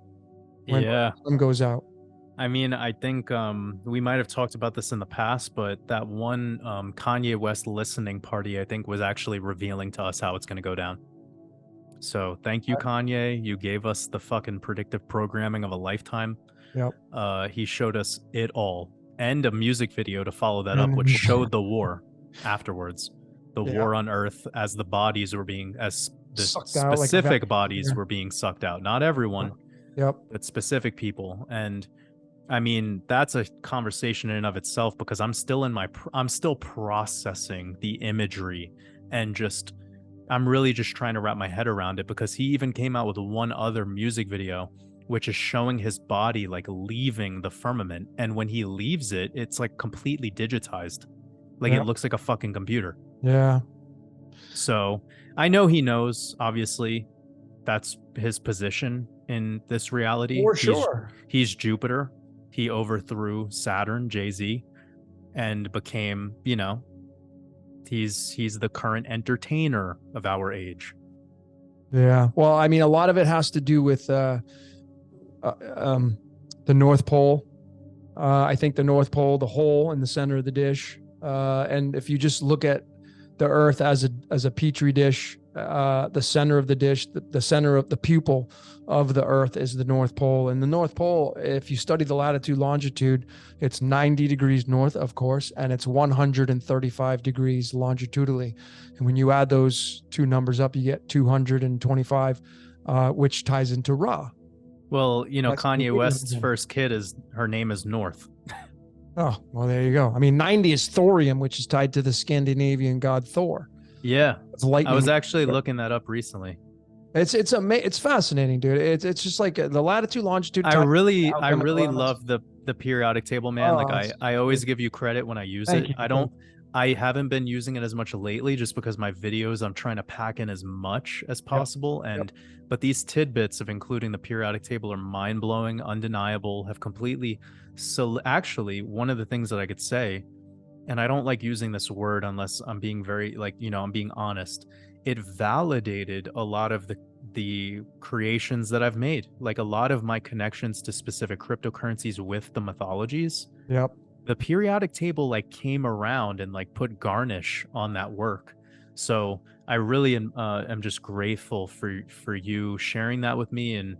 when the sun goes out. I mean, I think we might have talked about this in the past, but that one Kanye West listening party, I think, was actually revealing to us how it's going to go down. So thank you, Kanye. You gave us the fucking predictive programming of a lifetime. Yep. He showed us it all and a music video to follow that up, which showed the war afterwards. The war on Earth as the bodies were being, as the specific bodies were being sucked out. Not everyone, but specific people. And I mean, that's a conversation in and of itself because I'm still processing the imagery and I'm really just trying to wrap my head around it because he even came out with one other music video, which is showing his body like leaving the firmament. And when he leaves it, it's like completely digitized. Like it looks like a fucking computer. Yeah. So I know he knows, obviously, that's his position in this reality. For sure. He's Jupiter. He overthrew Saturn, Jay-Z, and became, you know, he's the current entertainer of our age. Yeah. Well, I mean, a lot of it has to do with the North Pole. I think the North Pole, the hole in the center of the dish. And if you just look at the Earth as a petri dish, the center of the dish, the center of the pupil of the Earth is the North Pole. And the North Pole, if you study the latitude, longitude, it's 90 degrees north, of course, and it's 135 degrees longitudinally. And when you add those two numbers up, you get 225, which ties into Ra. Well, you know, that's Kanye West's first kid her name is North. Oh, well, there you go. I mean, 90 is thorium, which is tied to the Scandinavian god Thor. Yeah. I was actually looking that up recently. It's fascinating, dude. It's just like the latitude, longitude. I really love the periodic table, man. Like I always give you credit when I use it. I haven't been using it as much lately just because my videos I'm trying to pack in as much as possible. But these tidbits of including the periodic table are mind-blowing, undeniable, have completely actually one of the things that I could say, and I don't like using this word unless I'm being very I'm being honest. It validated a lot of the creations that I've made, like a lot of my connections to specific cryptocurrencies with the mythologies. Yep. The periodic table came around and put garnish on that work. So I really am just grateful for you sharing that with me, and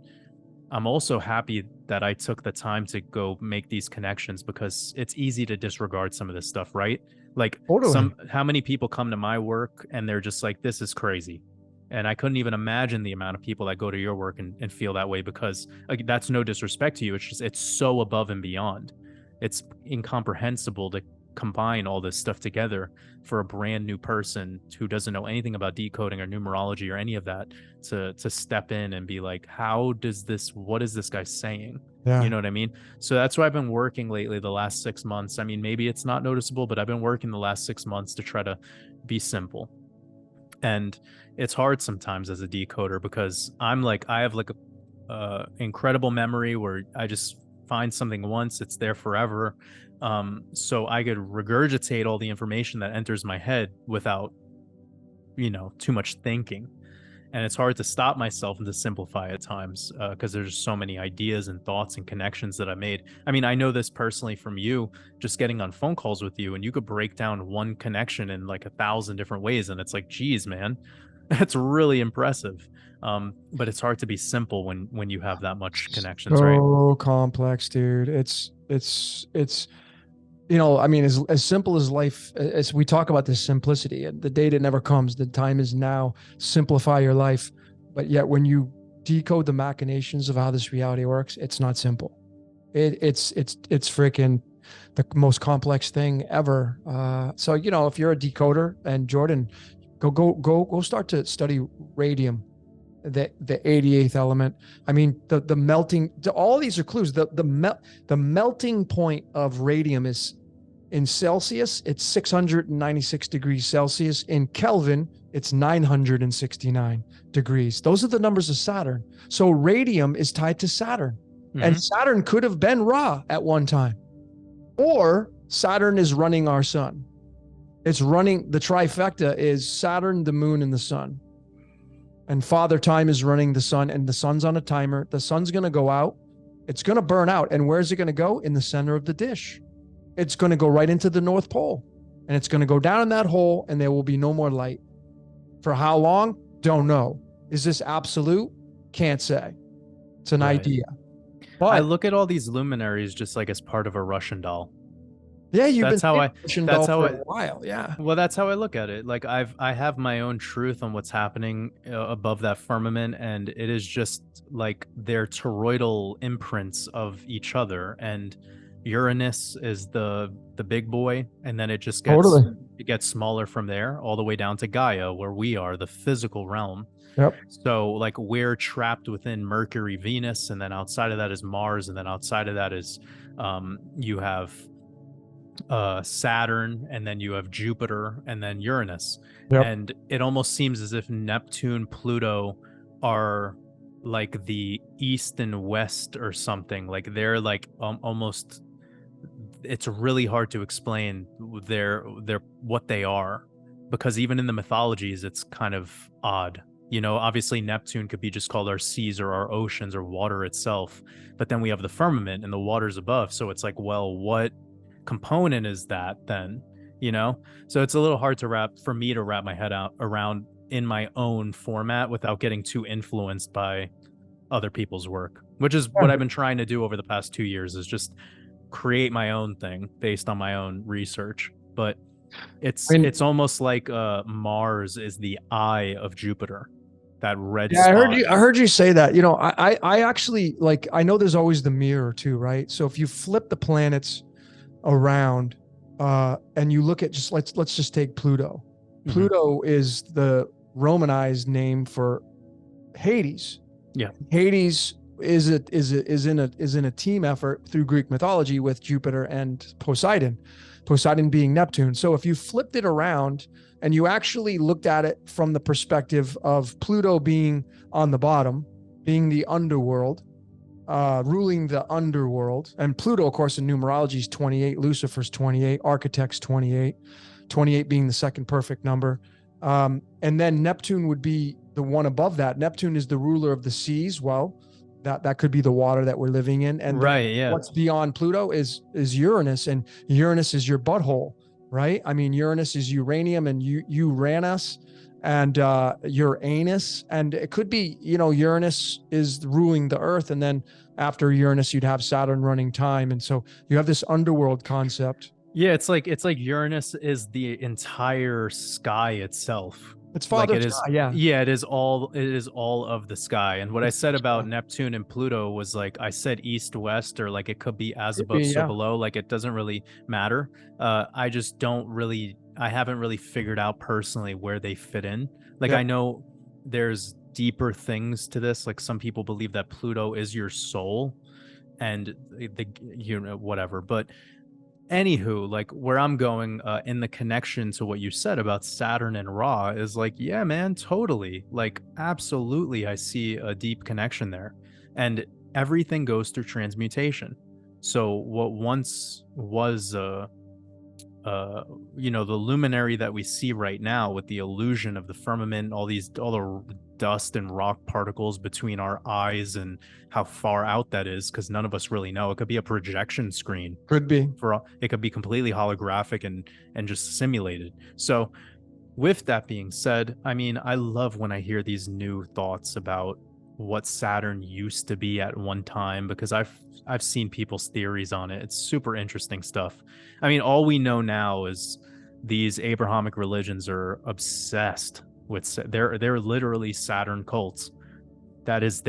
I'm also happy that I took the time to go make these connections, because it's easy to disregard some of this stuff, right? Like Totally. how many people come to my work and they're just like, this is crazy. And I couldn't even imagine the amount of people that go to your work and feel that way, because like, that's no disrespect to you. It's just, it's so above and beyond. It's incomprehensible to combine all this stuff together for a brand new person who doesn't know anything about decoding or numerology or any of that, to step in and be like, how does this, what is this guy saying? You Yeah. know what I mean? So that's why I've been working lately the last 6 months. I mean, maybe it's not noticeable, but I've been working the last 6 months to try to be simple. And it's hard sometimes as a decoder, because I'm like, I have like a incredible memory where I just find something once, it's there forever. So I could regurgitate all the information that enters my head without, too much thinking. And it's hard to stop myself and to simplify at times, because there's so many ideas and thoughts and connections that I made. I mean, I know this personally from you, just getting on phone calls with you, and you could break down one connection in like 1,000 different ways, and it's like, geez, man, that's really impressive. But it's hard to be simple when you have that much connections, right? So complex, dude. It's I mean, as simple as life, as we talk about this simplicity, and the date it never comes, the time is now, simplify your life. But yet when you decode the machinations of how this reality works, it's not simple. It's freaking the most complex thing ever. So, if you're a decoder, and Jordan, go start to study radium, the 88th element. I mean, the melting, all these are clues. The melting point of radium is, in Celsius, it's 696 degrees Celsius. In Kelvin, it's 969 degrees. Those are the numbers of Saturn. So radium is tied to Saturn. And Saturn could have been Ra at one time. Or Saturn is running our sun. It's running, the trifecta is Saturn, the moon, and the sun. And Father Time is running the sun, and the sun's on a timer. The sun's going to go out. It's going to burn out. And where's it going to go? In the center of the dish. It's going to go right into the North Pole. And it's going to go down in that hole, and there will be no more light. For how long? Don't know. Is this absolute? Can't say. It's an idea. But I look at all these luminaries just like as part of a Russian doll. yeah, you've That's been how Russian doll for a while. Yeah. well, that's how I look at it. Like I have my own truth on what's happening above that firmament, and it is just like they're toroidal imprints of each other. And Uranus is the big boy, and then it just gets smaller from there, all the way down to Gaia, where we are, the physical realm. Yep. So like we're trapped within Mercury, Venus, and then outside of that is Mars, and then outside of that is you have Saturn, and then you have Jupiter, and then Uranus. Yep. And it almost seems as if Neptune, Pluto are like the east and west or something. Like they're like almost, it's really hard to explain their what they are, because even in the mythologies it's kind of odd. Obviously Neptune could be just called our seas or our oceans or water itself, but then we have the firmament and the waters above, so it's like, well, what component is that then? So it's a little hard for me to wrap my head out around in my own format without getting too influenced by other people's work, which is what I've been trying to do over the past 2 years, is just create my own thing based on my own research. But it's almost like Mars is the eye of Jupiter, that red spot. I heard you say that. I actually, like, I know there's always the mirror too, right? So if you flip the planets around and you look at, just let's just take Pluto. Pluto is the Romanized name for Hades. Yeah. Hades is in a team effort through Greek mythology with Jupiter and Poseidon being Neptune. So if you flipped it around and you actually looked at it from the perspective of Pluto being on the bottom, being the underworld, ruling the underworld, and Pluto, of course, in numerology is 28, Lucifer's 28, Architect's 28, 28 being the second perfect number. And then Neptune would be the one above that. Neptune is the ruler of the seas. Well, that could be the water that we're living in. And right, yeah. What's beyond Pluto is Uranus, and Uranus is your butthole, right? I mean, Uranus is uranium and Uranus, and Uranus, and it could be, Uranus is ruling the earth, and then after Uranus you'd have Saturn running time, and so you have this underworld concept. Yeah, it's like Uranus is the entire sky itself. It's Like Father it is, Sky, yeah. yeah, it is all of the sky. And what I It's said the about sky. Neptune and Pluto was like I said east west, or like it could be as Could above be, so yeah. below. Like it doesn't really matter. I haven't really figured out personally where they fit in. Like Yep. I know there's deeper things to this. Like some people believe that Pluto is your soul, and whatever. But anywho, like where I'm going in the connection to what you said about Saturn and Ra is like, yeah, man, totally. Like, absolutely. I see a deep connection there. And everything goes through transmutation. So, what once was the luminary that we see right now with the illusion of the firmament, all the dust and rock particles between our eyes, and how far out that is, because none of us really know. It could be a projection screen. Could be. It could be completely holographic and just simulated. So with that being said, I mean, I love when I hear these new thoughts about what Saturn used to be at one time, because I've seen people's theories on it. It's super interesting stuff. I mean, all we know now is these Abrahamic religions are obsessed with they're literally Saturn cults. That is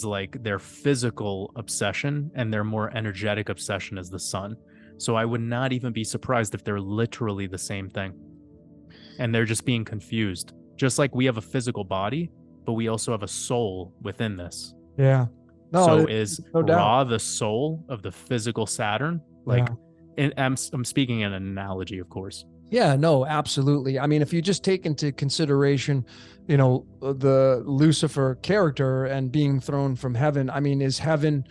like their physical obsession, and their more energetic obsession is the sun. So I would not even be surprised if they're literally the same thing, and they're just being confused. Just like we have a physical body, but we also have a soul within this. Yeah. No, So is no doubt. Ra the soul of the physical Saturn? Like, I'm speaking in an analogy, of course. Yeah, no, absolutely. I mean, if you just take into consideration, the Lucifer character and being thrown from heaven, I mean, is heaven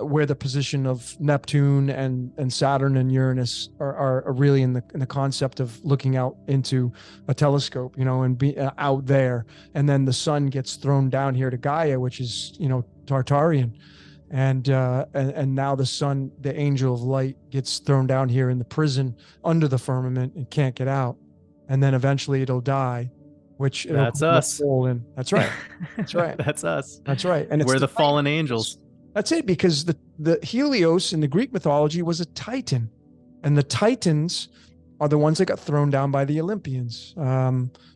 where the position of Neptune and Saturn and Uranus are really in the concept of looking out into a telescope, and be out there, and then the sun gets thrown down here to Gaia, which is Tartarian. And now the sun, the angel of light, gets thrown down here in the prison under the firmament and can't get out, and then eventually it'll die, which That's us. In. That's right. That's right. That's us. That's right. And we're the fallen angels. That's it, because the Helios in the Greek mythology was a Titan, and the Titans are the ones that got thrown down by the Olympians.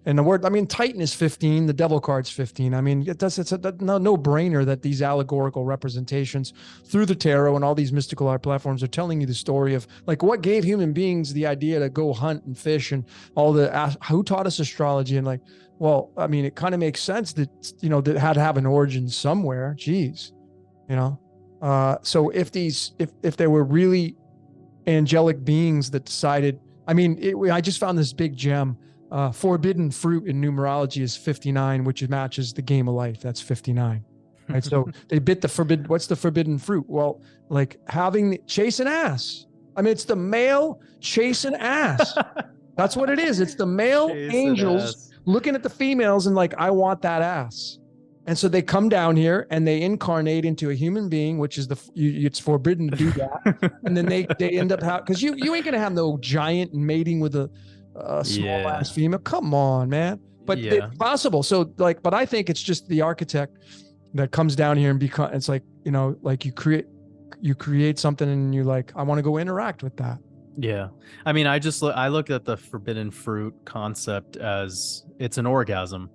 And the word, I mean, Titan is 15, the devil card's 15. I mean, it's a no brainer that these allegorical representations through the tarot and all these mystical art platforms are telling you the story of like what gave human beings the idea to go hunt and fish, and all who taught us astrology, and like, well, I mean, it kind of makes sense that, that had to have an origin somewhere. Geez, so if there were really angelic beings that decided, I mean, I just found this big gem. Forbidden fruit in numerology is 59, which matches the game of life. That's 59. Right. So they bit what's the forbidden fruit? Well, like chase an ass. I mean, it's the male chasing ass. That's what it is. It's the male angels looking at the females and like, I want that ass. And so they come down here and they incarnate into a human being, which is it's forbidden to do that. And then they end up because you ain't gonna have no giant mating with a small ass female. Come on, man. But it's possible. So like, but I think it's just the architect that comes down here and it's like, like you create something and you're like, I want to go interact with that. Yeah. I mean, I look at the forbidden fruit concept as it's an orgasm.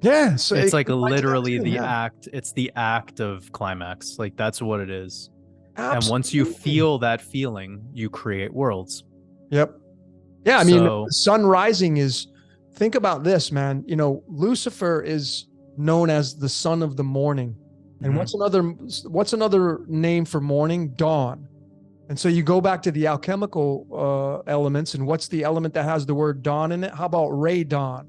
Yeah, so it's like literally the act. It's the act of climax. Like that's what it is. Absolutely. And once you feel that feeling, you create worlds. Yep. Yeah, I mean, the sun rising is. Think about this, man. Lucifer is known as the son of the morning, and what's another name for morning? Dawn. And so you go back to the alchemical elements, and what's the element that has the word dawn in it? How about radon,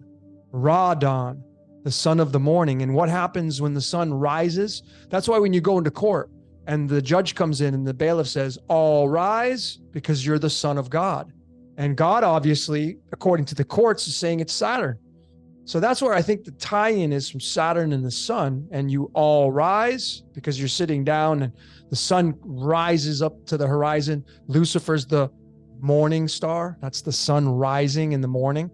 radon? The son of the morning. And what happens when the sun rises? That's why when you go into court and the judge comes in and the bailiff says, all rise, because you're the son of God. And God, obviously, according to the courts, is saying it's Saturn. So that's where I think the tie-in is from Saturn and the sun. And you all rise because you're sitting down and the sun rises up to the horizon. Lucifer's the morning star. That's the sun rising in the morning.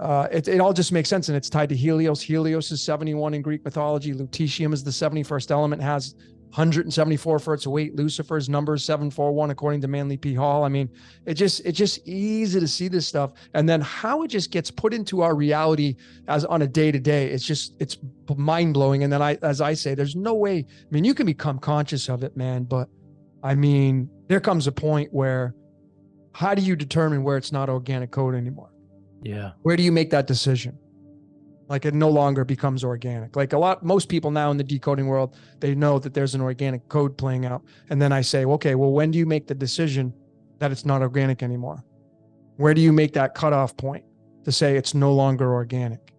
it all just makes sense, and it's tied to Helios. Helios is 71 in Greek mythology. Lutetium is the 71st element, has 174 for its weight. Lucifer's number is 741 according to Manly P. Hall. I mean, it's just easy to see this stuff, and then how it just gets put into our reality as on a day to day. It's mind blowing. And then as I say, there's no way. I mean, you can become conscious of it, man, but I mean, there comes a point where how do you determine where it's not organic code anymore? Yeah. Where do you make that decision? Like it no longer becomes organic. Like most people now in the decoding world, they know that there's an organic code playing out. And then I say, okay, well, when do you make the decision that it's not organic anymore? Where do you make that cutoff point to say it's no longer organic?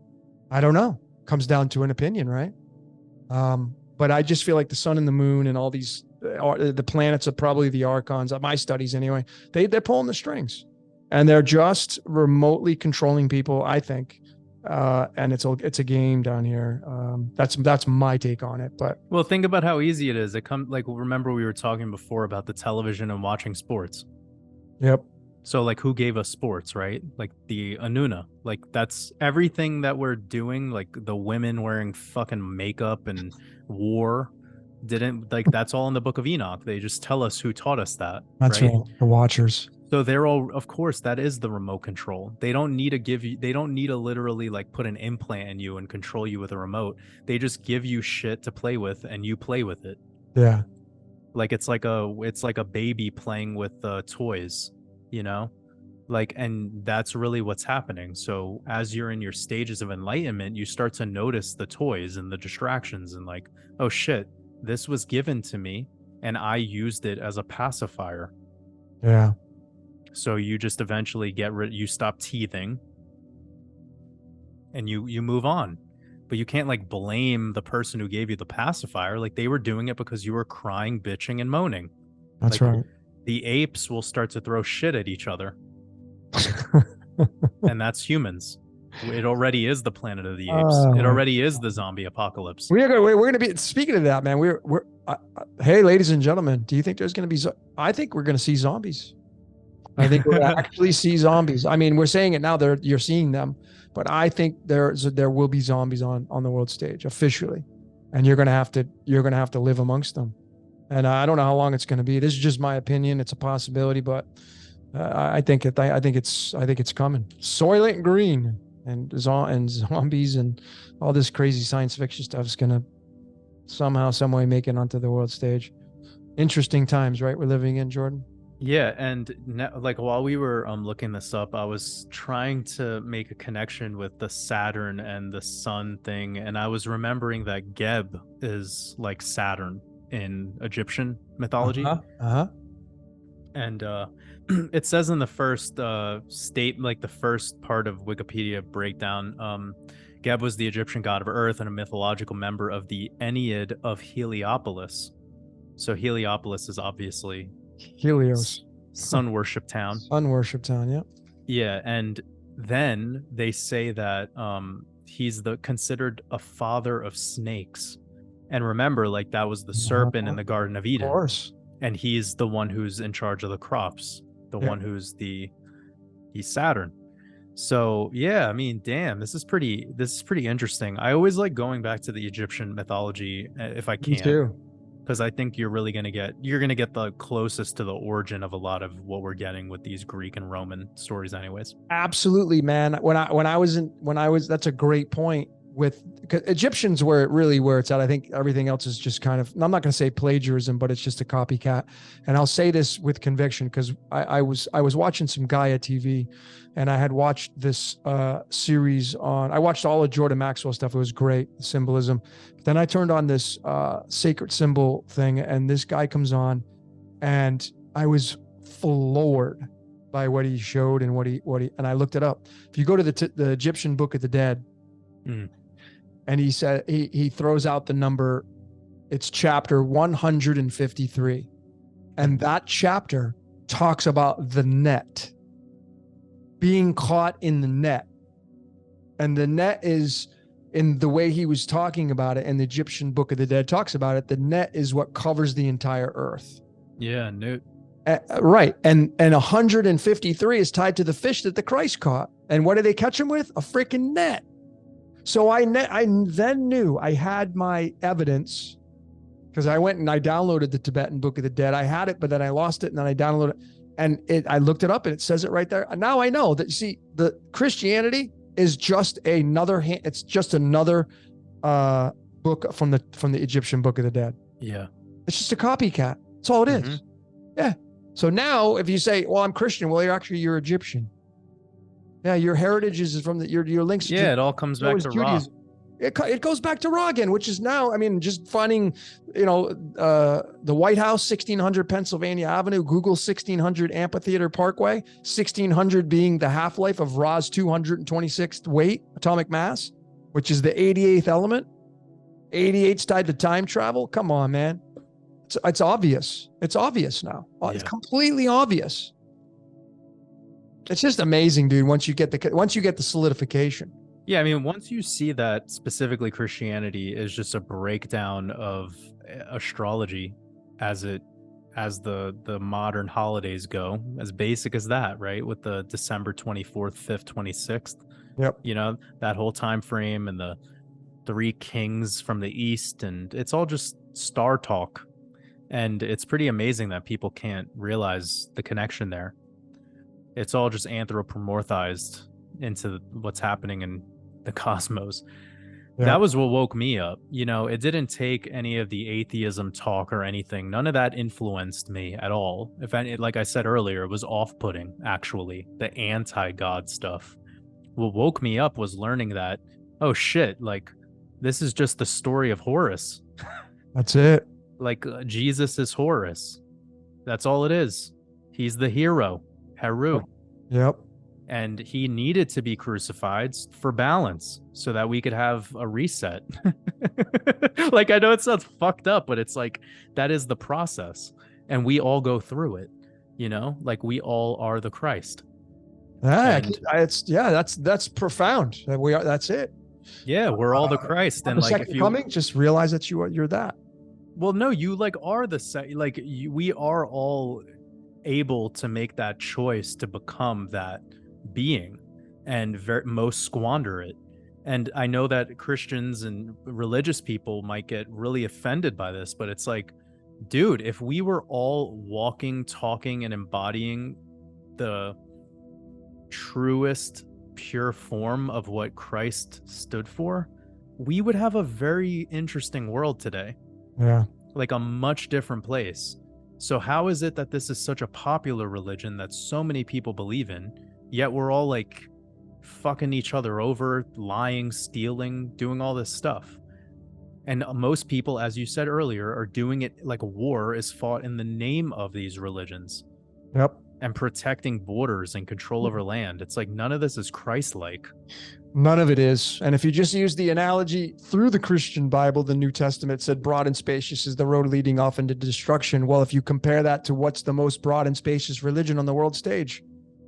I don't know. Comes down to an opinion, right? But I just feel like the sun and the moon and all these, the planets are probably the archons, my studies anyway, they're pulling the strings. And they're just remotely controlling people, I think. And it's a game down here. That's my take on it. But well, think about how easy it is. Remember we were talking before about the television and watching sports. Yep. So like who gave us sports, right? Like the Anuna. Like that's everything that we're doing, like the women wearing fucking makeup and war didn't like that's all in the Book of Enoch. They just tell us who taught us that. That's right. The Watchers. So they're all, of course, that is the remote control. They don't need to literally like put an implant in you and control you with a remote. They just give you shit to play with and you play with it. Yeah. Like it's like a baby playing with toys, you know? Like, and that's really what's happening. So as you're in your stages of enlightenment, you start to notice the toys and the distractions and like, oh shit, this was given to me and I used it as a pacifier. Yeah. So you just eventually you stop teething and you move on. But you can't like blame the person who gave you the pacifier. Like they were doing it because you were crying, bitching, and moaning. That's like, right. The apes will start to throw shit at each other. And that's humans. It already is the planet of the apes. It already is the zombie apocalypse. We're gonna be speaking of that, man. Hey, ladies and gentlemen, do you think there's gonna be? I think we're gonna see zombies. I think we're gonna actually see zombies. I mean, we're saying it now. You're seeing them, but I think there will be zombies on the world stage officially, and you're gonna have to live amongst them. And I don't know how long it's gonna be. This is just my opinion. It's a possibility, but I think it's coming. Soylent Green and zombies and all this crazy science fiction stuff is gonna somehow, some way make it onto the world stage. Interesting times, right? We're living in, Jordan. Yeah, and like while we were looking this up, I was trying to make a connection with the Saturn and the Sun thing, and I was remembering that Geb is like Saturn in Egyptian mythology. And it says in the first like the first part of Wikipedia breakdown, Geb was the Egyptian god of Earth and a mythological member of the Ennead of Heliopolis. So Heliopolis is obviously Helios, sun worship town. Sun worship town, yeah. Yeah, and then they say that he's considered a father of snakes. And remember, like that was the serpent in the Garden of Eden. Of course. And he's the one who's in charge of the crops. One who's he's Saturn. So yeah, I mean, damn, this is pretty interesting. I always like going back to the Egyptian mythology if I can. Me too. Because I think you're gonna get the closest to the origin of a lot of what we're getting with these Greek and Roman stories, anyways. Absolutely, man. When I was, that's a great point. With Egyptians, where it's at. I think everything else is just kind of, I'm not going to say plagiarism, but it's just a copycat. And I'll say this with conviction because I was watching some Gaia TV, and I had watched this series I watched all of Jordan Maxwell stuff. It was great, symbolism. Then I turned on this sacred symbol thing, and this guy comes on, and I was floored by what he showed and what he and I looked it up. If you go to the Egyptian Book of the Dead. And he said he throws out the number, it's chapter 153. And that chapter talks about the net, being caught in the net. And the net is, in the way he was talking about it, and the Egyptian Book of the Dead talks about it, the net is what covers the entire earth. Yeah, Newt. Right. And 153 is tied to the fish that the Christ caught. And what did they catch him with? A freaking net. So I then knew I had my evidence, because I went and I downloaded the Tibetan Book of the Dead. I had it, but then I lost it, and then I downloaded it, and I looked it up, and it says it right there. And now I know that, you see, the Christianity is just another it's just another book from the Egyptian Book of the Dead. Yeah. It's just a copycat. That's all it is. Yeah. So now if you say, well, I'm Christian, well, you're Egyptian. Yeah, your heritage is from your links. Yeah, it all comes back to Ra. It goes back to Ra again, which is now, I mean, just finding, the White House, 1600 Pennsylvania Avenue, Google 1600 Amphitheater Parkway, 1600 being the half-life of Ra's 226th weight, atomic mass, which is the 88th element. 88's tied to time travel. Come on, man. It's obvious. It's obvious now. Yeah. It's completely obvious. It's just amazing, dude. Once you get the solidification. Yeah, I mean, once you see that specifically Christianity is just a breakdown of astrology as the modern holidays go, as basic as that, right? With the December 24th, 5th, 26th. Yep. That whole time frame and the three kings from the east, and it's all just star talk. And it's pretty amazing that people can't realize the connection there. It's all just anthropomorphized into what's happening in the cosmos. Yeah. That was what woke me up. It didn't take any of the atheism talk or anything. None of that influenced me at all. If any, like I said earlier, it was off-putting, actually, the anti-God stuff. What woke me up was learning that, oh shit, like, this is just the story of Horus. That's it. Like, Jesus is Horus. That's all it is. He's the hero, Heru. Yep. And he needed to be crucified for balance so that we could have a reset. Like, I know it sounds fucked up, but it's like, that is the process. And we all go through it, like we all are the Christ. That's profound. That's it. Yeah, we're all the Christ. And like, if you coming, just realize that you're that. Well, no, you are we are all able to make that choice to become that being, and most squander it. And I know that Christians and religious people might get really offended by this, but it's like, dude, if we were all walking, talking, and embodying the truest, pure form of what Christ stood for, we would have a very interesting world today. Yeah. Like a much different place. So how is it that this is such a popular religion that so many people believe in, yet we're all like fucking each other over, lying, stealing, doing all this stuff? And most people, as you said earlier, are doing it like a war is fought in the name of these religions. Yep. And protecting borders and control over land. It's like, none of this is Christ-like. None of it is. And if you just use the analogy through the Christian Bible, the New Testament said broad and spacious is the road leading off into destruction. Well, if you compare that to what's the most broad and spacious religion on the world stage,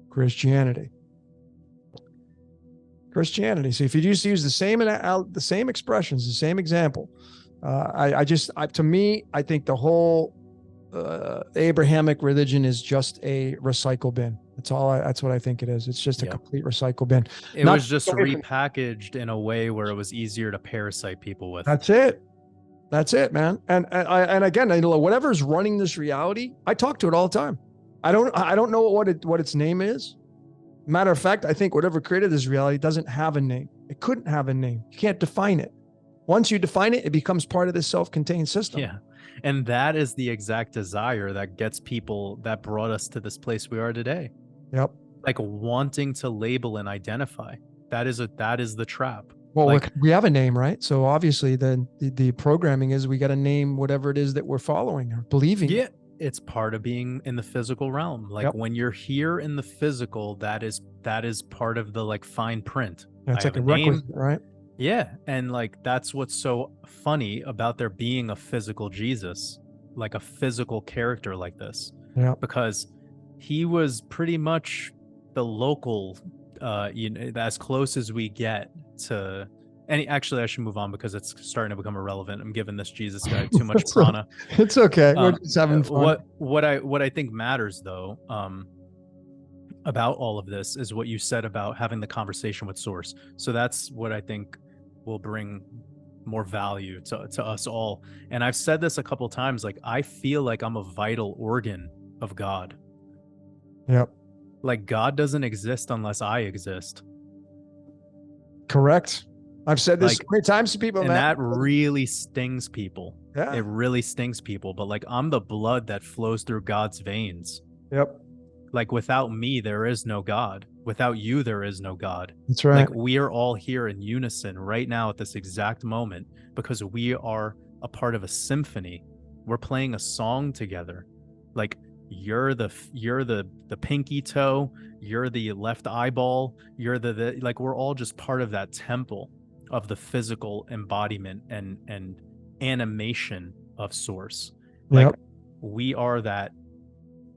Christianity. So if you just use the same expressions, the same example, to me, I think the whole Abrahamic religion is just a recycle bin. That's what I think it is. It's just a complete recycle bin. It was just repackaged in a way where it was easier to parasite people with. That's it, man. And again, whatever's running this reality, I talk to it all the time. I don't know what its name is. Matter of fact, I think whatever created this reality doesn't have a name. It couldn't have a name. You can't define it. Once you define it, it becomes part of this self-contained system. Yeah. And that is the exact desire that gets people, that brought us to this place we are today. Yep. Like wanting to label and identify. That is the trap. Well, we have a name, right? So obviously then the programming is we got to name whatever it is that we're following or believing. Yeah. It's part of being in the physical realm. Like when you're here in the physical, that is part of the like fine print. It's like a requisite, right? Yeah. And like, that's what's so funny about there being a physical Jesus, like a physical character like this. Yeah. Because he was pretty much the local, as close as we get to any. Actually, I should move on because it's starting to become irrelevant. I'm giving this Jesus guy too much prana. It's okay. We're just having fun. What I think matters though, about all of this is what you said about having the conversation with source. So that's what I think will bring more value to us all. And I've said this a couple times, like I feel like I'm a vital organ of God. Yep. Like God doesn't exist unless I exist. Correct. I've said this Like, many times to people, and man. that really stings people. Yeah. It really stings people. But like I'm the blood that flows through God's veins. Yep. Like without me, there is no God. Without you, there is no God. That's right. Like we are all here in unison right now at this exact moment because we are a part of a symphony. We're playing a song together. Like you're the pinky toe, you're the left eyeball, you're the like we're all just part of that temple of the physical embodiment and animation of source. Like Yep. we are that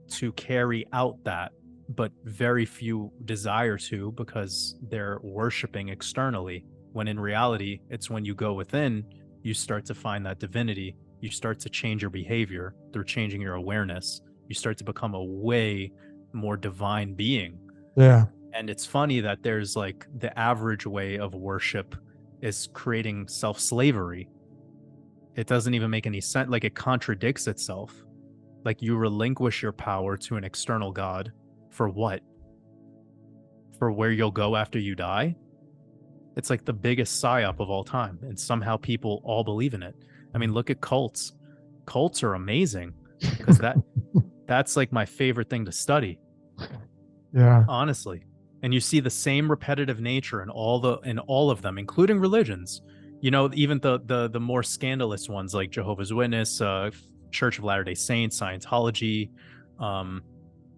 to carry out that, but very few desire to because they're worshiping externally. When in reality, it's when you go within, you start to find that divinity. You start to change your behavior through changing your awareness. You start to become a way more divine being. Yeah. And it's funny that there's like the average way of worship is creating self slavery. It doesn't even make any sense. Like it contradicts itself. Like you relinquish your power to an external god for what? For where you'll go after you die? It's like the biggest psyop of all time. And somehow people all believe in it. I mean, look at cults. Cults are amazing because that's like my favorite thing to study. Yeah. Honestly. And you see the same repetitive nature in all of them, including religions. You know, even the more scandalous ones like Jehovah's Witness, Church of Latter-day Saints, Scientology,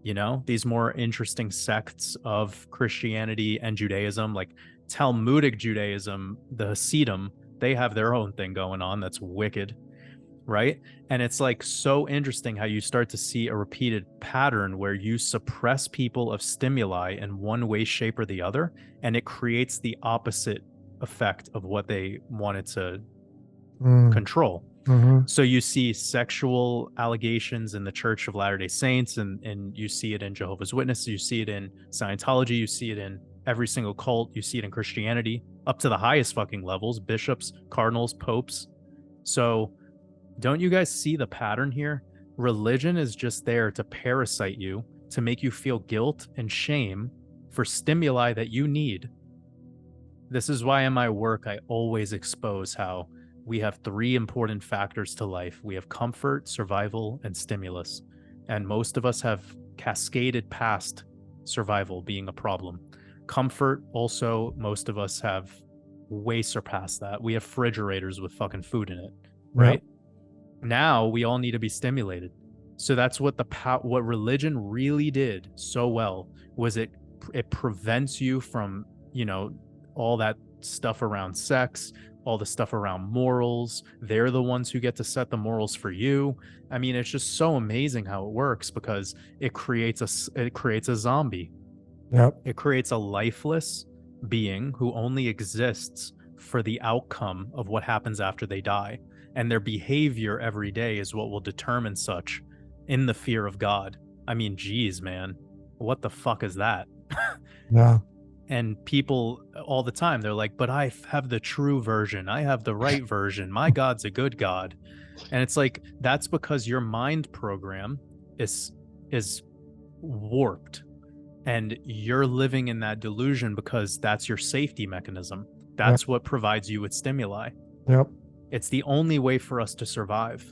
you know, these more interesting sects of Christianity and Judaism, like Talmudic Judaism, the Hasidim, they have their own thing going on that's wicked, right? And it's like so interesting how you start to see a repeated pattern where you suppress people of stimuli in one way, shape, or the other, and it creates the opposite effect of what they wanted to control. Mm-hmm. So you see sexual allegations in the Church of Latter-day Saints, and you see it in Jehovah's Witnesses, you see it in Scientology, you see it in every single cult, you see it in Christianity, up to the highest fucking levels, bishops, cardinals, popes. So don't you guys see the pattern here? Religion is just there to parasite you, to make you feel guilt and shame for stimuli that you need. This is why in my work, I always expose how we have three important factors to life. We have comfort, survival, and stimulus. And most of us have cascaded past survival being a problem. Comfort, also, most of us have way surpassed that. We have refrigerators with fucking food in it, right? Yep. Now we all need to be stimulated. So that's what what religion really did so well was it prevents you from, you know, all that stuff around sex, all the stuff around morals. They're the ones who get to set the morals for you. I mean, it's just so amazing how it works because it creates a zombie. Yep. It creates a lifeless being who only exists for the outcome of what happens after they die. And their behavior every day is what will determine such in the fear of God. I mean, geez, man, what the fuck is that? Yeah. And people all the time, they're like, but I have the true version. I have the right version. My God's a good God. And it's like, that's because your mind program is warped. And you're living in that delusion because that's your safety mechanism. That's what provides you with stimuli. Yep. It's the only way for us to survive.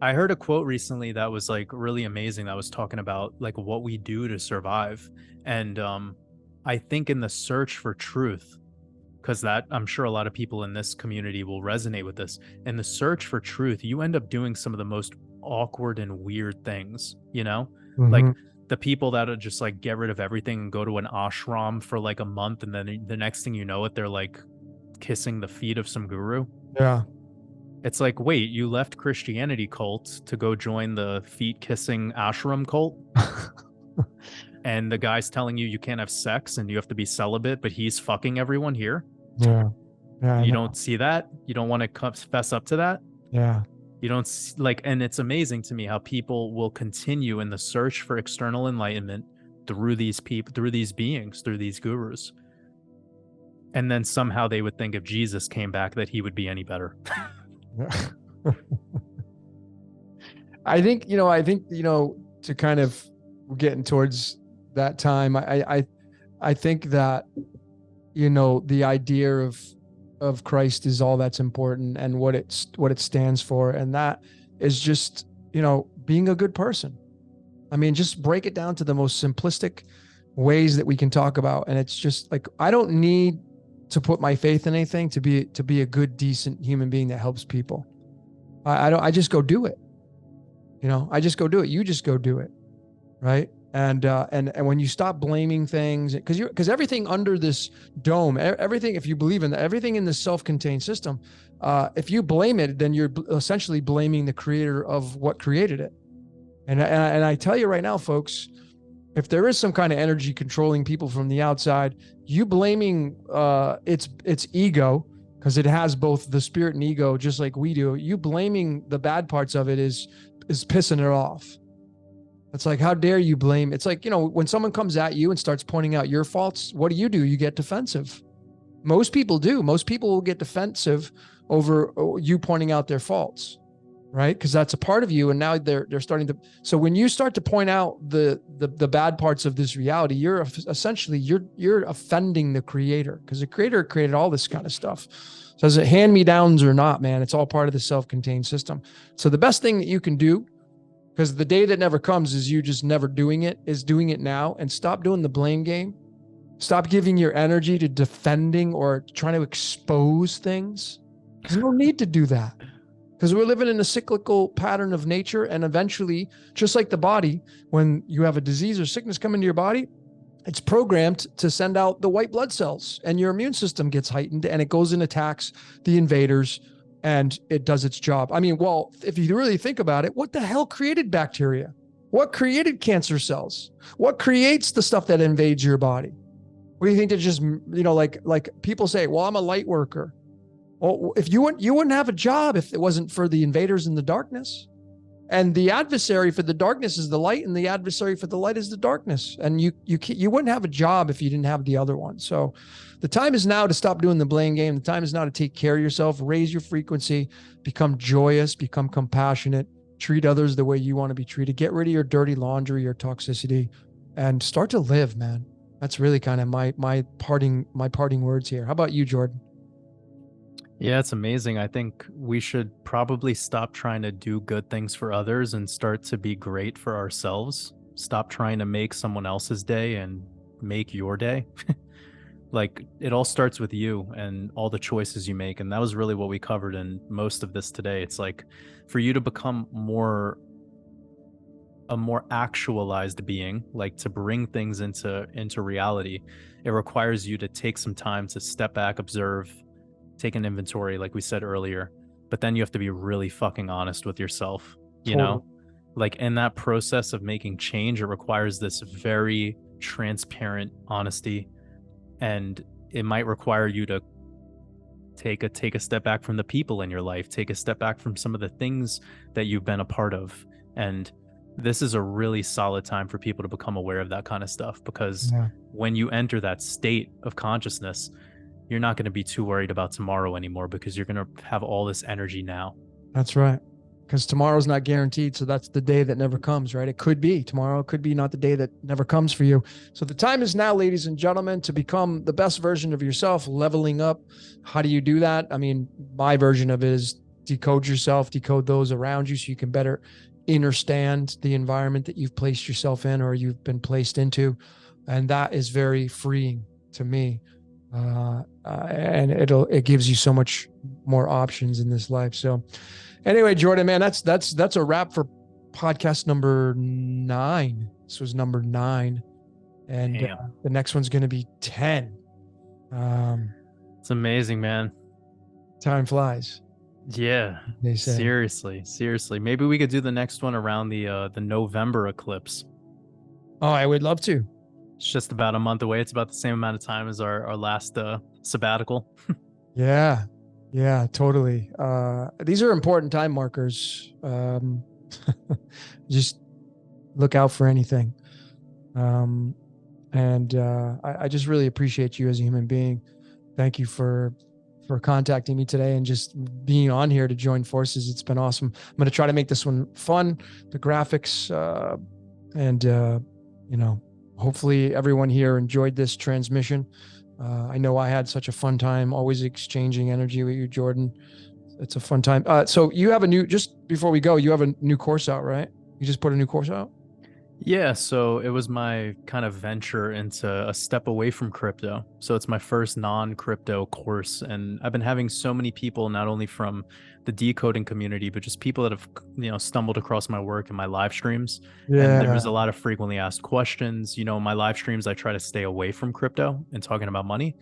I heard a quote recently that was like really amazing that was talking about like what we do to survive. And I think in the search for truth, because that I'm sure a lot of people in this community will resonate with this. In the search for truth, you end up doing some of the most awkward and weird things, you know? Mm-hmm. Like the people that are just like get rid of everything and go to an ashram for like a month, and then the next thing you know it, they're like kissing the feet of some guru. Yeah. It's like, wait, you left Christianity cult to go join the feet kissing ashram cult? And the guy's telling you can't have sex and you have to be celibate, but he's fucking everyone here. Yeah. Yeah. You don't see that? You don't want to fess up to that? Yeah. You don't like, and it's amazing to me how people will continue in the search for external enlightenment through these people, through these beings, through these gurus. And then somehow they would think if Jesus came back that he would be any better. I think, to kind of getting towards that time, I think that, the idea of Christ is all that's important, and what it stands for. And that is just, being a good person. I mean, just break it down to the most simplistic ways that we can talk about. And it's just like, I don't need to put my faith in anything to be a good, decent human being that helps people. I just go do it. I just go do it. You just go do it. Right. And when you stop blaming things, because everything under this dome, everything, if you believe in that, everything in this self-contained system, if you blame it, then you're essentially blaming the creator of what created it. And I tell you right now, folks, if there is some kind of energy controlling people from the outside, you blaming its ego, because it has both the spirit and ego, just like we do. You blaming the bad parts of it is pissing it off. It's like, how dare you blame? It's like, when someone comes at you and starts pointing out your faults, what do? You get defensive. Most people do. Most people will get defensive over you pointing out their faults, right? Because that's a part of you. And now they're starting to. So when you start to point out the bad parts of this reality, you're essentially you're offending the creator, because the creator created all this kind of stuff. So is it hand-me-downs or not, man? It's all part of the self-contained system. So the best thing that you can do, because the day that never comes is you just never doing it, is doing it now, and stop doing the blame game. Stop giving your energy to defending or trying to expose things. There's no need to do that, because we're living in a cyclical pattern of nature. And eventually, just like the body, when you have a disease or sickness come into your body, it's programmed to send out the white blood cells, and your immune system gets heightened, and it goes and attacks the invaders, and it does its job. I mean, well, if you really think about it, what the hell created bacteria? What created cancer cells? What creates the stuff that invades your body? What do you think? That just, like people say, well, I'm a light worker. Well, if you wouldn't have a job if it wasn't for the invaders in the darkness. And the adversary for the darkness is the light, and the adversary for the light is the darkness. And you wouldn't have a job if you didn't have the other one. So the time is now to stop doing the blame game. The time is now to take care of yourself, raise your frequency, become joyous, become compassionate, treat others the way you want to be treated, get rid of your dirty laundry, your toxicity, and start to live, man. That's really kind of my parting words here. How about you, Jordan? Yeah, it's amazing. I think we should probably stop trying to do good things for others and start to be great for ourselves. Stop trying to make someone else's day and make your day. Like, it all starts with you and all the choices you make. And that was really what we covered in most of this today. It's like, for you to become a more actualized being, like to bring things into reality, it requires you to take some time to step back, observe, take an inventory, like we said earlier. But then you have to be really fucking honest with yourself, you know? Like, in that process of making change, it requires this very transparent honesty, and it might require you to take a step back from the people in your life, take a step back from some of the things that you've been a part of. And this is a really solid time for people to become aware of that kind of stuff, because when you enter that state of consciousness, you're not going to be too worried about tomorrow anymore, because you're going to have all this energy now. That's right. Because tomorrow's not guaranteed. So that's the day that never comes, right? It could be tomorrow. It could be not the day that never comes for you. So the time is now, ladies and gentlemen, to become the best version of yourself, leveling up. How do you do that? I mean, my version of it is decode yourself, decode those around you, so you can better understand the environment that you've placed yourself in or you've been placed into. And that is very freeing to me. And it gives you so much more options in this life. So anyway, Jordan, man, that's a wrap for podcast number 9. This was number 9, and the next one's going to be 10. It's amazing, man. Time flies. Yeah, they say. Seriously. Maybe we could do the next one around the November eclipse. Oh, I would love to. It's just about a month away. It's about the same amount of time as our last sabbatical. Yeah, totally. These are important time markers. Just look out for anything. Um, and I just really appreciate you as a human being. Thank you for contacting me today and just being on here to join forces. It's been awesome. I'm going to try to make this one fun. The graphics and you know, hopefully everyone here enjoyed this transmission. I know I had such a fun time always exchanging energy with you, Jordan. It's a fun time. So you have a new, just before we go, you have a new course out, right? You just put a new course out? Yeah, so it was my kind of venture into a step away from crypto. So it's my first non-crypto course, and I've been having so many people, not only from the decoding community, but just people that have, stumbled across my work and my live streams. And there's a Yeah. lot of frequently asked questions. My live streams, I try to stay away from crypto and talking about money.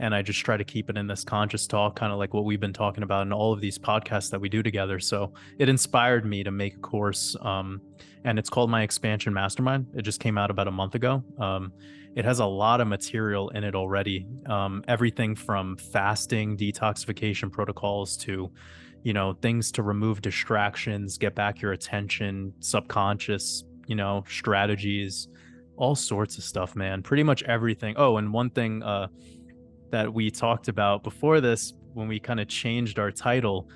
And I just try to keep it in this conscious talk, kind of like what we've been talking about in all of these podcasts that we do together. So it inspired me to make a course. And it's called my Expansion Mastermind. It just came out about a month ago. It has a lot of material in it already. Everything from fasting, detoxification protocols to, things to remove distractions, get back your attention, subconscious, strategies, all sorts of stuff, man. Pretty much everything. Oh, and one thing that we talked about before this, when we kind of changed our title,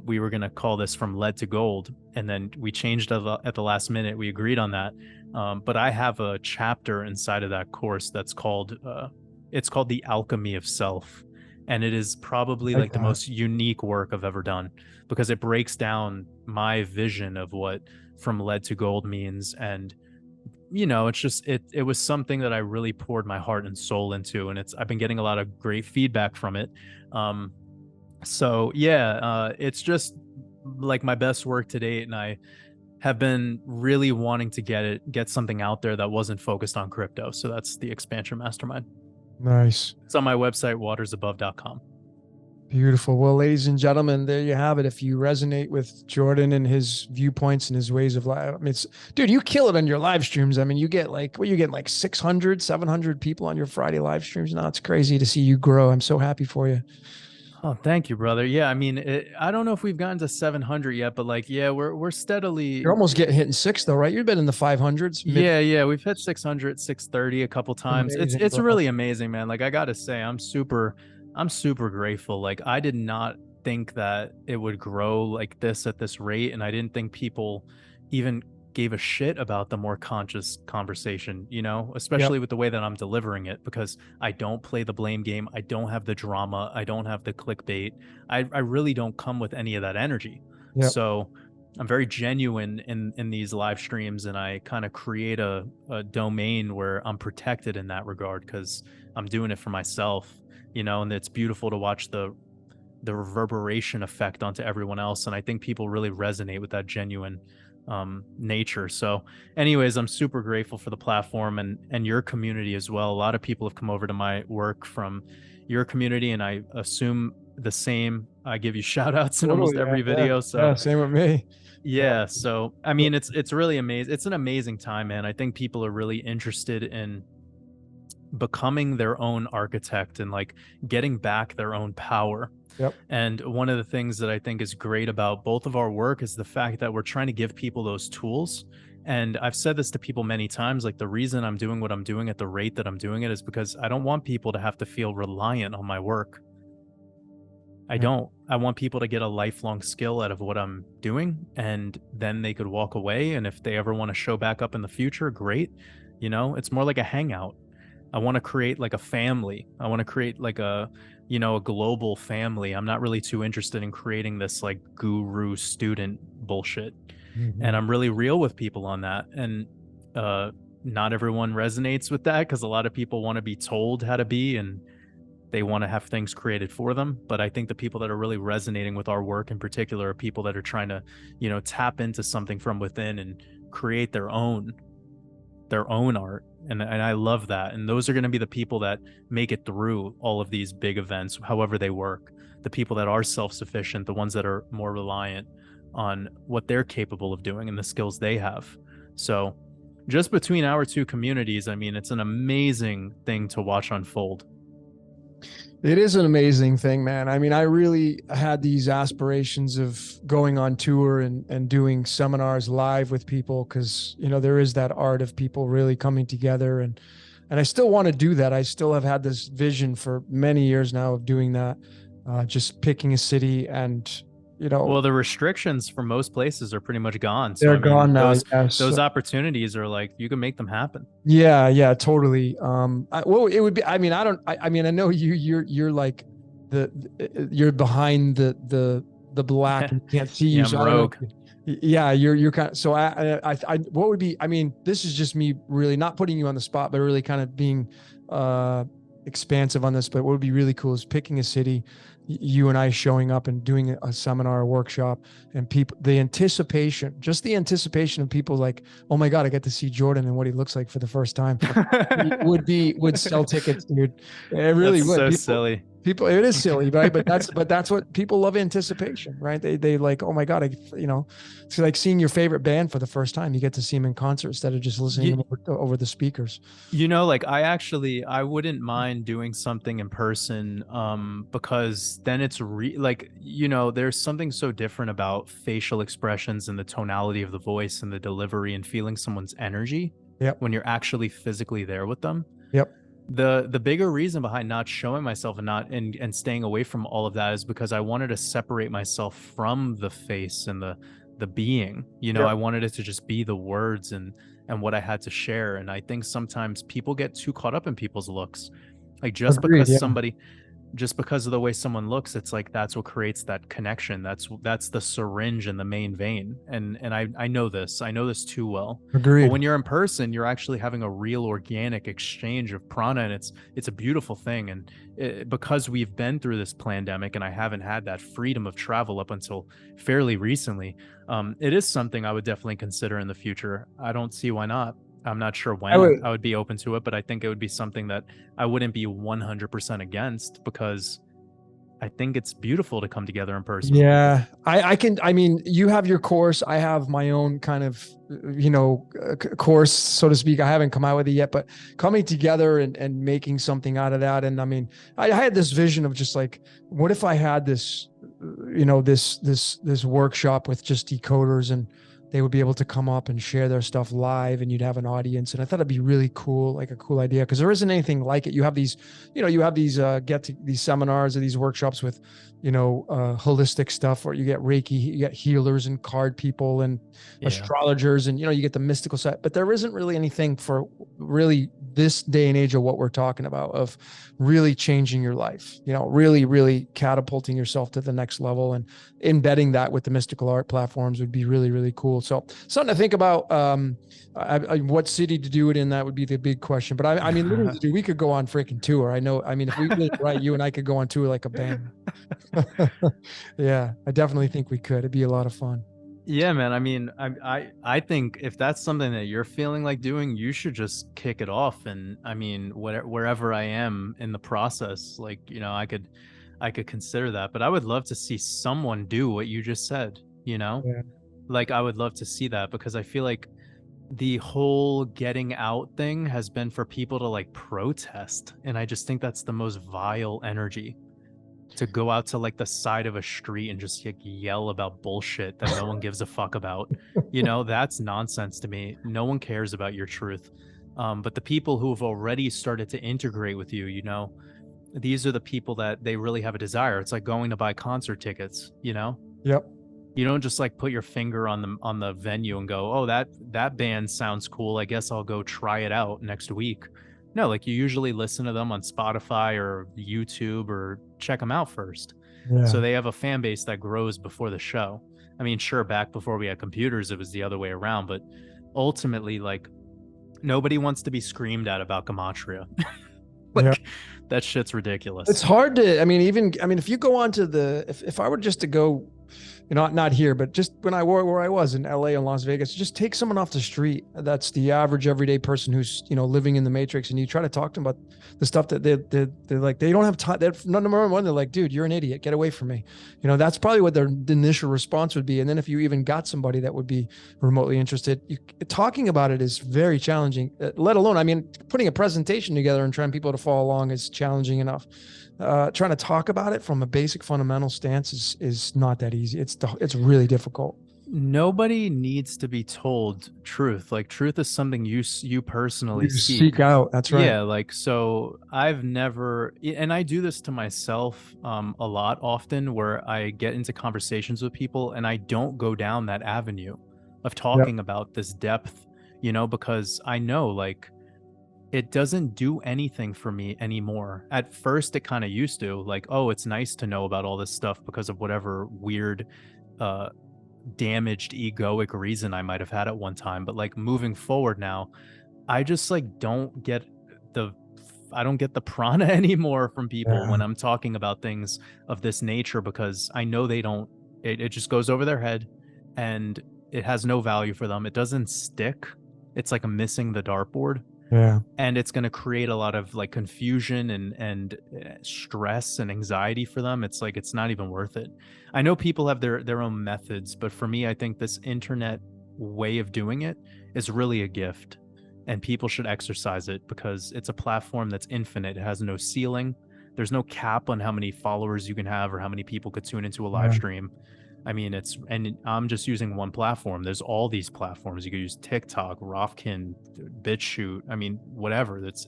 we were going to call this From Lead to Gold, and then we changed at the last minute. We agreed on that. But I have a chapter inside of that course that's called it's called The Alchemy of Self, and it is probably Like like the that. most unique work I've ever done, because it breaks down my vision of what From Lead to Gold means. And it's just it was something that I really poured my heart and soul into, and I've been getting a lot of great feedback from it. um so yeah, it's just like my best work to date, and I have been really wanting to get something out there that wasn't focused on crypto. So that's the Expansion Mastermind. Nice. It's on my website, watersabove.com. Beautiful. Well, ladies and gentlemen, there you have it. If you resonate with Jordan and his viewpoints and his ways of life, I mean, dude, you kill it on your live streams. I mean, you get like, what you get, like 600, 700 people on your Friday live streams now. It's crazy to see you grow. I'm so happy for you. Oh, thank you, brother. Yeah, I mean, I don't know if we've gotten to 700 yet, but like, yeah, we're You're steadily. almost getting hitting six though, right? You've been in the 500s, mid. Yeah, we've hit 600, 630 a couple times. It's Amazing, it's bro. really amazing, man. Like, I gotta say, I'm super grateful. Like, I did not think that it would grow like this at this rate, and I didn't think people even gave a shit about the more conscious conversation, Yep. especially with the way that I'm delivering it, because I don't play the blame game. I don't have the drama. I don't have the clickbait. I really don't come with any of that energy. Yep. So I'm very genuine in these live streams, and I kind of create a domain where I'm protected in that regard, because I'm doing it for myself, and it's beautiful to watch the reverberation effect onto everyone else. And I think people really resonate with that genuine nature. So anyways, I'm super grateful for the platform and your community as well. A lot of people have come over to my work from your community, and I assume the same. I give you shout outs in almost Totally. Yeah. every Yeah. video. So Yeah. Same with me. Yeah. yeah, so I mean, it's really amazing. It's an amazing time, man. I think people are really interested in becoming their own architect and like getting back their own power. Yep. And one of the things that I think is great about both of our work is the fact that we're trying to give people those tools. And I've said this to people many times, like, the reason I'm doing what I'm doing at the rate that I'm doing it is because I don't want people to have to feel reliant on my work. I Yeah. don't. I want people to get a lifelong skill out of what I'm doing, and then they could walk away. And if they ever want to show back up in the future, great. It's more like a hangout. I want to create like a family. I want to create like a global family. I'm not really too interested in creating this like guru student bullshit. And Mhm. I'm really real with people on that. And uh, not everyone resonates with that, because a lot of people want to be told how to be, and they want to have things created for them. But I think the people that are really resonating with our work in particular are people that are trying to, tap into something from within and create their own art. And I love that. And those are going to be the people that make it through all of these big events, however they work. The people that are self-sufficient, the ones that are more reliant on what they're capable of doing and the skills they have. So just between our two communities, I mean, it's an amazing thing to watch unfold. It is an amazing thing, man. I mean, I really had these aspirations of going on tour and doing seminars live with people because, there is that art of people really coming together and I still want to do that. I still have had this vision for many years now of doing that. Just picking a city and, Well, the restrictions for most places are pretty much gone. So they're I mean, gone now. those Yes. those opportunities are like you can make them happen. Yeah, yeah, totally. Well, it would be. I mean, I don't. I mean, I know you're like you're behind the black and you can't see you. Yeah, So I'm I don't know. rogue. Yeah, you're kind of. So what would be? I mean, this is just me really not putting you on the spot, but really kind of being expansive on this. But what would be really cool is picking a city, you and I showing up and doing a seminar, a workshop, and people, just the anticipation of people like, oh my God, I get to see Jordan and what he looks like for the first time would sell tickets, dude. It really That's would. so silly. People, it is silly, right? But that's what people love, anticipation, right? They like, oh my God, it's like seeing your favorite band for the first time. You get to see them in concert instead of just listening to them over the speakers. Like I wouldn't mind doing something in person, because then it's there's something so different about facial expressions and the tonality of the voice and the delivery and feeling someone's energy Yep. when you're actually physically there with them. Yep. The bigger reason behind not showing myself and staying away from all of that is because I wanted to separate myself from the face and the being. Yep. I wanted it to just be the words and what I had to share. And I think sometimes people get too caught up in people's looks. Like Agreed, yeah. just because of the way someone looks, it's like that's what creates that connection. That's the syringe in the main vein. And I know this. I know this too well. Agreed. But when you're in person, you're actually having a real organic exchange of prana, and it's a beautiful thing. And because we've been through this pandemic, and I haven't had that freedom of travel up until fairly recently, it is something I would definitely consider in the future. I don't see why not. I'm not sure when I would be open to it, but I think it would be something that I wouldn't be 100% against, because I think it's beautiful to come together in person. Yeah, I mean, you have your course. I have my own kind of, course, so to speak. I haven't come out with it yet, but coming together and making something out of that. And I mean, I had this vision of just like, what if I had this, this workshop with just decoders and they would be able to come up and share their stuff live and you'd have an audience. And I thought it'd be really cool, like a cool idea, because there isn't anything like it. You have these, these seminars or these workshops with, holistic stuff, where you get Reiki, you get healers and card people and astrologers, and, you get the mystical side, but there isn't really anything for really this day and age of what we're talking about, of really changing your life, really, really catapulting yourself to the next level, and embedding that with the mystical art platforms would be really, really cool. So something to think about. What city to do it in, that would be the big question. But I mean, literally, dude, we could go on freaking tour. I know. I mean, if we did it right, you and I could go on tour like a band. Yeah, I definitely think we could. It'd be a lot of fun. Yeah, man. I mean, I think if that's something that you're feeling like doing, you should just kick it off. And I mean, wherever I am in the process, like, I could consider that. But I would love to see someone do what you just said, Yeah. Like, I would love to see that, because I feel like the whole getting out thing has been for people to like protest. And I just think that's the most vile energy, to go out to like the side of a street and just like yell about bullshit that no one gives a fuck about. That's nonsense to me. No one cares about your truth. But the people who have already started to integrate with you, these are the people that they really have a desire. It's like going to buy concert tickets, Yep. You don't just like put your finger on the venue and go, oh, that band sounds cool, I guess I'll go try it out next week. No, like, you usually listen to them on Spotify or YouTube, or check them out first. Yeah. So they have a fan base that grows before the show. I mean, sure, back before we had computers, it was the other way around, but ultimately, like, nobody wants to be screamed at about gematria. That shit's ridiculous. It's hard to, if you go on to if I were just to go, not here, but just where I was in LA and Las Vegas, just take someone off the street that's the average everyday person who's, living in the matrix, and you try to talk to them about the stuff that they're like, they don't have time. Number one, they're like, dude, you're an idiot, get away from me. That's probably what their initial response would be. And then if you even got somebody that would be remotely interested, talking about it is very challenging, let alone, putting a presentation together and trying people to follow along is challenging enough. trying to talk about it from a basic fundamental stance is not that easy. It's really difficult. Nobody needs to be told truth. Like truth is something you personally You seek seek. out. That's right. Yeah, like so I've never, and I do this to myself a lot often, where I get into conversations with people and I don't go down that avenue of Yep. talking about this depth, because I know like it doesn't do anything for me anymore. At first it kind of used to, like, oh, it's nice to know about all this stuff because of whatever weird uh damaged egoic reason I might have had at one time. But like moving forward now, I just like the I don't get the prana anymore from people Yeah. when I'm talking about things of this nature, because I know they don't, it just goes over their head and it has no value for them. It doesn't stick. It's like a missing the dartboard, Yeah. and it's going to create a lot of like confusion and stress and anxiety for them. It's like it's not even worth it. I know people have their own methods, but for me I think this internet way of doing it is really a gift, and people should exercise it because it's a platform that's infinite. It has no ceiling. There's no cap on how many followers you can have or how many people could tune into a live Yeah. stream. I mean, and I'm just using one platform. There's all these platforms. You could use TikTok, Rofkin, BitChute. I mean, whatever. It's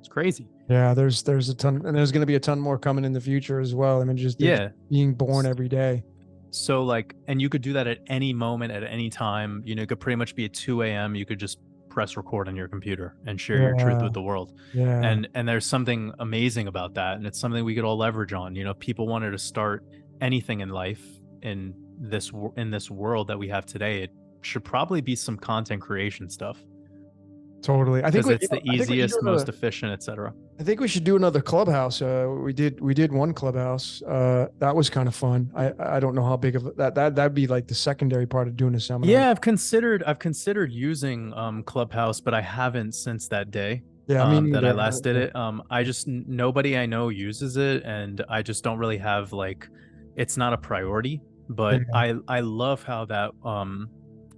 crazy. Yeah. There's a ton, and there's going to be a ton more coming in the future as well. I mean, just they're just Yeah. being born every day. So like, and you could do that at any moment, at any time. It could pretty much be at 2 a.m. You could just press record on your computer and share your truth Yeah. with the world. Yeah. And there's something amazing about that, and it's something we could all leverage on. People wanted to start anything in life in this world that we have today. It should probably be some content creation stuff, Totally. because it's the I think we should do easiest, most another. efficient, etc. I think we should do another clubhouse. We did one clubhouse. That was kind of fun. I don't know how big of that'd be like the secondary part of doing a seminar. Yeah, I've considered using Clubhouse, but I haven't since that day Yeah, me that I neither. last did it. I just nobody I know uses it, and I just don't really have like, it's not a priority. But Yeah. I love how that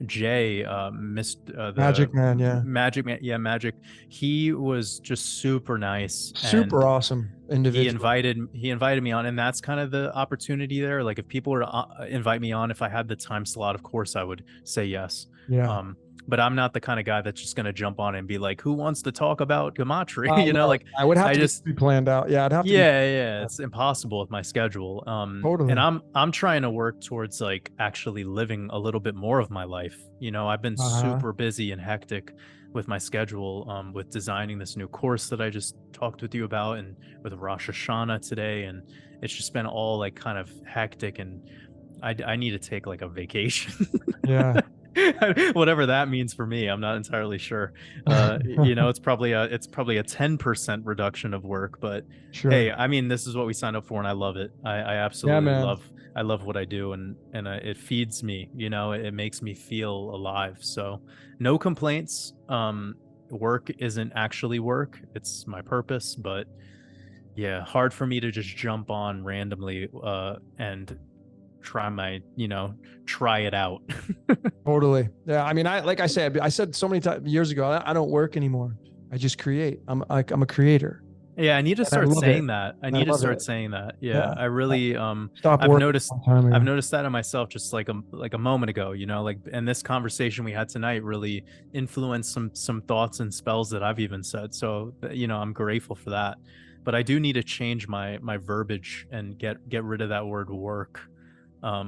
Jay missed the Magic Man. Yeah, Magic Man. Yeah, Magic. He was just super nice, super and awesome he individual. invited me on, and that's kind of the opportunity there. Like if people were to invite me on, if I had the time slot, of course I would say yes. Yeah. um but I'm not the kind of guy that's just going to jump on and be like, who wants to talk about gematria? No, Like I would have I to be just, planned out. Yeah, I'd have to be. yeah, it's impossible with my schedule. And Totally. I'm trying to work towards like actually living a little bit more of my life. I've been Uh-huh. super busy and hectic with my schedule, with designing this new course that I just talked with you about, and with Rosh Hashanah today, and it's just been all like kind of hectic, and I need to take like a vacation. Yeah. Whatever that means for me, I'm not entirely sure. It's probably a 10% reduction of work, but hey, Sure. I mean, this is what we signed up for, and I love it. I Yeah, absolutely man. love what I do, and it feeds me. It makes me feel alive. So no complaints. Work isn't actually work; it's my purpose. But yeah, hard for me to just jump on randomly and try it out. Totally. Yeah. I mean, like I said so many times years ago, I don't work anymore. I just create. I'm a creator, Yeah, I need to and I start love it. saying that. I And I need to love start it. saying that. Yeah, Yeah. I I really stopped I've working noticed a long time I've ago. noticed that in myself just like a moment ago, like, and this conversation we had tonight really influenced some thoughts and spells that I've even said. So, I'm grateful for that. But I do need to change my verbiage and get rid of that word work,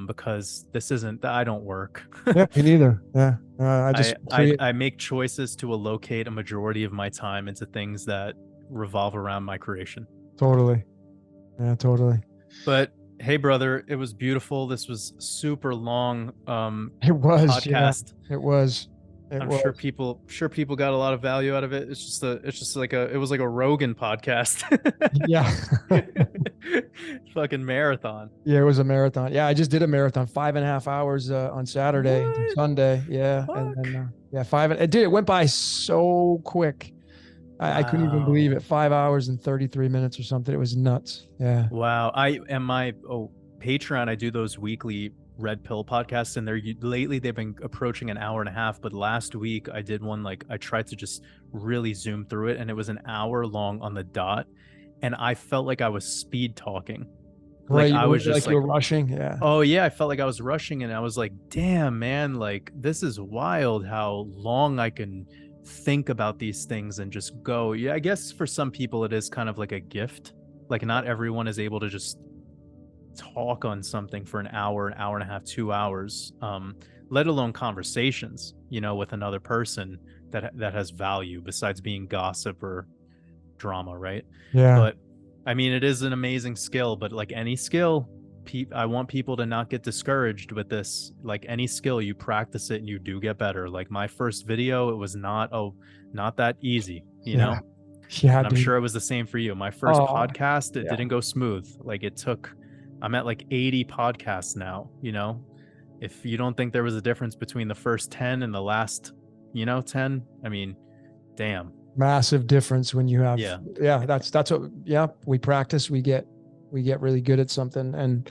because this isn't, I don't work. Yeah, me neither. Yeah. I just I, I create. I make choices to allocate a majority of my time into things that revolve around my creation. Totally. Yeah, totally. But hey, brother, it was beautiful. This was super long It was. Yeah, podcast. it was. It I'm sure was. people got a lot of value out of it. It's just like it was like a Rogan podcast. Yeah. Fucking marathon. Yeah, it was a marathon. Yeah, I just did a marathon, 5.5 hours on Saturday and What? Sunday. Yeah, and Fuck. then yeah, it went by so quick. I couldn't even believe Wow. it. 5 hours and 33 minutes or something. It was nuts. Yeah. Wow. I am my Patreon. I do those weekly red pill podcasts, and lately they've been approaching an hour and a half. But last week I did one, like I tried to just really zoom through it, and it was an hour long on the dot. and I felt like I was speed talking. Like Right. I was just Like you like, were rushing. Yeah. oh yeah, I felt like I was rushing, and I was like, damn, man, like this is wild how long I can think about these things and just go. Yeah, I guess for some people it is kind of like a gift. Like not everyone is able to just talk on something for an hour and a half, 2 hours, let alone conversations, with another person that has value besides being gossip or drama, right? Yeah. But I mean, it is an amazing skill, but like any skill, I want people to not get discouraged with this. Like any skill, you practice it and you do get better. Like my first video, it was not that easy, Yeah. Yeah, and I'm dude. sure it was the same for you. My first Oh, podcast, it yeah. didn't go smooth. Like I'm at like 80 podcasts now, If you don't think there was a difference between the first 10 and the last, 10, I mean, damn. Massive difference when you have, Yeah. yeah, that's what, yeah, we practice, we get really good at something.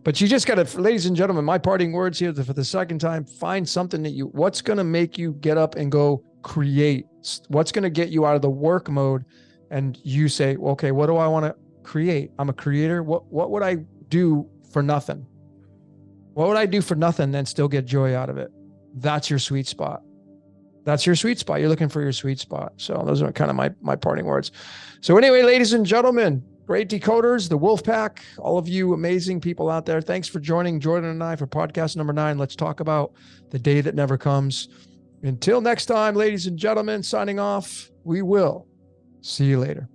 But you just got to, ladies and gentlemen, my parting words here for the second time, find something what's going to make you get up and go create, what's going to get you out of the work mode. And you say, okay, what do I want to create? I'm a creator. What would I do for nothing? What would I do for nothing and still get joy out of it? That's your sweet spot. That's your sweet spot. You're looking for your sweet spot. So those are kind of my parting words. So anyway, ladies and gentlemen, great decoders, the Wolf Pack, all of you amazing people out there. Thanks for joining Jordan and I for podcast number 9. Let's talk about the day that never comes. Until next time, ladies and gentlemen, signing off. We will see you later.